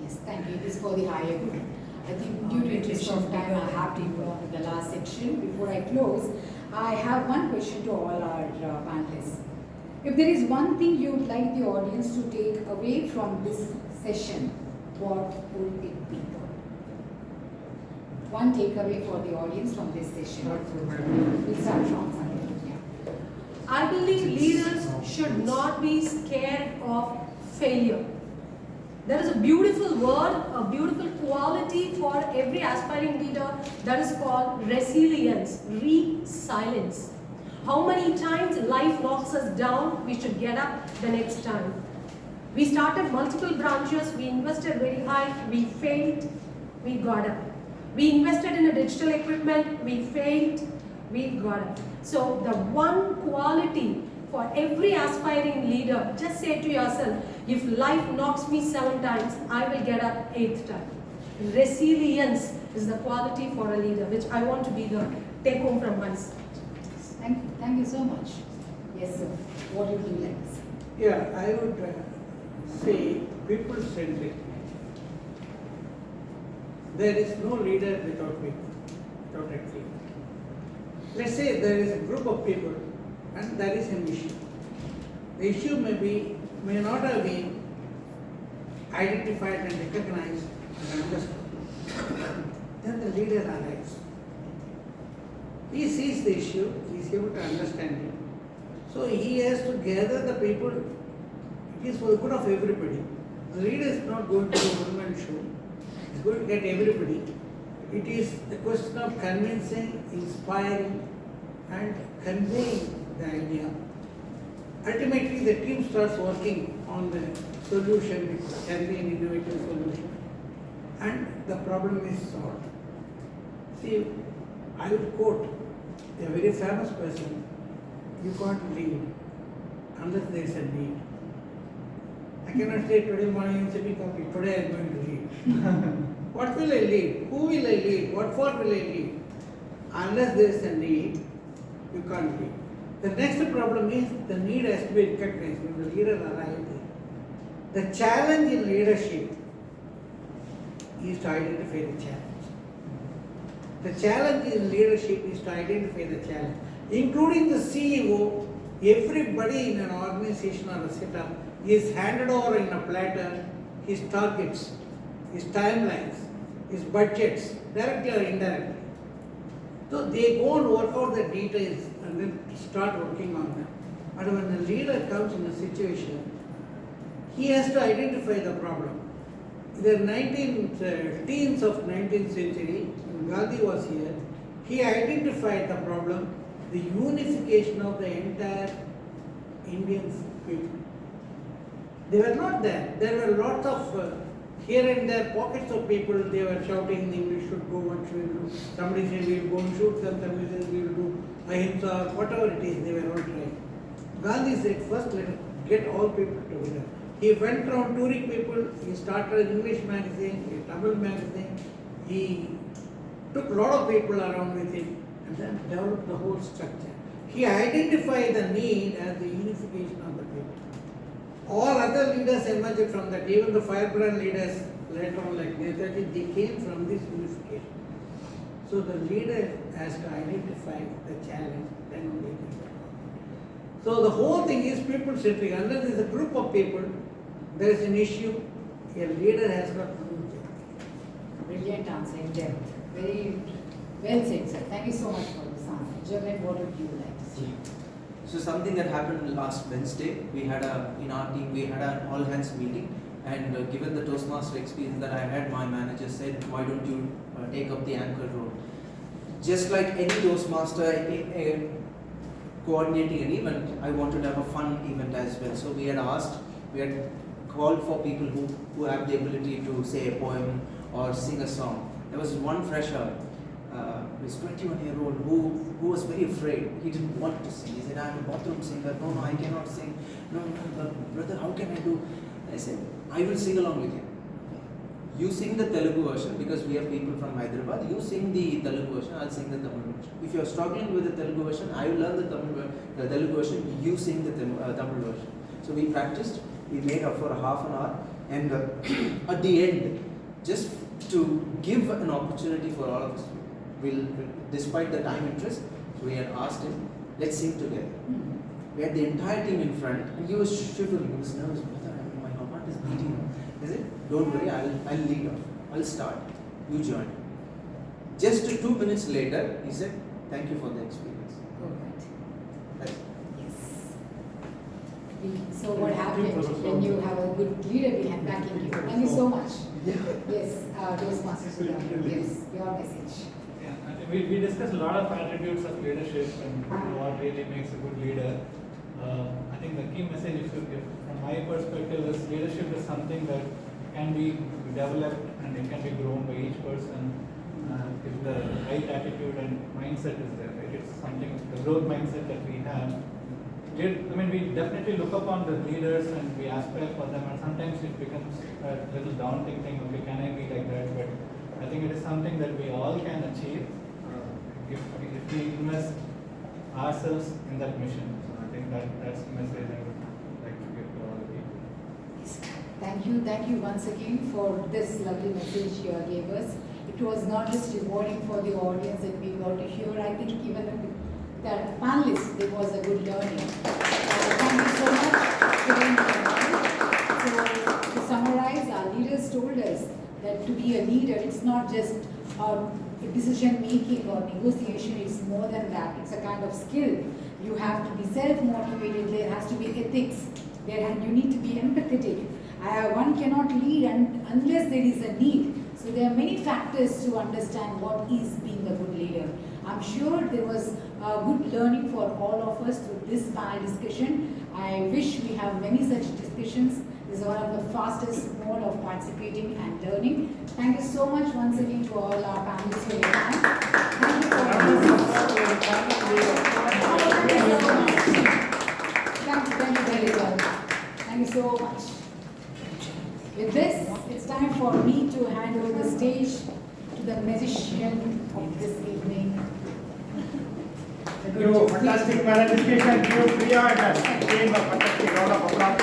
yes, thank you. This is for the higher good. I think due to interest of time, I have to go on to the last section. Before I close, I have one question to all our panelists. If there is one thing you would like the audience to take away from this session, what would it be? One takeaway for the audience from this session. We'll start from Sandhya. Yeah. I believe leaders should not be scared of failure. There is a beautiful word, a beautiful quality for every aspiring leader that is called resilience, resilience. How many times life knocks us down, we should get up the next time. We started multiple branches, we invested very high, we failed, we got up. We invested in a digital equipment, we failed, we got up. So the one quality for every aspiring leader, just say to yourself, if life knocks me 7 times, I will get up 8th time. Resilience is the quality for a leader, which I want to be the take home from my side. Thank you so much. Yes, sir. What would you like to say? Yeah, I would say people-centric. There is no leader without people, without a team. Let's say there is a group of people and there is an issue. The issue may not have been identified and recognized and understood. Then the leader arrives. He sees the issue, he is able to understand it. So he has to gather the people. It is for the good of everybody. The leader is not going to do a one-man show. He is going to get everybody. It is a question of convincing, inspiring, and conveying the idea. Ultimately, the team starts working on the solution, which can be an innovative solution, and the problem is solved. See, I will quote a very famous person: you can't lead unless there is a need. I cannot say today morning in sipping coffee, today I am going to lead. What will I lead? Who will I lead? What for will I lead? Unless there is a need, you can't lead. The next problem is the need has to be recognized when the leader arrives. The challenge in leadership is to identify the challenge. The challenge in leadership is to identify the challenge. Including the CEO, everybody in an organization or a setup is handed over in a platter his targets, his timelines, his budgets, directly or indirectly. So they go and work out the details and then start working on them. But when the leader comes in a situation, he has to identify the problem. In the teens of 19th century, when Gandhi was here, he identified the problem, the unification of the entire Indian people. They were not there. There were lots of here and there pockets of people, they were shouting, English should go, what should we do? Somebody said we will go and shoot them, somebody said we will do ahimsa, whatever it is, they were all trying. Gandhi said, first let us get all people together. He went around touring people, he started an English magazine, a Tamil magazine, he took a lot of people around with him and then developed the whole structure. He identified the need as the unification of the people. All other leaders emerged from that, even the firebrand leaders later on like Netaji, they came from this unification. So the leader has to identify the challenge, then only they can. So the whole thing is people-centric. Unless there is a group of people, there is an issue, a leader has got to do it. Brilliant answer, in depth. Very Well said, sir. Thank you so much for this answer. Jagan, what would you like to say? So something that happened last Wednesday, in our team we had an all hands meeting, and given the Toastmaster experience that I had, my manager said, why don't you take up the anchor role? Just like any Toastmaster coordinating an event, I wanted to have a fun event as well. So we had called for people who have the ability to say a poem or sing a song. There was one fresher, this 21-year-old who was very afraid. He didn't want to sing. He said, I'm a bathroom singer. No, I cannot sing. No, brother, how can I do? I said, I will sing along with you. You sing the Telugu version because we have people from Hyderabad. You sing the Telugu version, I'll sing the Tamil version. If you are struggling with the Telugu version, I will learn the Telugu version. You sing the Tamil version. So we practiced. We made up for half an hour, and at the end, just to give an opportunity for all of us, despite the time interest, we had asked him, let's sing together. We had the entire team in front, and he was shivering. He was nervous. My heart is beating. He said, don't worry, I'll lead off. I'll start. You join. Just 2 minutes later, he said, thank you for the experience. That's it. So what happens when you have a good leader behind backing you? Thank you so much. Yes, Toastmasters Club. Yes, your message. Yeah, we discussed a lot of attributes of leadership and what really makes a good leader. I think the key message, from my perspective, is leadership is something that can be developed and it can be grown by each person if the right attitude and mindset is there. Right? It's something, the growth mindset that we have. We definitely look upon the leaders and we aspire for them, and sometimes it becomes a little daunting thing, okay, can I be like that? But I think it is something that we all can achieve if we invest ourselves in that mission. So I think that's the message I would like to give to all the people. Thank you once again for this lovely message you gave us. It was not just rewarding for the audience that we got to hear. I think even the panelists, there was a good learning. Thank you so much for being here. So to summarize, our leaders told us that to be a leader, it's not just decision making or negotiation, it's more than that. It's a kind of skill. You have to be self-motivated, there has to be ethics, you need to be empathetic. One cannot lead unless there is a need. So there are many factors to understand what is being a good leader. I'm sure there was good learning for all of us through this panel discussion. I wish we have many such discussions. This is one of the fastest mode of participating and learning. Thank you so much once again to all our panelists for your time. Thank you for Thank you very well. Thank you so much. With this, it's time for me to hand over the stage to the magician of this evening. Thank you. Fantastic panel discussion. Thank you, Priya, and team. A fantastic round of applause.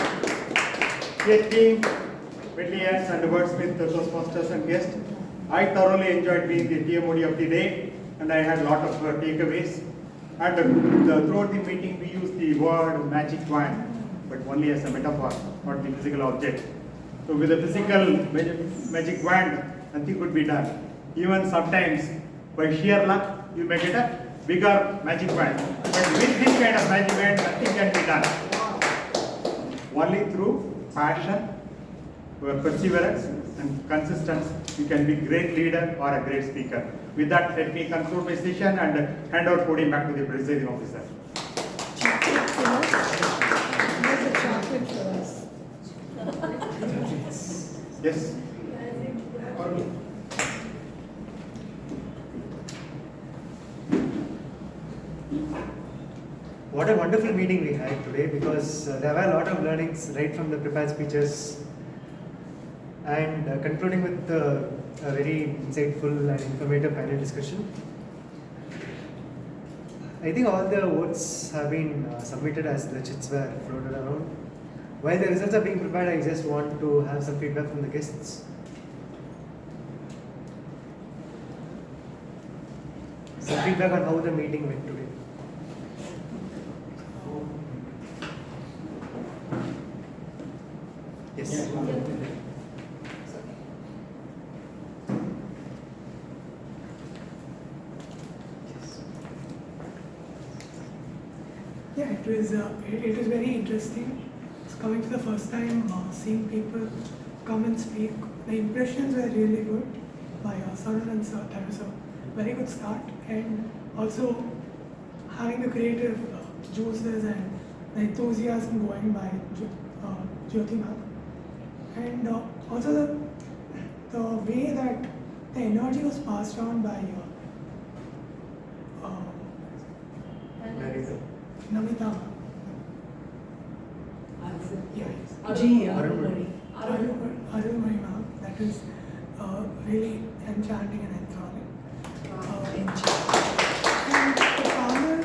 Yes, team, Panellists and Wordsmiths Toastmasters and guests. I thoroughly enjoyed being the TMoD of the day, and I had a lot of takeaways. And throughout the meeting, we used the word magic wand, but only as a metaphor, not the physical object. So with a physical magic wand, nothing could be done. Even sometimes, by sheer luck, you may get a bigger magic wand. But with this kind of magic wand, nothing can be done. Only through passion, perseverance, and consistency, you can be a great leader or a great speaker. With that, let me conclude my session and hand over podium back to the presiding officer. Yes. What a wonderful meeting we had today, because there were a lot of learnings right from the prepared speeches, and concluding with a very insightful and informative panel discussion. I think all the votes have been submitted as the chits were floated around. While the results are being prepared, I just want to have some feedback from the guests. Some feedback on how the meeting went today. Yes. Yeah, it was very interesting. It's coming for the first time, seeing people come and speak. The impressions were really good by Saravanan sir. That was a very good start, and also having the creative juices and the enthusiasm going by Jyothi ma'am, and also the way that the energy was passed on by Namita. Arunmozhi ma'am. That is really enchanting and enthralling. And the panel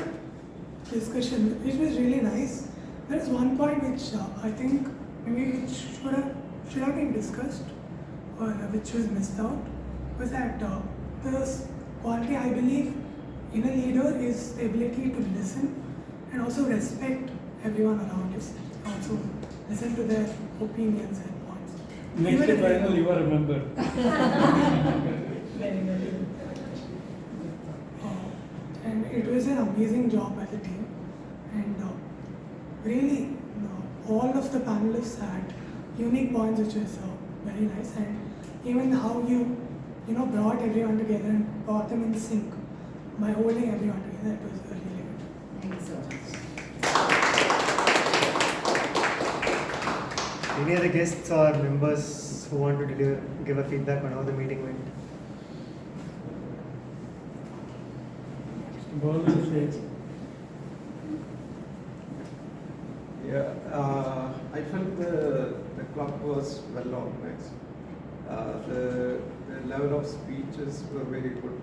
discussion, it was really nice. There is one point which I think maybe it should have been discussed, or which was missed out, was that the quality I believe in a leader is the ability to listen and also respect everyone around us. Also listen to their opinions and points. Next final you are remembered. And it was an amazing job by the team, and really all of the panelists had unique points which was very nice, and even how you brought everyone together and brought them in sync by holding everyone together. It was really good. Thank you so much. Any other guests or members who want to give a feedback on how the meeting went? Yeah, I felt the club was well organized. The level of speeches were very good.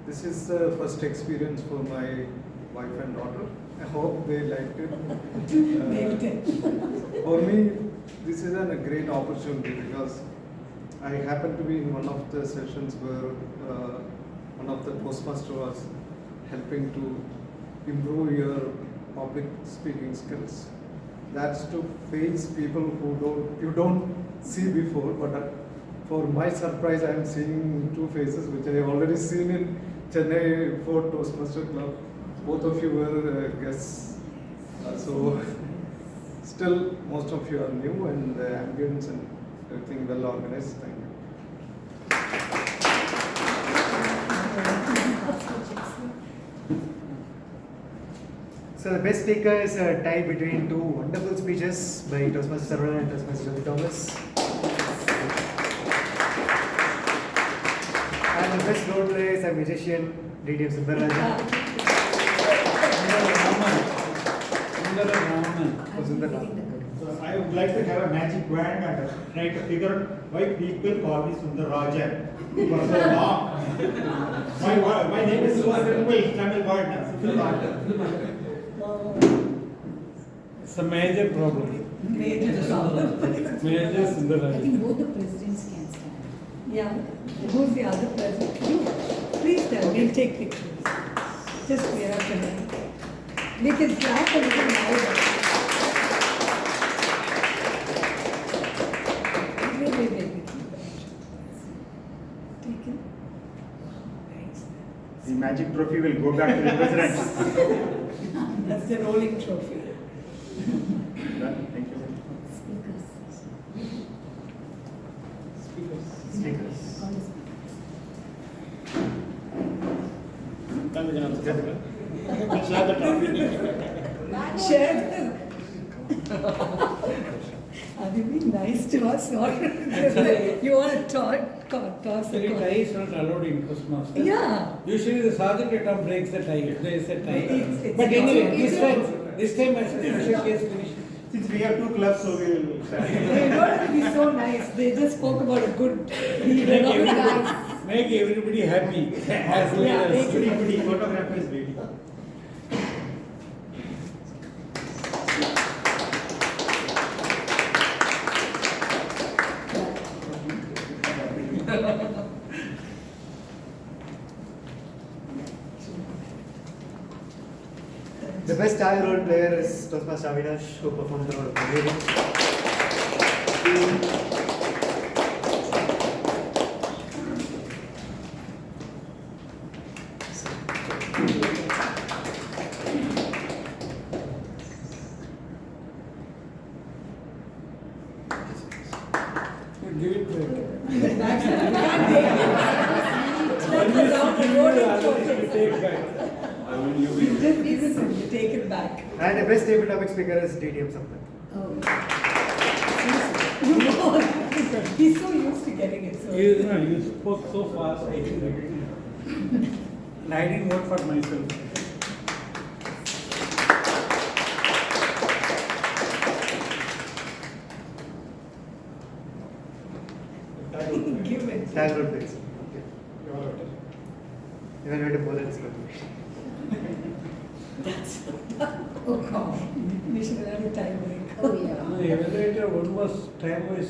This is the first experience for my wife and daughter. I hope they liked it. For me, this is a great opportunity because I happened to be in one of the sessions where one of the Toastmasters was helping to improve your public speaking skills. That's to face people who you don't see before, but for my surprise, I am seeing two faces which I have already seen in Chennai Toastmasters Club. Both of you were guests, so still most of you are new, and the ambience and everything well organized. Thank you. So the best speaker is a tie between two wonderful speeches by Toastmaster Saravanan and Toastmaster Jyothi Thomas. And the best role player is a musician, TM Sundararajan. So I would like to have a magic wand and try to figure out why people call me Sundarajan for so long. My name is so simple, Tamil word. It's a major problem. Major Sundarajan. I think both the presidents can stand. Yeah. Who's the other president? You. Please tell. We'll take pictures. Just clear up the name. We can clap a little louder. Wait. Take it. The magic trophy will go back to the president. That's the rolling trophy. Thank you. Speakers. Share the trophy. Share. Are you being nice to us or you want to toss Actually, the tie is not allowed in Toastmasters. Yeah. Usually the sergeant at top breaks the tie. There is a tie. It's But anyway, this time as the official case finished. Since we have two clubs, so we will start. They don't have to be so nice. They just spoke about a good leader. Make everybody happy as leaders. Everybody, photographer is waiting. The best tie role player is Toastmaster Avinash, who performed the role of Grammarian. you You just give it to me, take it back. And the best table topic speaker is TM Sampath. He's so used to getting it. So You spoke so fast, I didn't get it. And I didn't vote for myself. give it. Tag road please. Evaluator more than That's oh God. We should have a time break. Oh yeah. No, Evaluator, one was time was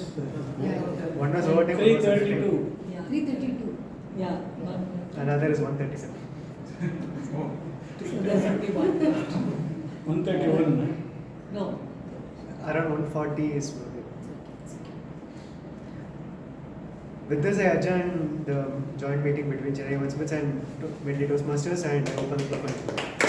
One was overtime, one was 3:32. Yeah. 3:32. Yeah. Another is 137. So there's only one left. 131. No. Around 140 is. With this, I adjourn the joint meeting between Chennai Wordsmiths and Medley Toastmasters and I open the floor for